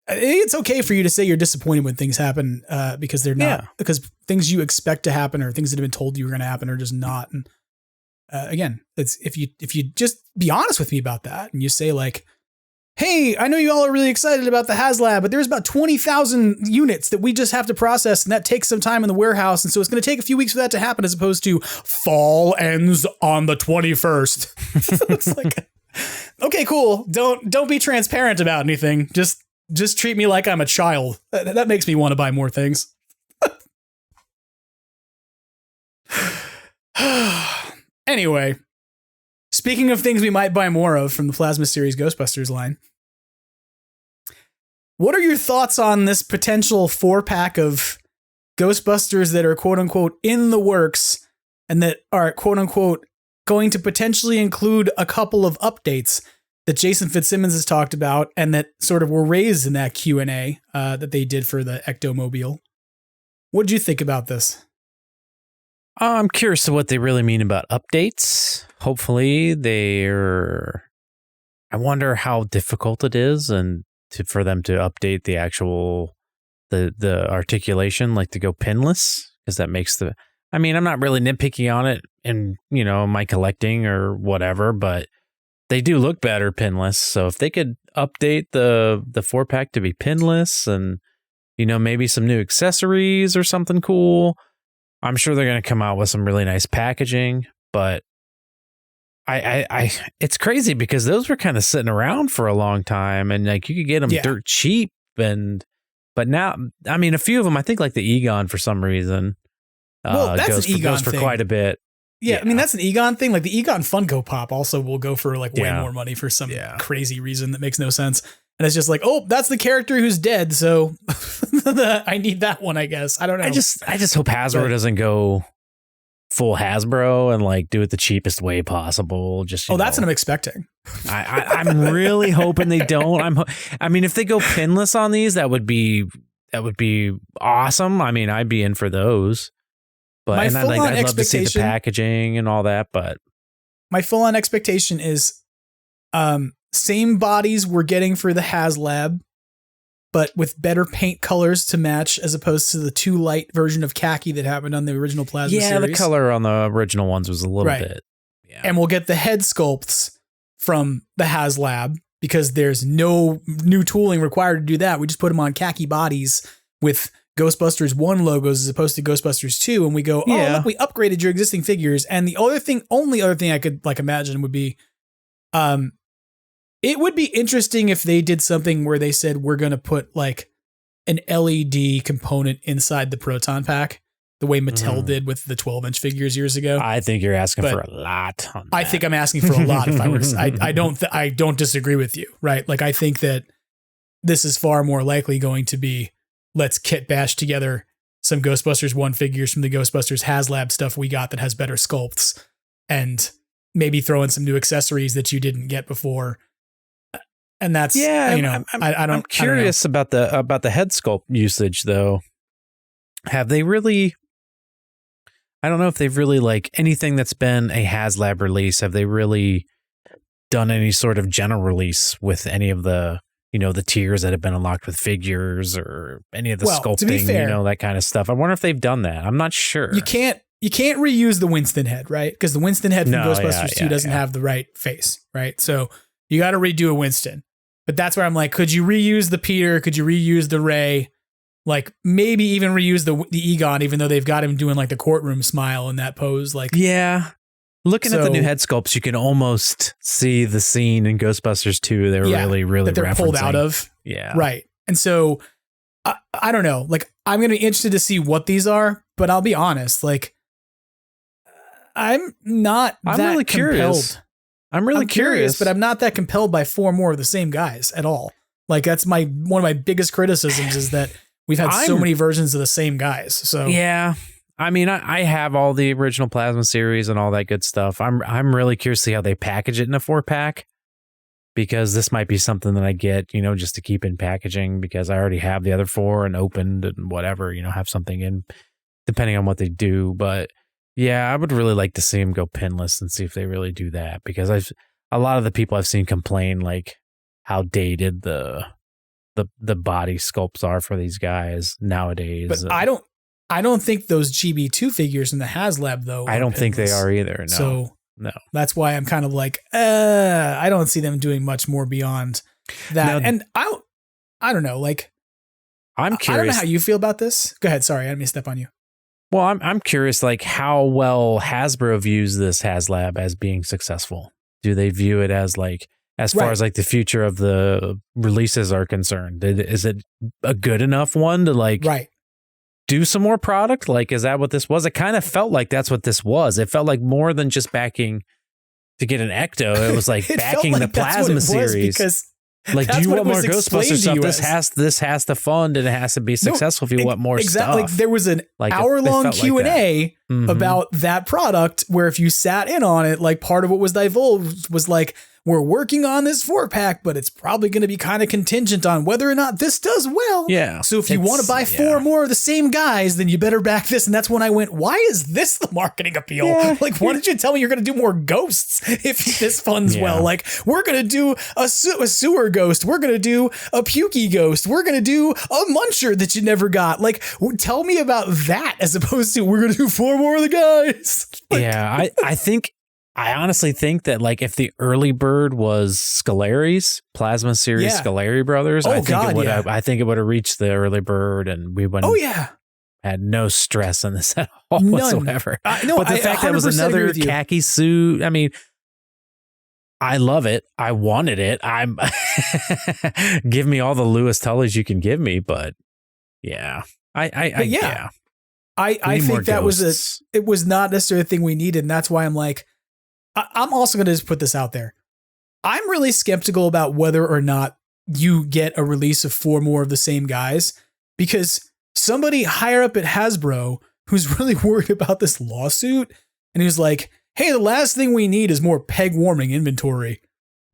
it's okay for you to say you're disappointed when things happen because they're not, because things you expect to happen or things that have been told you were going to happen are just not. And again, it's if you just be honest with me about that and you say like, "Hey, I know you all are really excited about the HasLab, but there's about 20,000 units that we just have to process, and that takes some time in the warehouse, and so it's going to take a few weeks for that to happen, as opposed to fall ends on the 21st." It's like, okay, cool. Don't be transparent about anything. Just treat me like I'm a child. That makes me want to buy more things. Anyway, speaking of things we might buy more of from the Plasma Series Ghostbusters line, what are your thoughts on this potential 4-pack of Ghostbusters that are quote unquote in the works and that are quote unquote going to potentially include a couple of updates that Jason Fitzsimmons has talked about and that sort of were raised in that Q&A that they did for the Ectomobile? What did you think about this? I'm curious to what they really mean about updates. Hopefully I wonder how difficult it is and for them to update the actual, the articulation, like to go pinless, because that makes I'm not really nitpicky on it in, my collecting or whatever, but they do look better pinless. So if they could update the 4-pack to be pinless and maybe some new accessories or something cool. I'm sure they're going to come out with some really nice packaging, but it's crazy because those were kind of sitting around for a long time, and like you could get them dirt cheap, but now, I mean, a few of them, I think like the Egon for some reason, that's an Egon goes for thing. quite a bit. Yeah, I mean, that's an Egon thing. Like the Egon Funko Pop also will go for like way more money for some crazy reason that makes no sense. And it's just like, oh, that's the character who's dead, so I need that one, I guess. I don't know. I just hope Hasbro doesn't go full Hasbro and like do it the cheapest way possible. Just that's what I'm expecting. I'm really hoping they don't. I mean, if they go pinless on these, that would be awesome. I mean, I'd be in for those. But I'd love to see the packaging and all that. But my full on expectation is, same bodies we're getting for the HasLab, but with better paint colors to match, as opposed to the too light version of khaki that happened on the original Plasma series. Yeah, the color on the original ones was a little bit. Yeah. And we'll get the head sculpts from the HasLab because there's no new tooling required to do that. We just put them on khaki bodies with Ghostbusters 1 logos as opposed to Ghostbusters 2, and we go, look, we upgraded your existing figures. And the only other thing I could like imagine would be, it would be interesting if they did something where they said we're going to put like an LED component inside the proton pack, the way Mattel did with the 12-inch figures years ago. I think you're asking for a lot. I think I'm asking for a lot. If I were, I don't disagree with you, right? Like I think that this is far more likely going to be, let's kit bash together some Ghostbusters 1 figures from the Ghostbusters HasLab stuff we got that has better sculpts, and maybe throw in some new accessories that you didn't get before. And that's, I'm curious about the head sculpt usage though. Have they really, I don't know if they've really like anything that's been a HasLab release. Have they really done any sort of general release with any of the, the tiers that have been unlocked with figures or any of the sculpting, to be fair, that kind of stuff? I wonder if they've done that. I'm not sure. You can't reuse the Winston head, right? Because the Winston head from Ghostbusters 2 doesn't have the right face, right? So you got to redo a Winston. But that's where I'm like, could you reuse the Peter? Could you reuse the Ray? Like maybe even reuse the Egon, even though they've got him doing like the courtroom smile in that pose. Like, yeah. Looking at the new head sculpts, you can almost see the scene in Ghostbusters 2. They're really that they're pulled out of. Yeah. Right. And so I don't know. Like I'm going to be interested to see what these are, but I'll be honest. Like I'm really curious. I'm really curious, but I'm not that compelled by 4 more of the same guys at all. Like that's one of my biggest criticisms is that we've had so many versions of the same guys. So yeah, I mean, I have all the original Plasma series and all that good stuff. I'm really curious to see how they package it in a 4-pack, because this might be something that I get, just to keep in packaging, because I already have the other 4 and opened and whatever, have something in, depending on what they do. But yeah, I would really like to see them go pinless and see if they really do that, because a lot of the people I've seen complain like how dated the body sculpts are for these guys nowadays. But I don't think those GB2 figures in the HasLab though. I don't think they are either. No. So no, that's why I'm kind of like, I don't see them doing much more beyond that. Now, and I don't know. Like, I'm curious. I don't know how you feel about this. Go ahead. Sorry, I didn't mean to step on you. Well, I'm curious, like how well Hasbro views this HasLab as being successful. Do they view it as like, as far as like the future of the releases are concerned? Is it a good enough one to like do some more product? Like, is that what this was? It kind of felt like that's what this was. It felt like more than just backing to get an Ecto. It was like backing the Plasma series. Because like, do you want more Ghostbusters stuff? This has to fund and it has to be successful if you want more stuff. Like there was an hour-long Q&A about that product where if you sat in on it, like part of what was divulged was like, we're working on this 4-pack, but it's probably going to be kind of contingent on whether or not this does well. Yeah. So if you want to buy 4 more of the same guys, then you better back this. And that's when I went, why is this the marketing appeal? Yeah. Like, why did you tell me you're going to do more ghosts if this funds well? Like, we're going to do a sewer ghost. We're going to do a pukey ghost. We're going to do a muncher that you never got. Like, tell me about that as opposed to we're going to do 4 more of the guys. Like, yeah, I think I honestly think that like if the early bird was Scalari's Plasma Series Scalari Brothers, I think it would have reached the early bird, and we wouldn't. Oh yeah. Had no stress on this at all None. whatsoever. No, but the fact that it was another khaki suit, I mean, I love it. I wanted it. I'm give me all the Louis Tullys you can give me, but yeah. I think that it was not necessarily a thing we needed, and that's why I'm like, I'm also going to just put this out there. I'm really skeptical about whether or not you get a release of 4 more of the same guys, because somebody higher up at Hasbro who's really worried about this lawsuit, and he was like, hey, the last thing we need is more peg warming inventory.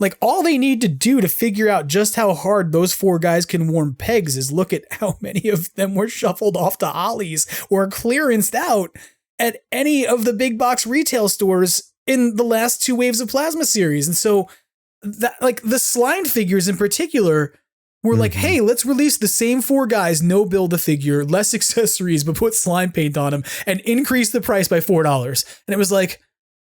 Like, all they need to do to figure out just how hard those 4 guys can warm pegs is look at how many of them were shuffled off to Ollie's or clearanced out at any of the big box retail stores in the last 2 waves of Plasma Series. And so that, like, the Slime figures in particular were like, hey, let's release the same 4 guys, no build a figure, less accessories, but put slime paint on them and increase the price by $4. And it was like,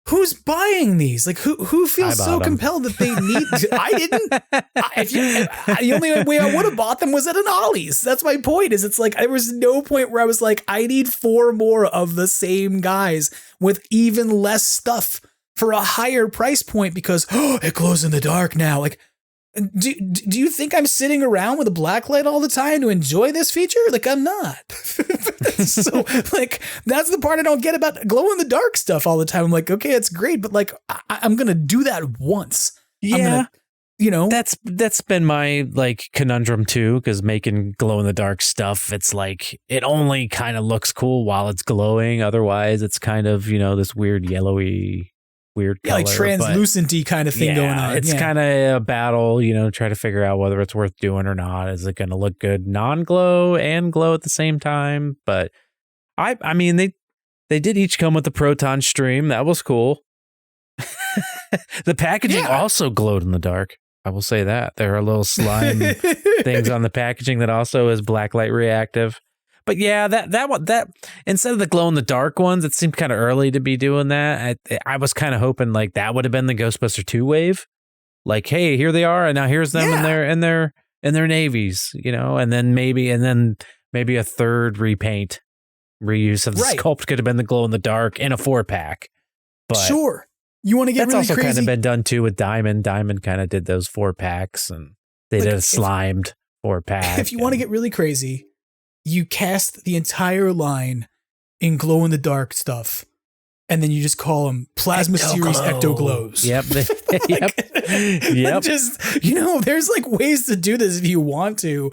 who's buying these? Like, who feels so compelled that they need? I didn't. The only way I would have bought them was at an Ollie's. That's my point. Is it's like there was no point where I was like, I need 4 more of the same guys with even less stuff for a higher price point because it glows in the dark now. Like, do you think I'm sitting around with a black light all the time to enjoy this feature? Like, I'm not. So, like, that's the part I don't get about glow in the dark stuff all the time. I'm like, okay, it's great, but like, I'm gonna do that once. Yeah, gonna, that's been my like conundrum too, because making glow in the dark stuff, it's like it only kind of looks cool while it's glowing. Otherwise, it's kind of this weird yellowy. Weird color, like translucent-y kind of thing going on. It's kind of a battle, try to figure out whether it's worth doing or not. Is it going to look good non-glow and glow at the same time? But I mean, they did each come with the proton stream. That was cool. The packaging also glowed in the dark. I will say that. There are little slime things on the packaging that also is blacklight reactive. But yeah, that instead of the glow in the dark ones, it seemed kind of early to be doing that. I was kind of hoping like that would have been the Ghostbuster 2 wave. Like, hey, here they are, and now here's them in their navies, and then maybe a third repaint, reuse of the sculpt could have been the glow in the dark in a 4-pack. But sure, you want to get that's really also crazy. kind of been done too with Diamond. Diamond kind of did those 4-packs, and they did a slimed 4-pack. If you want to get really crazy, you cast the entire line in glow in the dark stuff, and then you just call them Plasma Series Ectoglows. Yep. Yep. Just, there's like ways to do this if you want to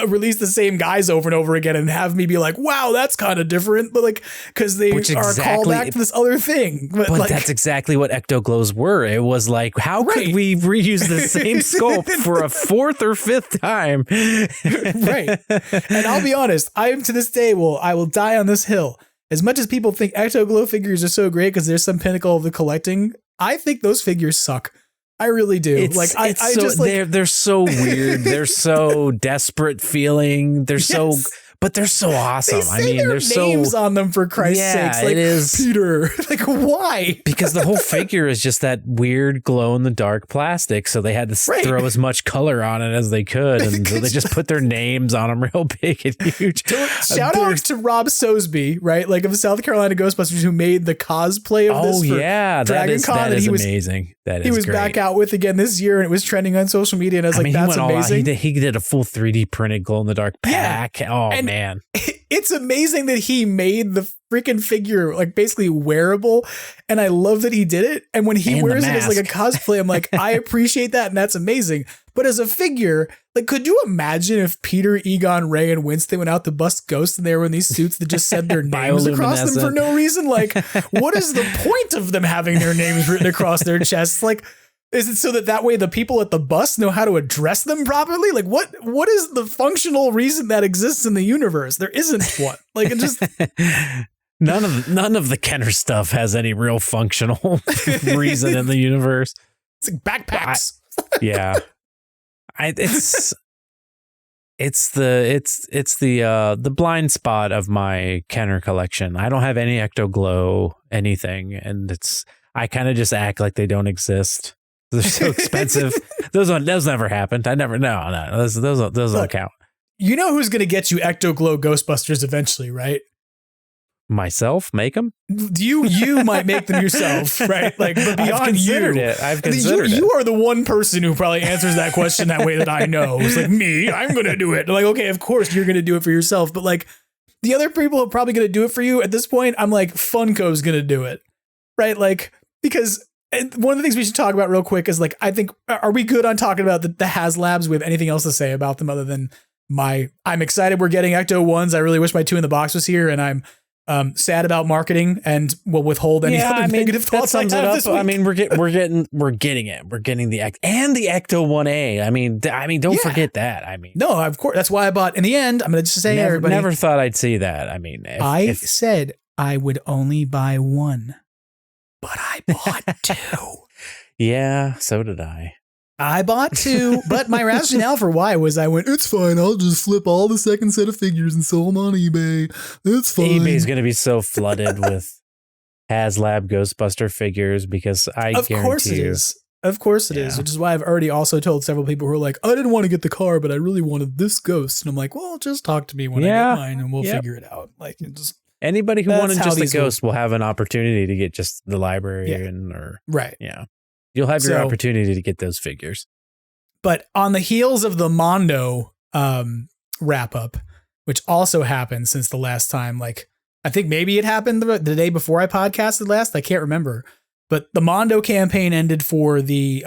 release the same guys over and over again and have me be like, wow, that's kind of different. But like, because they are called back to this other thing. But like, that's exactly what Ectoglows were. It was like, how could we reuse the same sculpt for a 4th or 5th time? Right. And I'll be honest, I am to this day, I will die on this hill. As much as people think Ectoglow figures are so great because there's some pinnacle of the collecting, I think those figures suck. I really do. They're so weird. They're so desperate feeling. They're but they're so awesome. I mean, they're names on them for Christ's sakes. Like, it is Peter. Like, why? Because the whole figure is just that weird glow in the dark plastic. So they had to throw as much color on it as they could, and so they just put their names on them real big and huge. Shout out to Rob Sosby, right? Like of South Carolina Ghostbusters, who made the cosplay of this. For Dragon Con, that is amazing. That is he was great. back out with again this year, and it was trending on social media. And I was that's amazing. He did a full 3D printed glow in the dark pack. Yeah. Oh man, it's amazing that he made the freaking figure like basically wearable, and I love that he did it. And when he wears it as like a cosplay, I'm like, I appreciate that, and that's amazing. But as a figure, like, could you imagine if Peter, Egon, Ray, and Winston went out to bust ghosts and they were in these suits that just said their names across them for no reason? Like, what is the point of them having their names written across their chests? Like, is it so that way the people at the bus know how to address them properly? Like, what is the functional reason that exists in the universe? There isn't one. Like, it just none of the Kenner stuff has any real functional reason in the universe. It's like backpacks. It's the blind spot of my Kenner collection. I don't have any Ectoglow anything, and I kind of just act like they don't exist. They're so expensive. Those never happened. I never. No. Those don't count. You know who's going to get you Ectoglow Ghostbusters eventually, right? Myself make them? You might make them yourself, right? Like, but beyond I've considered you, it. I've considered it. You are the one person who probably answers that question that way that I know. It's like, me, I'm going to do it. Like, okay, of course you're going to do it for yourself, but like the other people are probably going to do it for you. At this point, I'm like, Funko's going to do it, right? Like, because one of the things we should talk about real quick is like, I think, are we good on talking about the HasLabs with anything else to say about them other than I'm excited we're getting Ecto ones. I really wish my 2 in the box was here, and I'm sad about marketing and will withhold any other negative thoughts. That sums it up. I mean, we're getting it. We're getting the Ecto 1A. I mean, don't forget that. I mean, no, of course. That's why I bought. In the end, I'm going to just say, everybody, never thought I'd see that. I mean, I said I would only buy 1, but I bought 2. Yeah, so did I. I bought 2, but my rationale for why was I went, it's fine. I'll just flip all the second set of figures and sell them on eBay. It's fine. eBay's going to be so flooded with HasLab Ghostbuster figures because Of course it is. Of course it is, which is why I've already also told several people who are like, I didn't want to get the car, but I really wanted this ghost. And I'm like, well, just talk to me when I get mine and we'll figure it out. Like, just anybody who wanted just a ghost will have an opportunity to get just the library right. Yeah. You'll have your opportunity to get those figures. But on the heels of the Mondo wrap up, which also happened since the last time, like I think maybe it happened the day before I podcasted last. I can't remember. But the Mondo campaign ended for the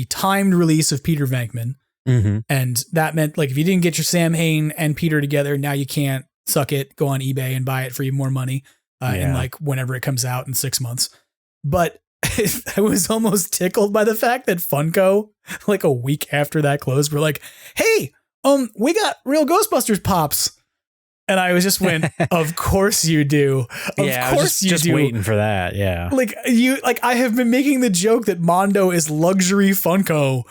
timed release of Peter Venkman. Mm-hmm. And that meant like if you didn't get your Sam Hain and Peter together, now you can't suck it, go on eBay and buy it for even more money in like whenever it comes out in 6 months. But I was almost tickled by the fact that Funko, like a week after that closed, were like, hey, we got real Ghostbusters pops. And I was just went, of course you do. I was just waiting for that. Yeah. Like I have been making the joke that Mondo is luxury Funko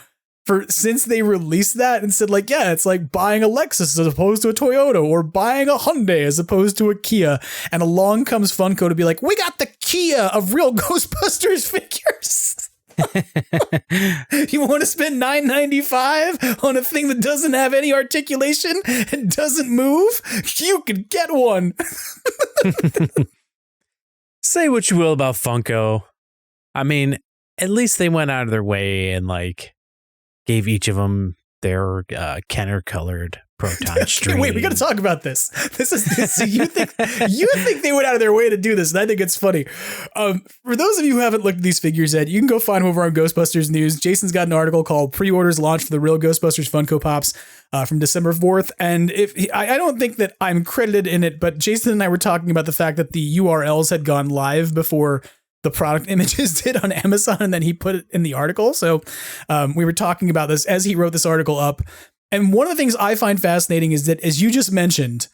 since they released that and said like, yeah, it's like buying a Lexus as opposed to a Toyota or buying a Hyundai as opposed to a Kia. And along comes Funko to be like, we got the Kia of real Ghostbusters figures. You want to spend $9.95 on a thing that doesn't have any articulation and doesn't move? You could get one. Say what you will about Funko. I mean, at least they went out of their way and like gave each of them their Kenner colored proton stream. Wait, we got to talk about this. This is you think they went out of their way to do this, and I think it's funny. For those of you who haven't looked at these figures yet, you can go find them over on Ghostbusters News. Jason's got an article called "Pre-orders Launch for the Real Ghostbusters Funko Pops" from December 4th, and I don't think that I'm credited in it, but Jason and I were talking about the fact that the URLs had gone live before the product images did on Amazon, and then he put it in the article. So we were talking about this as he wrote this article up. And one of the things I find fascinating is that, as you just mentioned,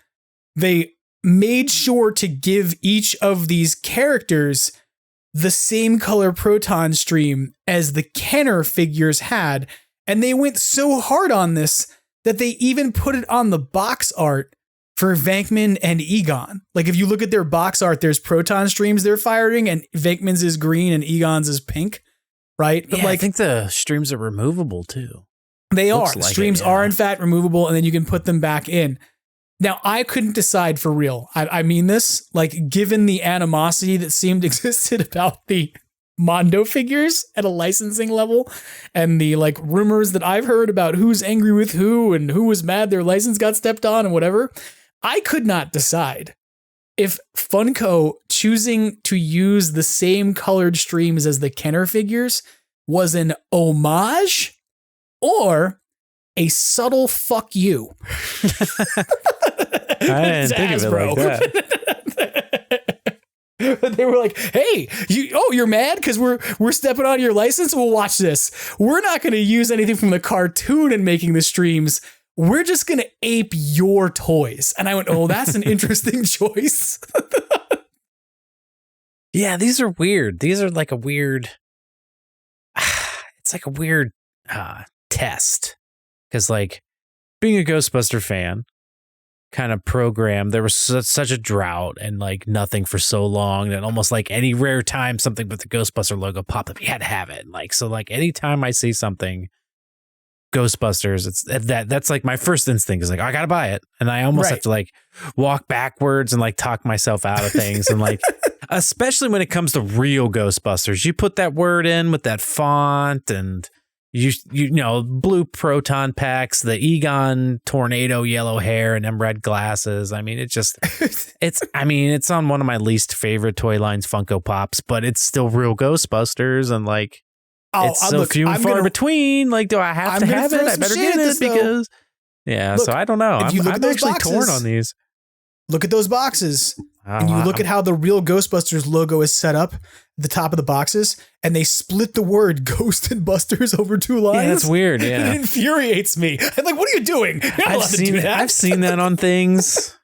they made sure to give each of these characters the same color proton stream as the Kenner figures had. And they went so hard on this that they even put it on the box art for Venkman and Egon. Like if you look at their box art, there's proton streams they're firing, and Venkman's is green and Egon's is pink, right? But I think the streams are removable too. They are. The streams are in fact removable, and then you can put them back in. Now, I couldn't decide for real. I mean this, like given the animosity that seemed existed about the Mondo figures at a licensing level, and the like rumors that I've heard about who's angry with who and who was mad their license got stepped on and whatever, I could not decide if Funko choosing to use the same colored streams as the Kenner figures was an homage or a subtle fuck you. I didn't think of it like that. They were like, hey, you're mad because we're stepping on your license? Well, watch this. We're not going to use anything from the cartoon in making the streams. We're just going to ape your toys. And I went, oh, that's an interesting choice. Yeah, these are weird. These are like a weird, it's like a weird test. Because like being a Ghostbuster fan, kind of program, there was such a drought and like nothing for so long that almost like any rare time something with the Ghostbuster logo popped up, you had to have it. Like, so like anytime I see something Ghostbusters, that's like my first instinct is like, I gotta buy it. And I almost have to like walk backwards and like talk myself out of things. And like, especially when it comes to real Ghostbusters, you put that word in with that font and you know, blue proton packs, the Egon tornado yellow hair and them red glasses. I mean, it's on one of my least favorite toy lines, Funko Pops, but it's still real Ghostbusters and like, it's so few and far between. Like, do I have to have it? I better get it because so I don't know. I'm actually torn on these. Look at those boxes. And you look at how the real Ghostbusters logo is set up at the top of the boxes, and they split the word Ghost and Busters over 2 lines. Yeah, that's weird. Yeah. It infuriates me. I'm like, what are you doing? You're not allowed to do that. I've seen that on things.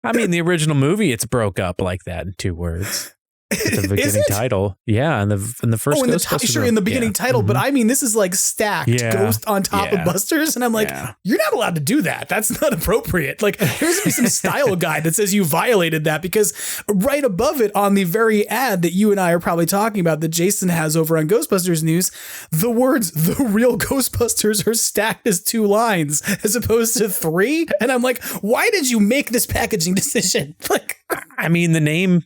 I mean, the original movie, it's broke up like that in 2 words. The beginning title. Yeah, in the first Ghostbusters. In the beginning title, but I mean, this is like stacked Ghost on top of Busters, and I'm like, you're not allowed to do that. That's not appropriate. Like, here's some style guide that says you violated that, because right above it on the very ad that you and I are probably talking about that Jason has over on Ghostbusters News, the words "the real Ghostbusters" are stacked as 2 lines as opposed to 3, and I'm like, why did you make this packaging decision? Like, I mean, the name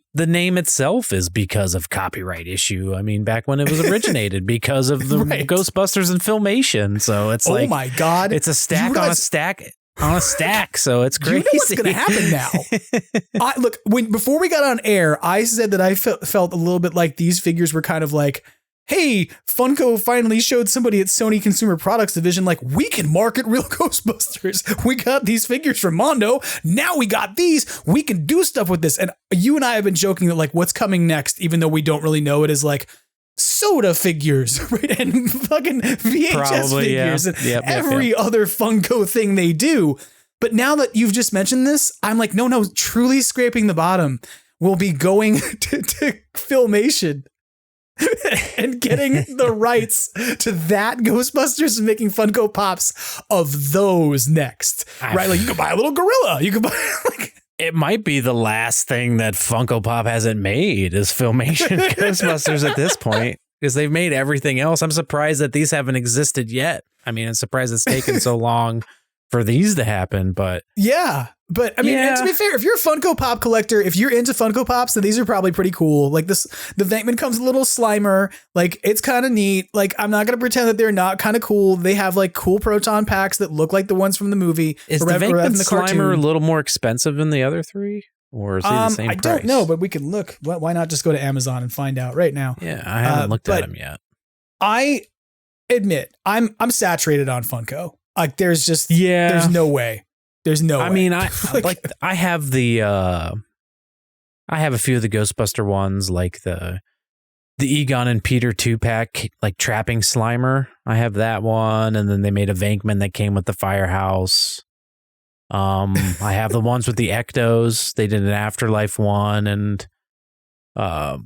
itself is because of copyright issue. I mean, back when it was originated, because of the Ghostbusters and Filmation. So it's like, oh my God, it's a stack on a stack on a stack. So it's crazy. You know what's going to happen now? Look, before we got on air, I said that I felt a little bit like these figures were kind of like, hey, Funko finally showed somebody at Sony Consumer Products Division, like, we can market real Ghostbusters. We got these figures from Mondo. Now we got these. We can do stuff with this. And you and I have been joking that, like, what's coming next, even though we don't really know it, is like soda figures, right? And fucking VHS figures and every other Funko thing they do. But now that you've just mentioned this, I'm like, no, truly scraping the bottom will be going to Filmation and getting the rights to that Ghostbusters and making Funko Pops of those next. Right? Like, you could buy a little gorilla. You could buy like, it might be the last thing that Funko Pop hasn't made is Filmation Ghostbusters at this point, because they've made everything else. I'm surprised that these haven't existed yet. I mean, I'm surprised it's taken so long for these to happen, but But I mean, and to be fair, if you're a Funko Pop collector, if you're into Funko Pops, then these are probably pretty cool. Like the Venkman comes a little Slimer. Like, it's kind of neat. Like, I'm not going to pretend that they're not kind of cool. They have like cool proton packs that look like the ones from the movie. Is the Venkman Slimer a little more expensive than the other 3? Or is he the same price? I don't know, but we can look. Why not just go to Amazon and find out right now? Yeah, I haven't looked at them yet. I admit, I'm saturated on Funko. Like, there's just, there's no way. There's no way. I mean, I have a few of the Ghostbuster ones, like the Egon and Peter 2-pack, like trapping Slimer. I have that one, and then they made a Venkman that came with the firehouse. I have the ones with the Ectos. They did an Afterlife one, and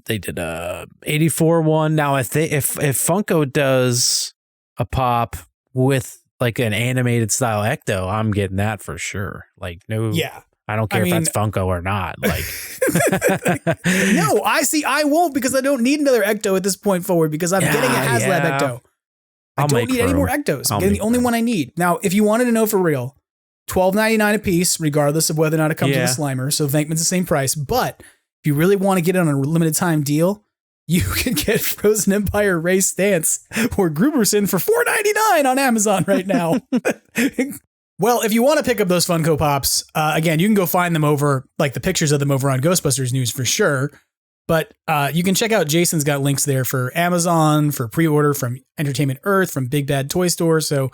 they did a 84 one. Now, if Funko does a pop with like an animated style Ecto, I'm getting that for sure. Like, no, I don't care if that's Funko or not. Like, no, I won't, because I don't need another Ecto at this point forward, because I'm getting a HasLab Ecto. I don't need any more Ectos. I'm getting the only one I need. Now, if you wanted to know for real, $12.99 a piece, regardless of whether or not it comes with a Slimer. So Venkman's the same price. But if you really want to get it on a limited time deal, you can get Frozen Empire Ray Stance or Gruberson for $4.99 on Amazon right now. Well, if you want to pick up those Funko Pops, again, you can go find them over, like the pictures of them over on Ghostbusters News for sure. But you can check out, Jason's got links there for Amazon, for pre-order from Entertainment Earth, from Big Bad Toy Store. So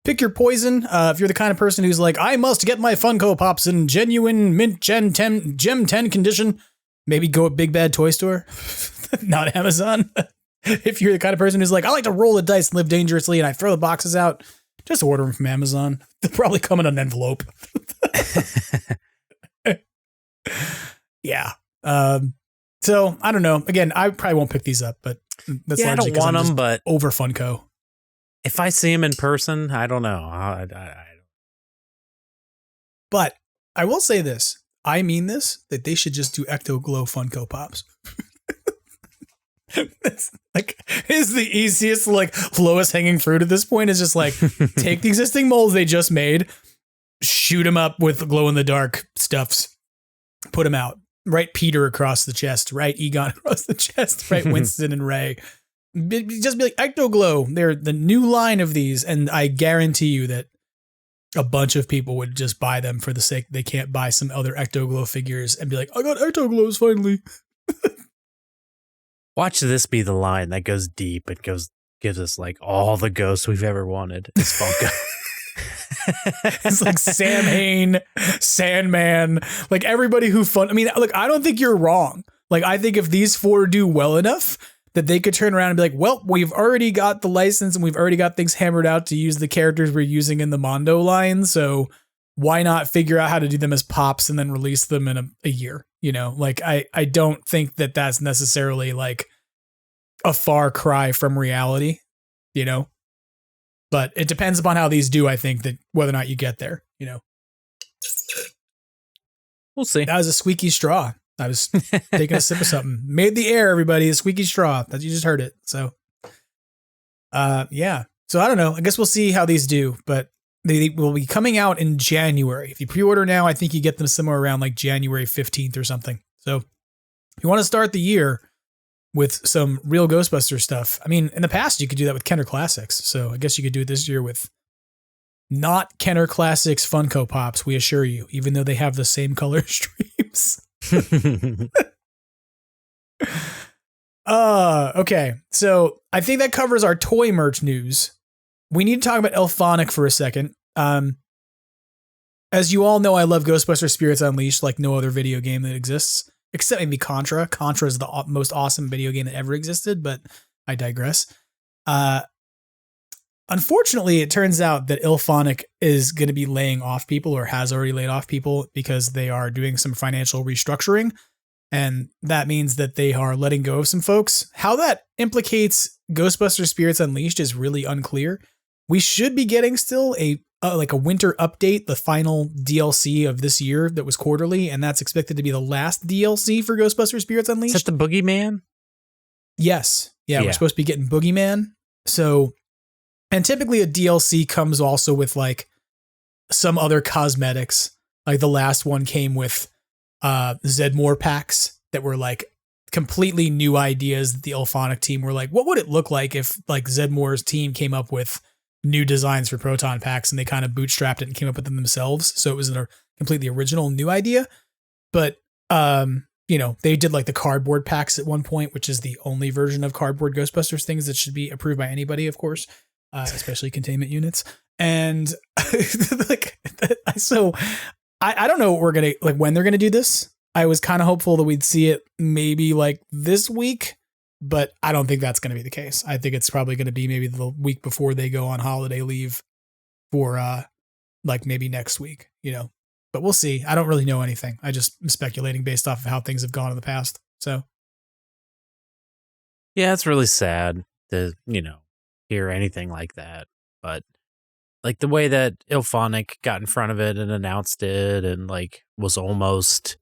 pick your poison. If you're the kind of person who's like, I must get my Funko Pops in genuine mint Gem 10 condition, maybe go at Big Bad Toy Store, not Amazon. If you're the kind of person who's like, I like to roll the dice and live dangerously and I throw the boxes out, just order them from Amazon. They'll probably come in an envelope. Yeah. So I don't know. Again, I probably won't pick these up, but that's I don't want them, but over Funko. If I see them in person, I don't know. But I will say this. I mean this, that they should just do Ecto Glow Funko Pops. It's like, is the easiest, like, lowest hanging fruit at this point is just like, take the existing molds they just made, shoot them up with glow in the dark stuffs, put them out. Write Peter across the chest, write Egon across the chest, write Winston and Ray. Just be like, Ecto Glow, they're the new line of these. And I guarantee you that a bunch of people would just buy them for the sake they can't buy some other Ecto Glow figures and be like, I got Ecto Glows finally. Watch this be the line that goes deep and gives us like all the ghosts we've ever wanted. It's Funko. It's like Sam Hain, Sandman, like everybody who I mean, look, I don't think you're wrong. Like, I think if these four do well enough that they could turn around and be like, well, we've already got the license and we've already got things hammered out to use the characters we're using in the Mondo line. So why not figure out how to do them as pops and then release them in a year? You know, like, I don't think that that's necessarily like a far cry from reality, you know, but it depends upon how these do. I think that whether or not you get there, you know, we'll see. That was a squeaky straw. I was taking a sip of something. Made the air, everybody, a squeaky straw. That you just heard it. So, yeah. So I don't know. I guess we'll see how these do, but they will be coming out in January. If you pre-order now, I think you get them somewhere around like January 15th or something. So if you want to start the year with some real Ghostbusters stuff, I mean, in the past, you could do that with Kenner Classics. So I guess you could do it this year with not Kenner Classics Funko Pops, we assure you, even though they have the same color streams. Okay. So I think that covers our toy merch news. We need to talk about Elphonic for a second. As you all know, I love Ghostbusters Spirits Unleashed like no other video game that exists, except maybe Contra. Contra is the most awesome video game that ever existed, but I digress. Unfortunately, it turns out that Elphonic is going to be laying off people or has already laid off people because they are doing some financial restructuring. And that means that they are letting go of some folks. How that implicates Ghostbusters Spirits Unleashed is really unclear. We should be getting still a winter update, the final DLC of this year that was quarterly, and that's expected to be the last DLC for Ghostbusters Spirits Unleashed. Is that the Boogeyman? Yes. Yeah, we're supposed to be getting Boogeyman. So, and typically a DLC comes also with like some other cosmetics. Like the last one came with Zedmore packs that were like completely new ideas that the Elphonic team were like, what would it look like if like Zedmore's team came up with new designs for proton packs and they kind of bootstrapped it and came up with them themselves. So it was a completely original new idea. But, you know, they did like the cardboard packs at one point, which is the only version of cardboard Ghostbusters things that should be approved by anybody, of course, especially containment units. And like, so I don't know what we're going to, like when they're going to do this. I was kind of hopeful that we'd see it maybe like this week, but I don't think that's going to be the case. I think it's probably going to be maybe the week before they go on holiday leave for like maybe next week, you know, but we'll see. I don't really know anything. I just am speculating based off of how things have gone in the past. So. Yeah, it's really sad to, you know, hear anything like that, but like the way that Elphonic got in front of it and announced it and like was almost,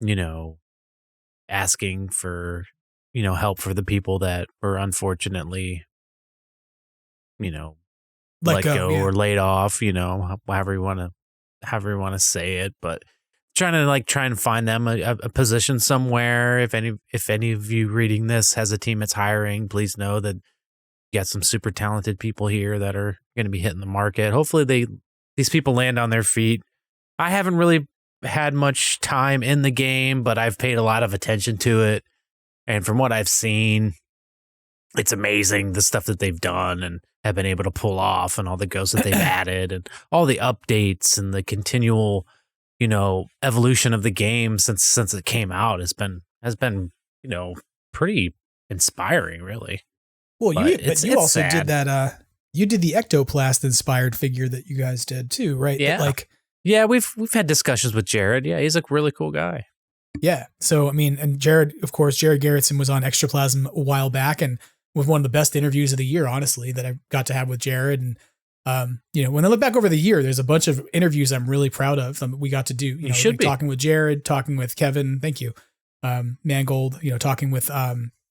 you know, asking for, you know, help for the people that were unfortunately, you know, let go or laid off, you know, however you want to say it, but trying to find them a position somewhere. If any of you reading this has a team that's hiring, please know that you got some super talented people here that are going to be hitting the market. Hopefully these people land on their feet. I haven't really had much time in the game, but I've paid a lot of attention to it. And from what I've seen, it's amazing the stuff that they've done and have been able to pull off and all the ghosts that they've added and all the updates and the continual, you know, evolution of the game since it came out has been, you know, pretty inspiring, really. Well, you also sad. Did that. You did the Ectoplast inspired figure that you guys did too, right? Yeah. Yeah, we've had discussions with Jared. Yeah, he's a really cool guy. Yeah. So, I mean, and Jared, of course, Jared Garrettson was on Extraplasm a while back and with one of the best interviews of the year, honestly, that I got to have with Jared. And When I look back over the year, there's a bunch of interviews I'm really proud of. We got to do, should be talking with Jared, talking with Kevin. Thank you. Mangold, talking with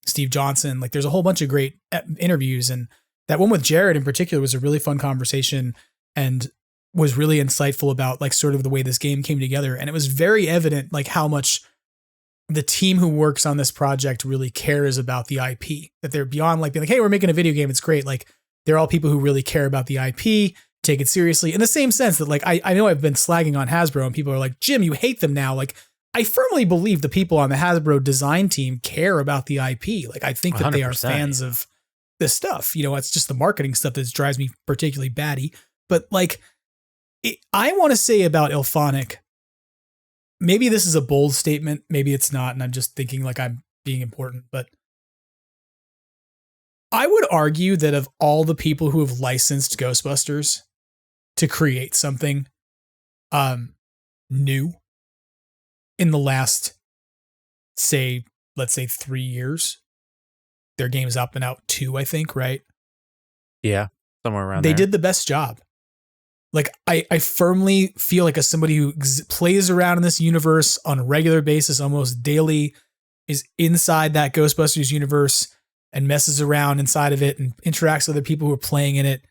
Steve Johnson. Like there's a whole bunch of great interviews, and that one with Jared in particular was a really fun conversation and was really insightful about like sort of the way this game came together. And it was very evident like how much the team who works on this project really cares about the IP, that they're beyond like being like, hey, we're making a video game. It's great. Like they're all people who really care about the IP, take it seriously in the same sense that like, I know I've been slagging on Hasbro and people are like, Jim, you hate them now. Like I firmly believe the people on the Hasbro design team care about the IP. Like I think that they are 100%. fans of this stuff. It's just the marketing stuff that drives me particularly batty. But like, I want to say about Ilphonic, maybe this is a bold statement, maybe it's not, and I'm just thinking like I'm being important, but I would argue that of all the people who have licensed Ghostbusters to create something new in the last, let's say 3 years, their game's up and out 2, I think, right? Yeah, somewhere around there. They there. did the best job. Like, I firmly feel like as somebody who plays around in this universe on a regular basis, almost daily, is inside that Ghostbusters universe and messes around inside of it and interacts with other people who are playing in it.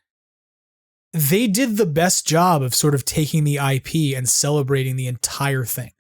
They did the best job of sort of taking the IP and celebrating the entire thing.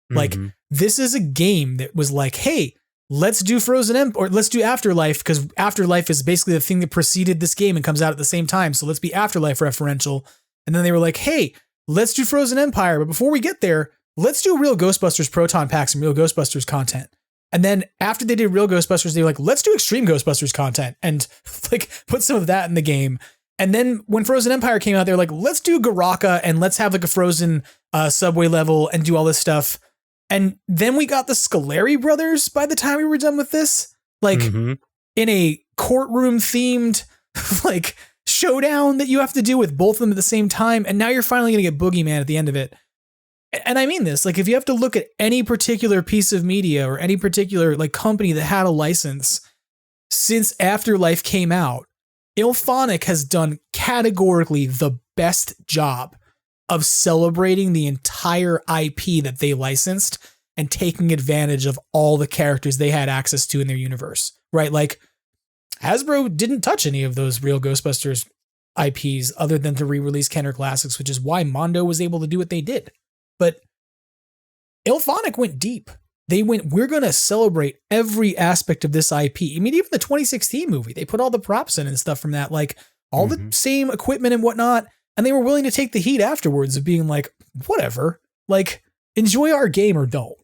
Like, this is a game that was like, hey, let's do Frozen Empire, or let's do Afterlife, because Afterlife is basically the thing that preceded this game and comes out at the same time. So let's be Afterlife referential. And then they were like, hey, let's do Frozen Empire. But before we get there, let's do real Ghostbusters Proton Packs and real Ghostbusters content. And then after they did real Ghostbusters, they were like, let's do Extreme Ghostbusters content and like put some of that in the game. And then when Frozen Empire came out, they're like, let's do Garaka and let's have like a Frozen subway level and do all this stuff. And then we got the Scoleri brothers by the time we were done with this, like in a courtroom themed like showdown that you have to do with both of them at the same time. And now you're finally going to get Boogeyman at the end of it. And I mean this, like if you have to look at any particular piece of media or any particular like company that had a license since Afterlife came out, Ilphonic has done categorically the best job of celebrating the entire IP that they licensed and taking advantage of all the characters they had access to in their universe, right? Like Hasbro didn't touch any of those real Ghostbusters IPs other than to re-release Kenner Classics, which is why Mondo was able to do what they did. But Ilphonic went deep. They went, we're going to celebrate every aspect of this IP. I mean, even the 2016 movie, they put all the props in and stuff from that, like all the same equipment and whatnot. And they were willing to take the heat afterwards of being like, whatever, like enjoy our game or don't.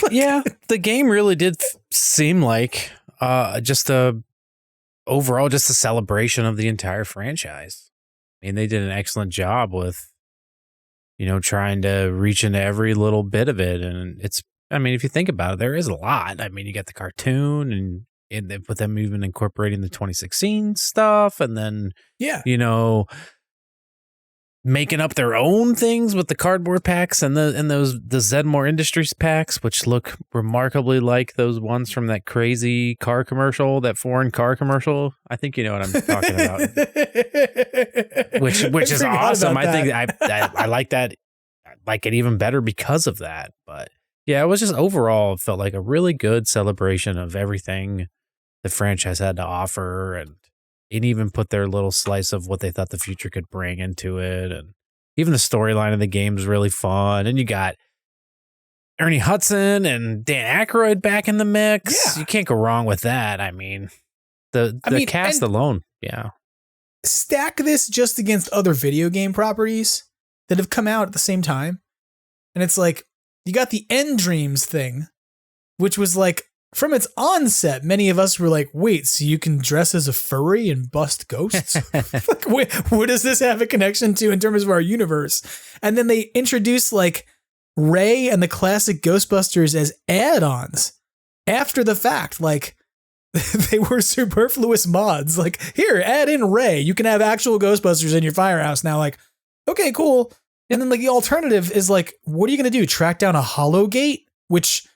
Yeah, the game really did seem like just a celebration of the entire franchise. I mean, they did an excellent job with, trying to reach into every little bit of it. And if you think about it, there is a lot. I mean, you got the cartoon and with them even incorporating the 2016 stuff and then, making up their own things with the cardboard packs and the Zedmore Industries packs, which look remarkably like those ones from that crazy car commercial, that foreign car commercial. I think you know what I'm talking about. which is awesome. I think I like that. I like it even better because of that. But yeah, it was just overall it felt like a really good celebration of everything the franchise had to offer, and even put their little slice of what they thought the future could bring into it. And even the storyline of the game is really fun. And you got Ernie Hudson and Dan Aykroyd back in the mix. Yeah. You can't go wrong with that. I mean, the cast alone. Yeah. Stack this just against other video game properties that have come out at the same time. And it's like, you got the End Dreams thing, which was like, from its onset, many of us were like, wait, so you can dress as a furry and bust ghosts? Like, what does this have a connection to in terms of our universe? And then they introduced like Ray and the classic Ghostbusters as add-ons after the fact. Like they were superfluous mods. Like, here, add in Ray. You can have actual Ghostbusters in your firehouse now. Like, okay, cool. And then like the alternative is like, what are you going to do? Track down a hollow gate? Which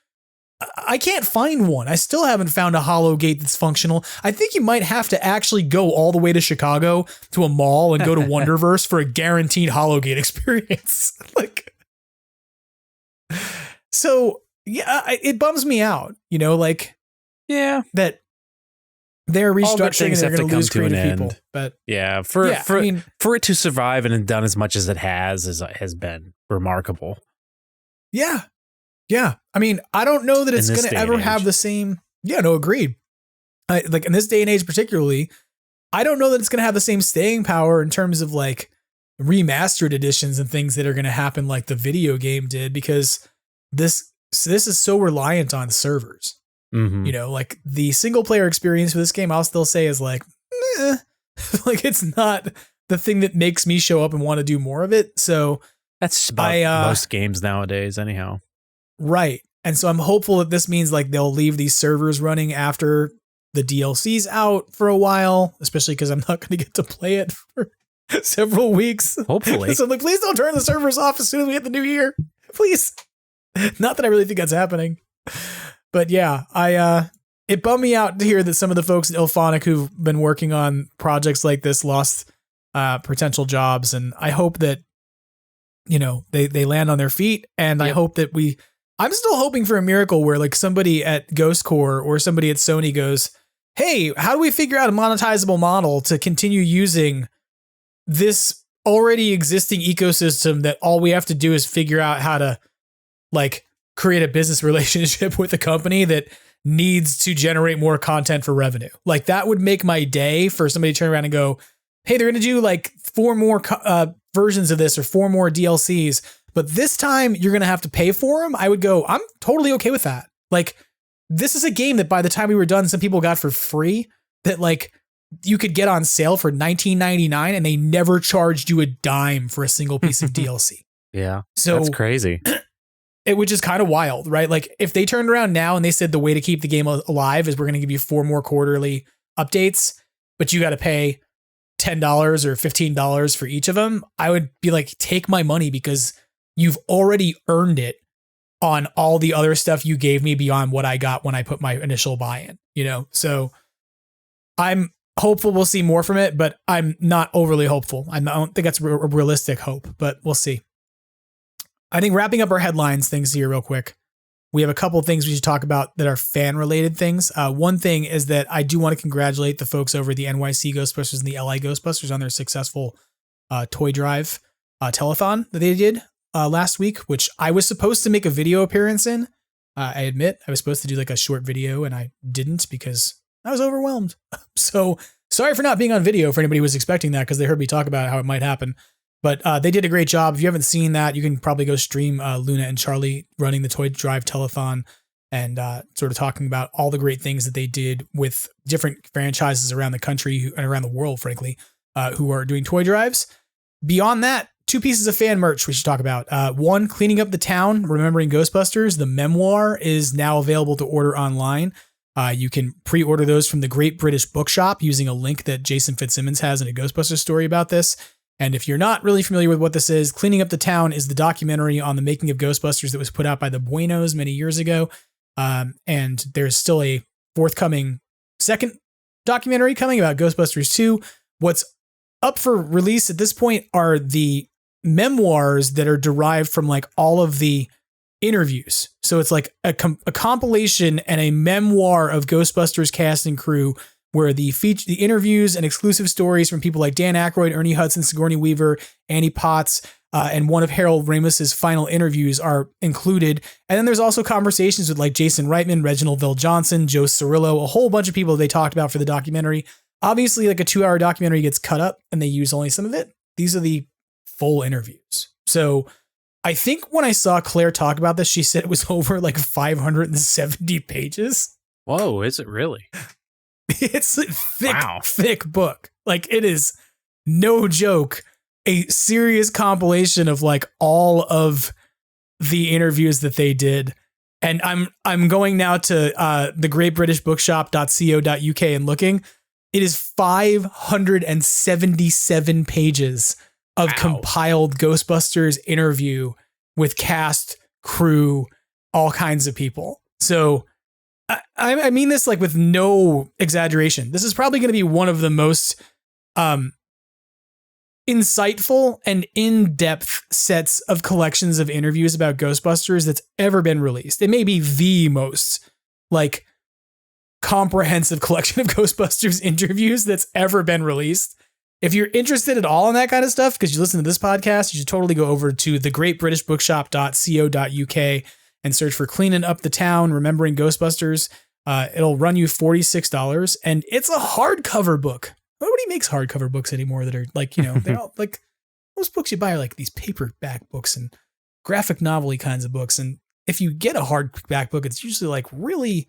I can't find one. I still haven't found a holo gate that's functional. I think you might have to actually go all the way to Chicago to a mall and go to Wonderverse for a guaranteed holo gate experience. Like, so yeah, it bums me out, you know, like, yeah, that they're restructuring and they're going to lose to an creative end. people. But for it to survive and done as much as it has been remarkable. Yeah. Yeah. I mean, I don't know that it's going to ever have the same. Yeah, no, agreed. Like in this day and age, particularly, I don't know that it's going to have the same staying power in terms of like remastered editions and things that are going to happen like the video game did, because this is so reliant on servers. Mm-hmm. You know, like the single player experience for this game, I'll still say is like, meh. Like it's not the thing that makes me show up and want to do more of it. So that's about most games nowadays anyhow. Right. And so I'm hopeful that this means like they'll leave these servers running after the DLC's out for a while, especially because I'm not going to get to play it for several weeks. Hopefully. So I'm like, please don't turn the servers off as soon as we hit the new year. Please. Not that I really think that's happening. But yeah, it bummed me out to hear that some of the folks at Ilphonic who've been working on projects like this lost potential jobs. And I hope that, you know, they land on their feet. And I hope that I'm still hoping for a miracle where like somebody at Ghost Core or somebody at Sony goes, hey, how do we figure out a monetizable model to continue using this already existing ecosystem that all we have to do is figure out how to like create a business relationship with a company that needs to generate more content for revenue. Like that would make my day for somebody to turn around and go, hey, they're going to do like 4 more versions of this or 4 more DLCs, but this time you're going to have to pay for them. I would go, I'm totally okay with that. Like this is a game that by the time we were done, some people got for free that like you could get on sale for $19.99 and they never charged you a dime for a single piece of DLC. Yeah. So that's crazy. Which is kind of wild, right? Like if they turned around now and they said the way to keep the game alive is we're going to give you 4 more quarterly updates, but you got to pay $10 or $15 for each of them, I would be like, take my money because you've already earned it on all the other stuff you gave me beyond what I got when I put my initial buy-in, you know? So I'm hopeful we'll see more from it, but I'm not overly hopeful. I don't think that's a realistic hope, but we'll see. I think wrapping up our headlines things here real quick, we have a couple of things we should talk about that are fan-related things. One thing is that I do want to congratulate the folks over at the NYC Ghostbusters and the LA Ghostbusters on their successful toy drive telethon that they did last week, which I was supposed to make a video appearance in. I admit I was supposed to do like a short video and I didn't because I was overwhelmed. So sorry for not being on video for anybody who was expecting that because they heard me talk about how it might happen. But they did a great job. If you haven't seen that, you can probably go stream Luna and Charlie running the Toy Drive Telethon and sort of talking about all the great things that they did with different franchises around the country and around the world, frankly, who are doing toy drives. Beyond that, 2 pieces of fan merch we should talk about. One, Cleaning Up the Town, Remembering Ghostbusters. The memoir is now available to order online. You can pre-order those from the Great British Bookshop using a link that Jason Fitzsimmons has in a Ghostbusters story about this. And if you're not really familiar with what this is, Cleaning Up the Town is the documentary on the making of Ghostbusters that was put out by the Buenos many years ago. And there's still a forthcoming second documentary coming about Ghostbusters 2. What's up for release at this point are the memoirs that are derived from like all of the interviews. So it's like a compilation and a memoir of Ghostbusters cast and crew where the interviews and exclusive stories from people like Dan Aykroyd, Ernie Hudson, Sigourney Weaver, Annie Potts, and one of Harold Ramis's final interviews are included. And then there's also conversations with like Jason Reitman, Reginald VelJohnson, Joe Cirillo, a whole bunch of people they talked about for the documentary. Obviously, like a 2-hour documentary gets cut up and they use only some of it. These are the full interviews. So I think when I saw Claire talk about this, she said it was over like 570 pages. Whoa, is it really? It's a thick book. Like it is no joke, a serious compilation of like all of the interviews that they did. And I'm going now to the greatbritishbookshop.co.uk and looking. It is 577 pages of compiled Ghostbusters interview with cast, crew, all kinds of people. So I mean this like with no exaggeration. This is probably going to be one of the most insightful and in-depth sets of collections of interviews about Ghostbusters that's ever been released. It may be the most like comprehensive collection of Ghostbusters interviews that's ever been released. If you're interested at all in that kind of stuff, because you listen to this podcast, you should totally go over to thegreatbritishbookshop.co.uk and search for Cleaning Up the Town, Remembering Ghostbusters. It'll run you $46, and it's a hardcover book. Nobody makes hardcover books anymore that are like, they're all like most books you buy are like these paperback books and graphic novel-y kinds of books. And if you get a hardback book, it's usually like really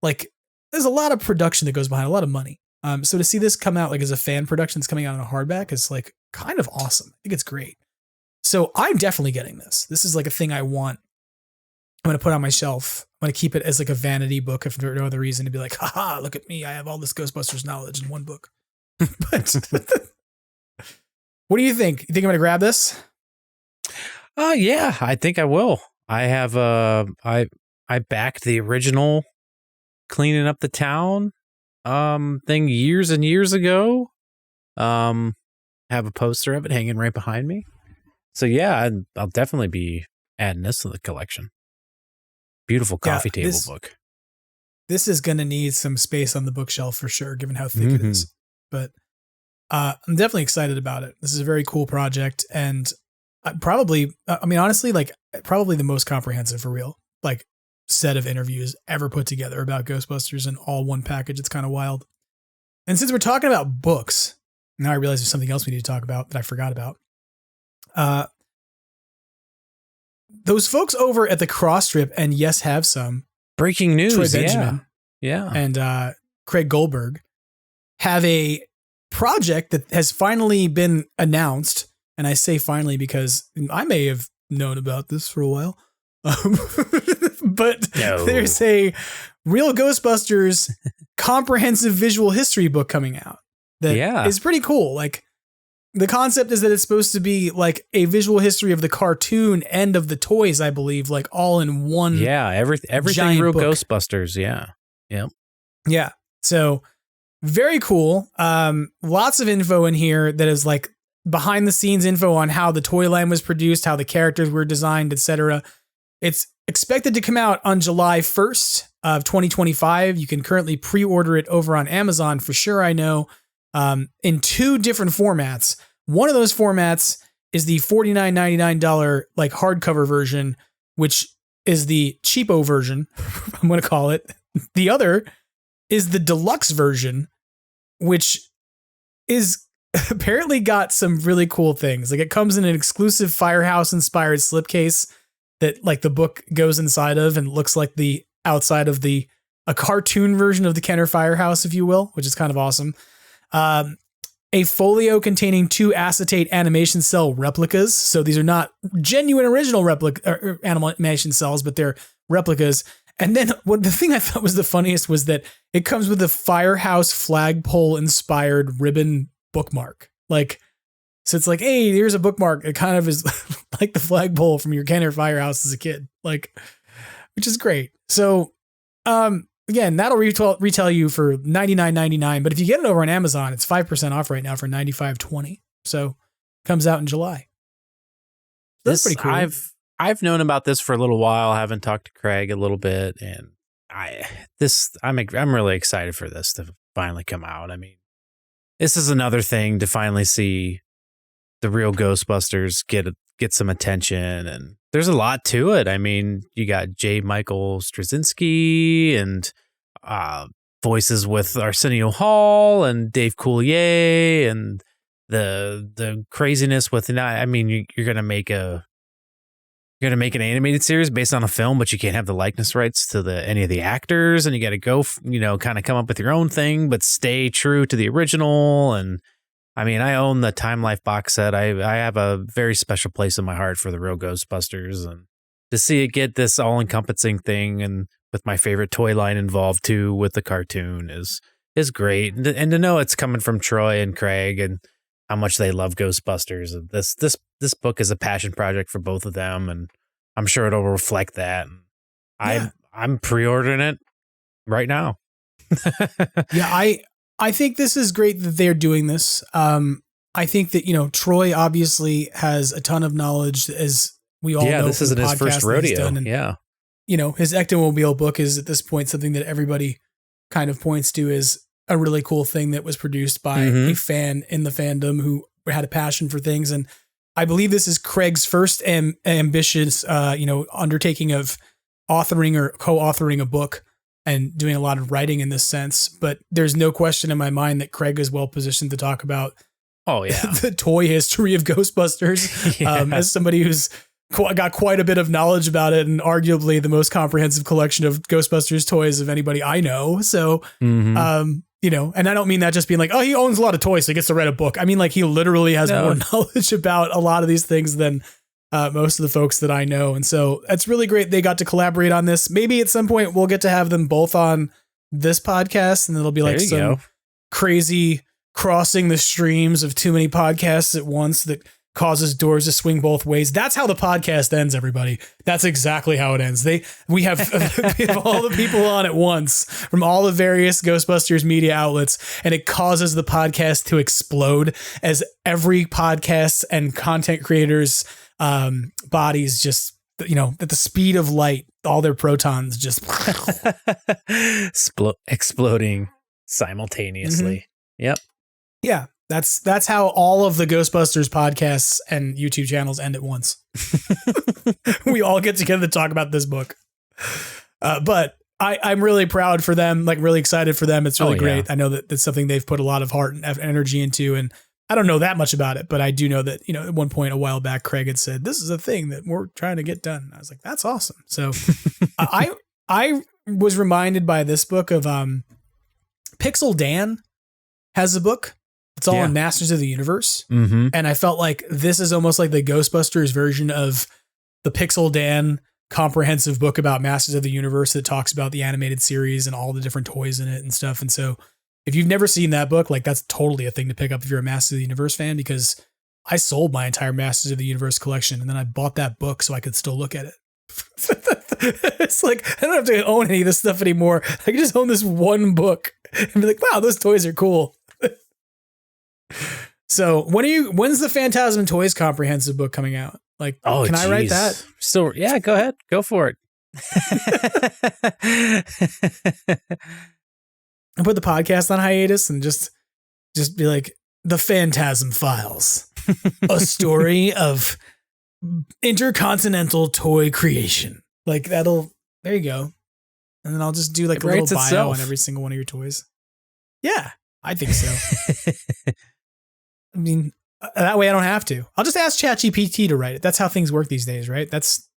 like there's a lot of production that goes behind, a lot of money. So to see this come out like as a fan production that's coming out on a hardback is like kind of awesome. I think it's great. So I'm definitely getting this. This is like a thing I want. I'm going to put on my shelf. I'm going to keep it as like a vanity book if for no other reason to be like, haha, look at me. I have all this Ghostbusters knowledge in one book. But what do you think? You think I'm going to grab this? Yeah, I think I will. I have I backed the original Cleaning Up the Town thing years and years ago. Have a poster of it hanging right behind me. So yeah, I'll definitely be adding this to the collection. Beautiful coffee table book. This is going to need some space on the bookshelf for sure, given how thick it is. But I'm definitely excited about it. This is a very cool project, and probably the most comprehensive for real, like set of interviews ever put together about Ghostbusters in all one package. It's kind of wild. And since we're talking about books, now I realize there's something else we need to talk about that I forgot about. Those folks over at the Cross Strip and Yes Have Some, breaking news, Troy Benjamin, and Craig Goldberg have a project that has finally been announced. And I say finally because I may have known about this for a while. But there's a Real Ghostbusters comprehensive visual history book coming out that is pretty cool. Like the concept is that it's supposed to be like a visual history of the cartoon and of the toys, I believe, like all in one. Yeah, everything Real book. Ghostbusters. Yeah. Yeah. So very cool. Lots of info in here that is like behind the scenes info on how the toy line was produced, how the characters were designed, etc. It's expected to come out on July 1st of 2025. You can currently pre-order it over on Amazon for sure, I know, in two different formats. One of those formats is the $49.99 like hardcover version, which is the cheapo version, I'm going to call it. The other is the deluxe version, which is apparently got some really cool things. Like it comes in an exclusive Firehouse inspired slipcase that like the book goes inside of and looks like the outside of a cartoon version of the Kenner Firehouse, if you will, which is kind of awesome. A folio containing 2 acetate animation cell replicas. So these are not genuine original animation cells, but they're replicas. And then the thing I thought was the funniest was that it comes with a Firehouse flagpole inspired ribbon bookmark. Like, so it's like, hey, here's a bookmark. It kind of is like the flagpole from your Kenner Firehouse as a kid, like, which is great. So, again, that'll retail you for $99.99. But if you get it over on Amazon, it's 5% off right now for $95.20. So, comes out in July. That's pretty cool. I've known about this for a little while. I haven't talked to Craig a little bit, and I'm really excited for this to finally come out. I mean, this is another thing to finally see the Real Ghostbusters get some attention, and there's a lot to it. I mean, you got J. Michael Straczynski and voices with Arsenio Hall and Dave Coulier and the craziness with. I mean, you're gonna make an animated series based on a film, but you can't have the likeness rights to any of the actors, and you got to go, kind of come up with your own thing, but stay true to the original. And I mean, I own the Time Life box set. I have a very special place in my heart for the Real Ghostbusters, and to see it get this all-encompassing thing, and with my favorite toy line involved too, with the cartoon is great. And to know it's coming from Troy and Craig and how much they love Ghostbusters. This book is a passion project for both of them, and I'm sure it'll reflect that. I'm pre-ordering it right now. Yeah, I think this is great that they're doing this. I think that, Troy obviously has a ton of knowledge, as we all know. Yeah, this isn't his first rodeo. And, yeah. His Ectomobile book is at this point something that everybody kind of points to as a really cool thing that was produced by a fan in the fandom who had a passion for things. And I believe this is Craig's first ambitious, undertaking of authoring or co-authoring a book and doing a lot of writing in this sense. But there's no question in my mind that Craig is well positioned to talk about the toy history of Ghostbusters as somebody who's got quite a bit of knowledge about it and arguably the most comprehensive collection of Ghostbusters toys of anybody I know. So, and I don't mean that just being like, oh, he owns a lot of toys, so he gets to write a book. I mean, like, he literally has more knowledge about a lot of these things than most of the folks that I know. And so it's really great they got to collaborate on this. Maybe at some point we'll get to have them both on this podcast, and it'll be like some crazy crossing the streams of too many podcasts at once that causes doors to swing both ways. That's how the podcast ends, everybody. That's exactly how it ends. We have all the people on at once from all the various Ghostbusters media outlets, and it causes the podcast to explode as every podcast and content creators bodies just, at the speed of light, all their protons just exploding simultaneously. Yep. Yeah. That's how all of the Ghostbusters podcasts and YouTube channels end at once. We all get together to talk about this book. But I'm really proud for them, like really excited for them. It's really great. I know that that's something they've put a lot of heart and energy into, and I don't know that much about it, but I do know that, at one point a while back, Craig had said, this is a thing that we're trying to get done. I was like, that's awesome. So I was reminded by this book of Pixel Dan has a book. It's all on Masters of the Universe. Mm-hmm. And I felt like this is almost like the Ghostbusters version of the Pixel Dan comprehensive book about Masters of the Universe that talks about the animated series and all the different toys in it and stuff. And so if you've never seen that book, like, that's totally a thing to pick up if you're a Masters of the Universe fan, because I sold my entire Masters of the Universe collection and then I bought that book so I could still look at it. It's like, I don't have to own any of this stuff anymore. I can just own this one book and be like, wow, those toys are cool. So when's the Phantasm Toys comprehensive book coming out? Like, can I write that? Still, yeah, go ahead. Go for it. I put the podcast on hiatus and just be like, the Phantasm Files, a story of intercontinental toy creation. Like, there you go. And then I'll just do like a little bio on every single one of your toys. Yeah, I think so. I mean, that way I don't have to. I'll just ask ChatGPT to write it. That's how things work these days, right?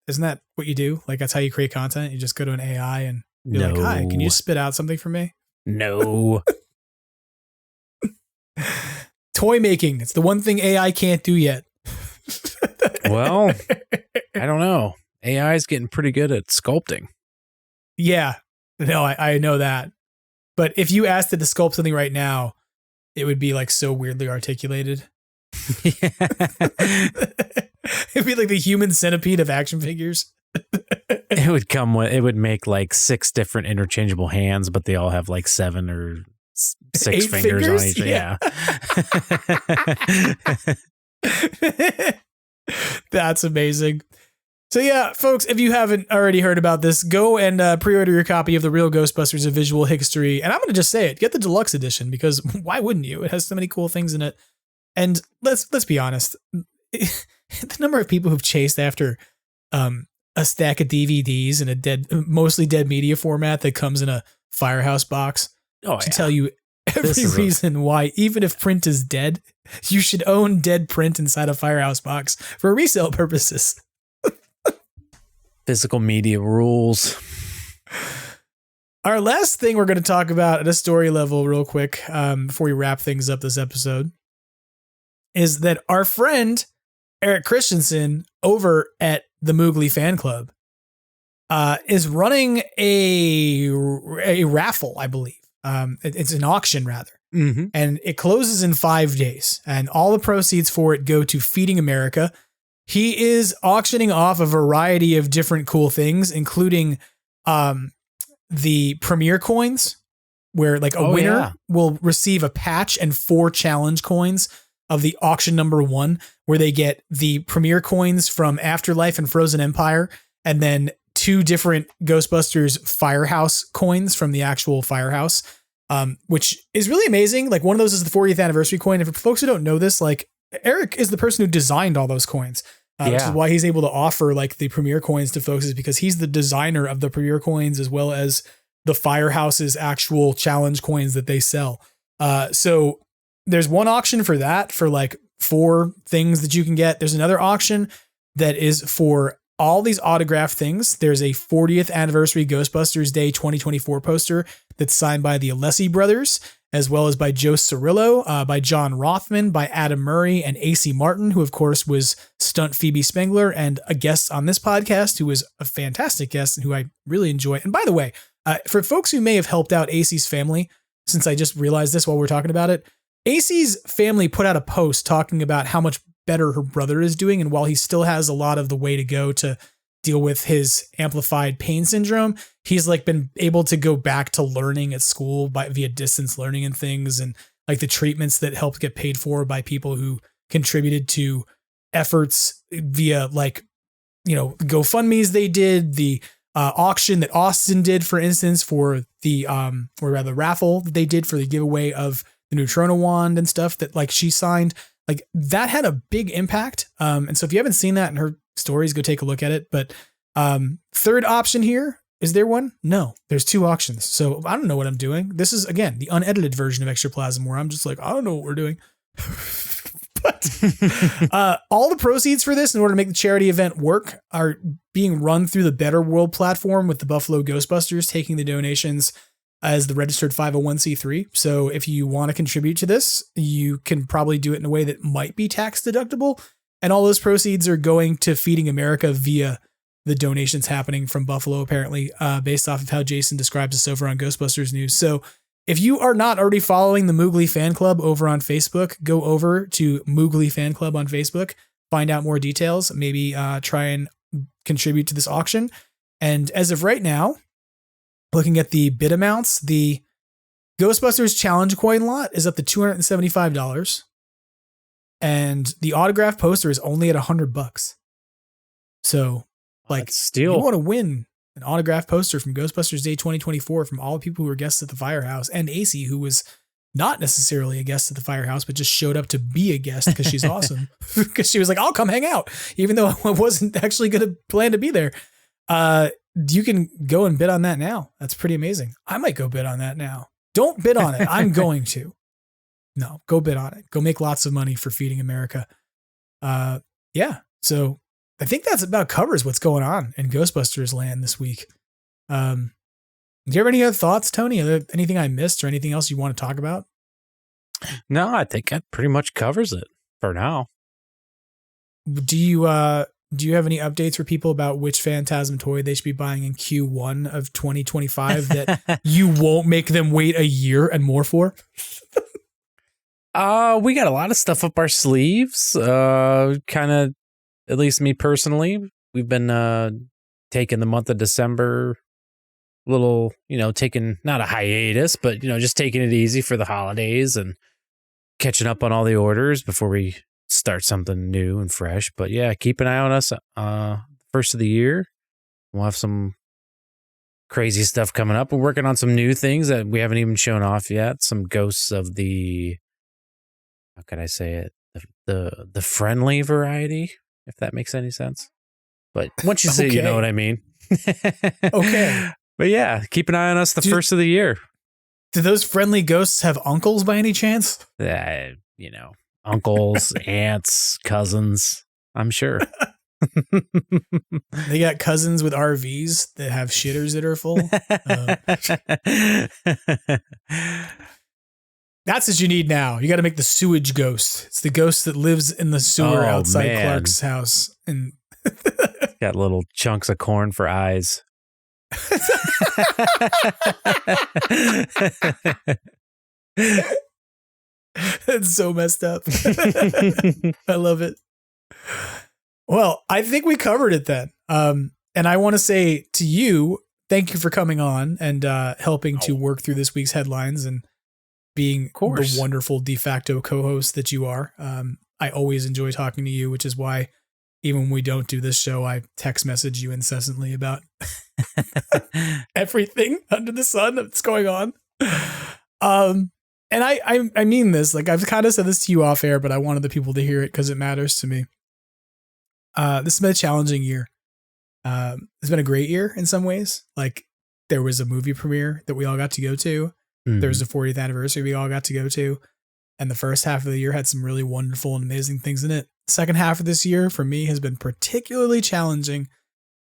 Isn't that what you do? Like, that's how you create content. You just go to an AI and be like, hi, can you spit out something for me? No. Toy making. It's the one thing AI can't do yet. Well, I don't know. AI is getting pretty good at sculpting. Yeah. No, I know that. But if you asked it to sculpt something right now, it would be like so weirdly articulated. It'd be like the human centipede of action figures. It would make like 6 different interchangeable hands, but they all have like 7 or 6 fingers on each. Yeah. That's amazing. So yeah, folks, if you haven't already heard about this, go and pre-order your copy of The Real Ghostbusters: A Visual History. And I'm going to just say it, get the deluxe edition, because why wouldn't you? It has so many cool things in it. And let's be honest, the number of people who've chased after a stack of DVDs in a mostly dead media format that comes in a Firehouse box to tell you every reason why, even if print is dead, you should own dead print inside a Firehouse box for resale purposes. Physical media rules. Our last thing we're going to talk about at a story level real quick before we wrap things up this episode is that our friend Eric Christensen over at the Moogly Fan Club is running a raffle, I believe. It's an auction, rather. Mm-hmm. And it closes in 5 days. And all the proceeds for it go to Feeding America. He is auctioning off a variety of different cool things, including the premier coins, where like a winner will receive a patch and 4 challenge coins of the auction number 1, where they get the premier coins from Afterlife and Frozen Empire, and then 2 different Ghostbusters Firehouse coins from the actual Firehouse, which is really amazing. Like one of those is the 40th anniversary coin. And for folks who don't know this, like Eric is the person who designed all those coins. Which is why he's able to offer like the premier coins to folks, is because he's the designer of the premier coins as well as the Firehouse's actual challenge coins that they sell. So there's one auction for that, for like 4 things that you can get. There's another auction that is for all these autographed things. There's a 40th anniversary Ghostbusters Day 2024 poster that's signed by the Alessi brothers, as well as by Joe Cirillo, by John Rothman, by Adam Murray, and AC Martin, who of course was stunt Phoebe Spengler and a guest on this podcast, who was a fantastic guest and who I really enjoy. And by the way, for folks who may have helped out AC's family, since I just realized this while we're talking about it, AC's family put out a post talking about how much better her brother is doing. And while he still has a lot of the way to go to deal with his amplified pain syndrome, he's like been able to go back to learning at school via distance learning and things, and like the treatments that helped get paid for by people who contributed to efforts via like, you know, GoFundMe's they did, the auction that Austin did, for instance, for the or rather raffle that they did for the giveaway of the Neutrona wand and stuff that like she signed. Like that had a big impact. And so if you haven't seen that in her stories, go take a look at it. But third option here, is there one? No, there's 2 auctions. So I don't know what I'm doing. This is, again, the unedited version of Extraplasm, where I'm just like, I don't know what we're doing. But all the proceeds for this, in order to make the charity event work, are being run through the Better World platform, with the Buffalo Ghostbusters taking the donations as the registered 501c3. So if you want to contribute to this, you can probably do it in a way that might be tax deductible. And all those proceeds are going to Feeding America via the donations happening from Buffalo, apparently, based off of how Jason describes us over on Ghostbusters News. So if you are not already following the Moogly Fan Club over on Facebook, go over to Moogly Fan Club on Facebook, find out more details, maybe try and contribute to this auction. And as of right now, looking at the bid amounts, the Ghostbusters Challenge coin lot is up to $275. And the autograph poster is only at $100. So, like, you want to win an autograph poster from Ghostbusters Day 2024 from all the people who were guests at the Firehouse, and AC, who was not necessarily a guest at the Firehouse, but just showed up to be a guest because she's awesome. Because she was like, I'll come hang out, even though I wasn't actually going to plan to be there. You can go and bid on that now. That's pretty amazing. I might go bid on that now. Don't bid on it. I'm going to. No, go bid on it. Go make lots of money for Feeding America. Yeah. So I think that's about covers what's going on in Ghostbusters land this week. Do you have any other thoughts, Tony? Are there anything I missed or anything else you want to talk about? No, I think that pretty much covers it for now. Do you have any updates for people about which Phantasm toy they should be buying in Q1 of 2025 that you won't make them wait a year and more for? We got a lot of stuff up our sleeves. Kind of, at least me personally, we've been taking the month of December a little, taking not a hiatus, but just taking it easy for the holidays and catching up on all the orders before we start something new and fresh. But yeah, keep an eye on us first of the year. We'll have some crazy stuff coming up. We're working on some new things that we haven't even shown off yet. Some ghosts of the, how can I say it? The friendly variety, if that makes any sense. But once you see it, you know what I mean. Okay. But yeah, keep an eye on us first of the year. Do those friendly ghosts have uncles by any chance? Uncles, aunts, cousins, I'm sure. They got cousins with RVs that have shitters that are full. That's what you need now. You got to make the sewage ghost. It's the ghost that lives in the sewer outside Clark's house. And got little chunks of corn for eyes. That's so messed up. I love it. Well, I think we covered it then. And I want to say to you, thank you for coming on and helping to work through this week's headlines and being the wonderful de facto co-host that you are. I always enjoy talking to you, which is why even when we don't do this show, I text message you incessantly about everything under the sun that's going on. And I mean this, like I've kind of said this to you off air, but I wanted the people to hear it because it matters to me. This has been a challenging year. It's been a great year in some ways. Like there was a movie premiere that we all got to go to. There was a 40th anniversary we all got to go to. And the first half of the year had some really wonderful and amazing things in it. Second half of this year for me has been particularly challenging.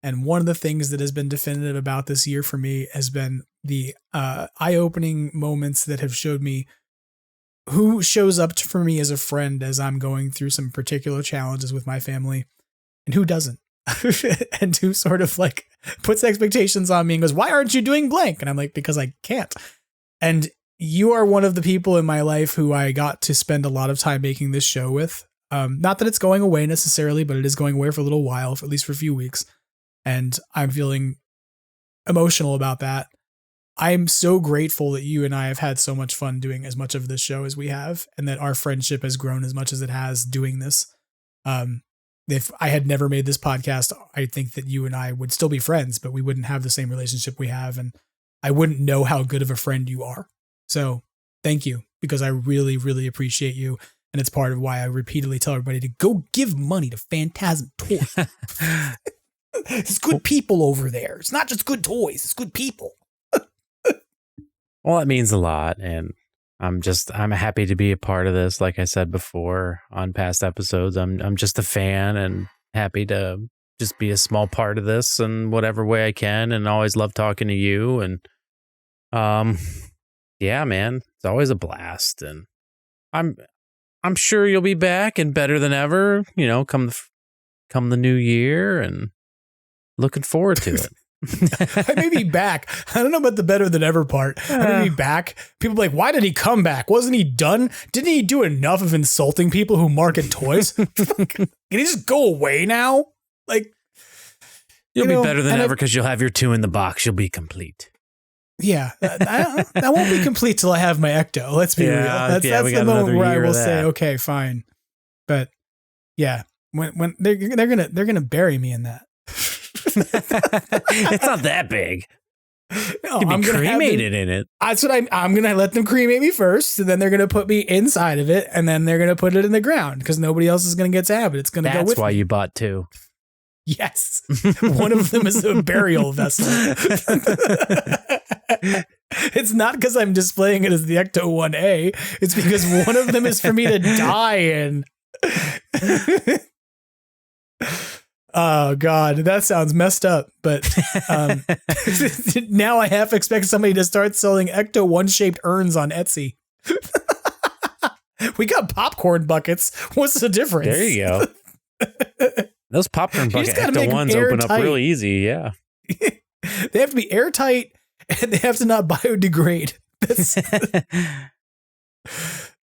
And one of the things that has been definitive about this year for me has been the eye-opening moments that have showed me who shows up for me as a friend as I'm going through some particular challenges with my family and who doesn't. And who sort of like puts expectations on me and goes, why aren't you doing blank? And I'm like, because I can't. And you are one of the people in my life who I got to spend a lot of time making this show with. Not that it's going away necessarily, but it is going away for a little while, for at least for a few weeks. And I'm feeling emotional about that. I'm so grateful that you and I have had so much fun doing as much of this show as we have, and that our friendship has grown as much as it has doing this. If I had never made this podcast, I think that you and I would still be friends, but we wouldn't have the same relationship we have. And I wouldn't know how good of a friend you are. So thank you, because I really, really appreciate you. And it's part of why I repeatedly tell everybody to go give money to Phantasm Toys. It's good people over there. It's not just good toys. It's good people. Well, it means a lot. And I'm happy to be a part of this. Like I said before on past episodes, I'm just a fan and happy to just be a small part of this in whatever way I can. And always love talking to you. And, yeah, man, it's always a blast. And I'm sure you'll be back and better than ever, you know, come the new year, and looking forward to it. I may be back. I don't know about the better than ever part. I may be back. People be like, why did he come back? Wasn't he done? Didn't he do enough of insulting people who market toys? Can he just go away now? Like, you'll be better than ever because you'll have your 2 in the box. You'll be complete. Yeah, I won't be complete till I have my Ecto. Let's be real. That's the moment where I will say, okay, fine. But yeah, when they're gonna bury me in that. It's not that big. No, You'd be cremated in it. That's what I'm gonna let them cremate me first, and then they're gonna put me inside of it, and then they're gonna put it in the ground because nobody else is gonna get to have it. It's gonna go with me. That's why you bought 2. Yes. One of them is a burial vessel. It's not because I'm displaying it as the Ecto 1A. It's because one of them is for me to die in. Oh, God. That sounds messed up. But now I half expect somebody to start selling Ecto 1-shaped urns on Etsy. We got popcorn buckets. What's the difference? There you go. Those popcorn bucket Ecto 1s open up really easy, yeah. They have to be airtight, and they have to not biodegrade.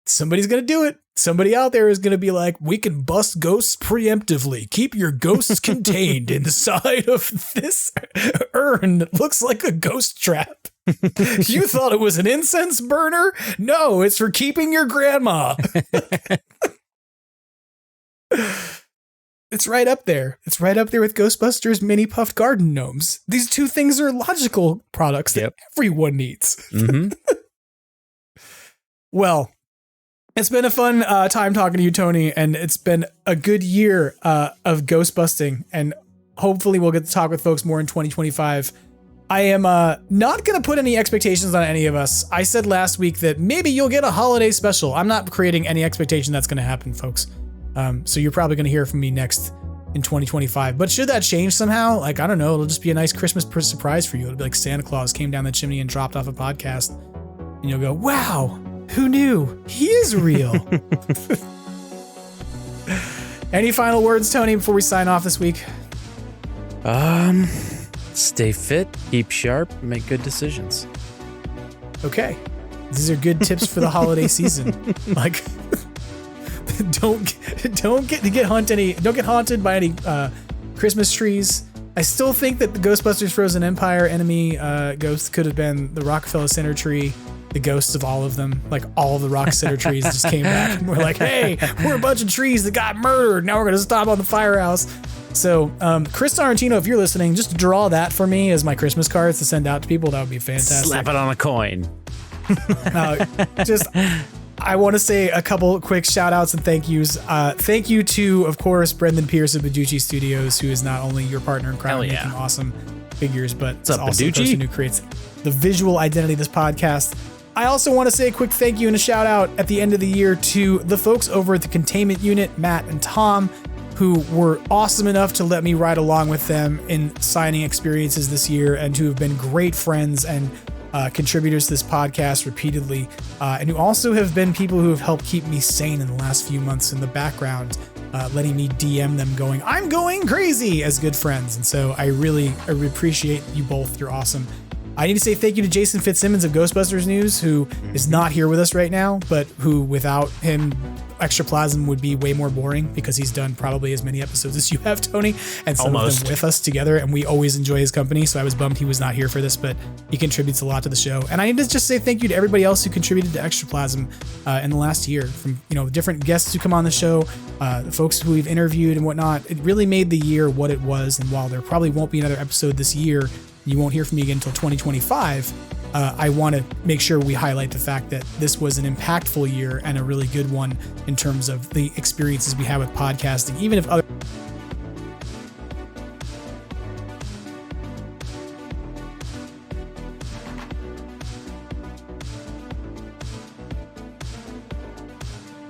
Somebody's going to do it. Somebody out there is going to be like, we can bust ghosts preemptively. Keep your ghosts contained inside of this urn that looks like a ghost trap. You thought it was an incense burner? No, it's for keeping your grandma. It's right up there. It's right up there with Ghostbusters mini puffed garden gnomes. These two things are logical products that everyone needs. Mm-hmm. Well, it's been a fun time talking to you, Tony, and it's been a good year of ghost busting, and hopefully we'll get to talk with folks more in 2025. I am not going to put any expectations on any of us. I said last week that maybe you'll get a holiday special. I'm not creating any expectation that's going to happen, folks. So you're probably going to hear from me next in 2025. But should that change somehow, like, I don't know, it'll just be a nice Christmas surprise for you. It'll be like Santa Claus came down the chimney and dropped off a podcast. And you'll go, wow, who knew? He is real. Any final words, Tony, before we sign off this week? Stay fit, keep sharp, make good decisions. Okay. These are good tips for the holiday season. Like, don't get haunted by any Christmas trees. I still think that the Ghostbusters Frozen Empire enemy ghosts could have been the Rockefeller Center tree, the ghosts of all of them. Like all of the Rock Center trees just came back and we're like, hey, we're a bunch of trees that got murdered. Now we're going to stop on the firehouse. So Chris Sorrentino, if you're listening, just draw that for me as my Christmas cards to send out to people. That would be fantastic. Slap it on a coin. I want to say a couple quick shout outs and thank yous. Thank you to, of course, Brendan Pearce of Badoochi Studios, who is not only your partner in crime making awesome figures, but is also the person who creates the visual identity of this podcast. I also want to say a quick thank you and a shout out at the end of the year to the folks over at the Containment Unit, Matt and Tom, who were awesome enough to let me ride along with them in signing experiences this year and who have been great friends and contributors to this podcast repeatedly, and who also have been people who have helped keep me sane in the last few months in the background, letting me DM them going, I'm going crazy, as good friends. And so I really appreciate you both. You're awesome. I need to say thank you to Jason Fitzsimmons of Ghostbusters News, who is not here with us right now, but who without him, Extraplasm would be way more boring because he's done probably as many episodes as you have, Tony, and some of them with us together, and we always enjoy his company. So I was bummed he was not here for this, but he contributes a lot to the show. And I need to just say thank you to everybody else who contributed to Extraplasm in the last year, from different guests who come on the show, the folks who we've interviewed and whatnot. It really made the year what it was. And while there probably won't be another episode this year, you won't hear from me again until 2025. I want to make sure we highlight the fact that this was an impactful year and a really good one in terms of the experiences we had with podcasting, even if other.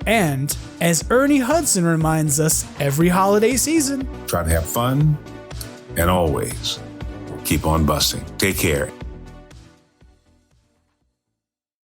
And as Ernie Hudson reminds us every holiday season, try to have fun and always keep on busting. Take care.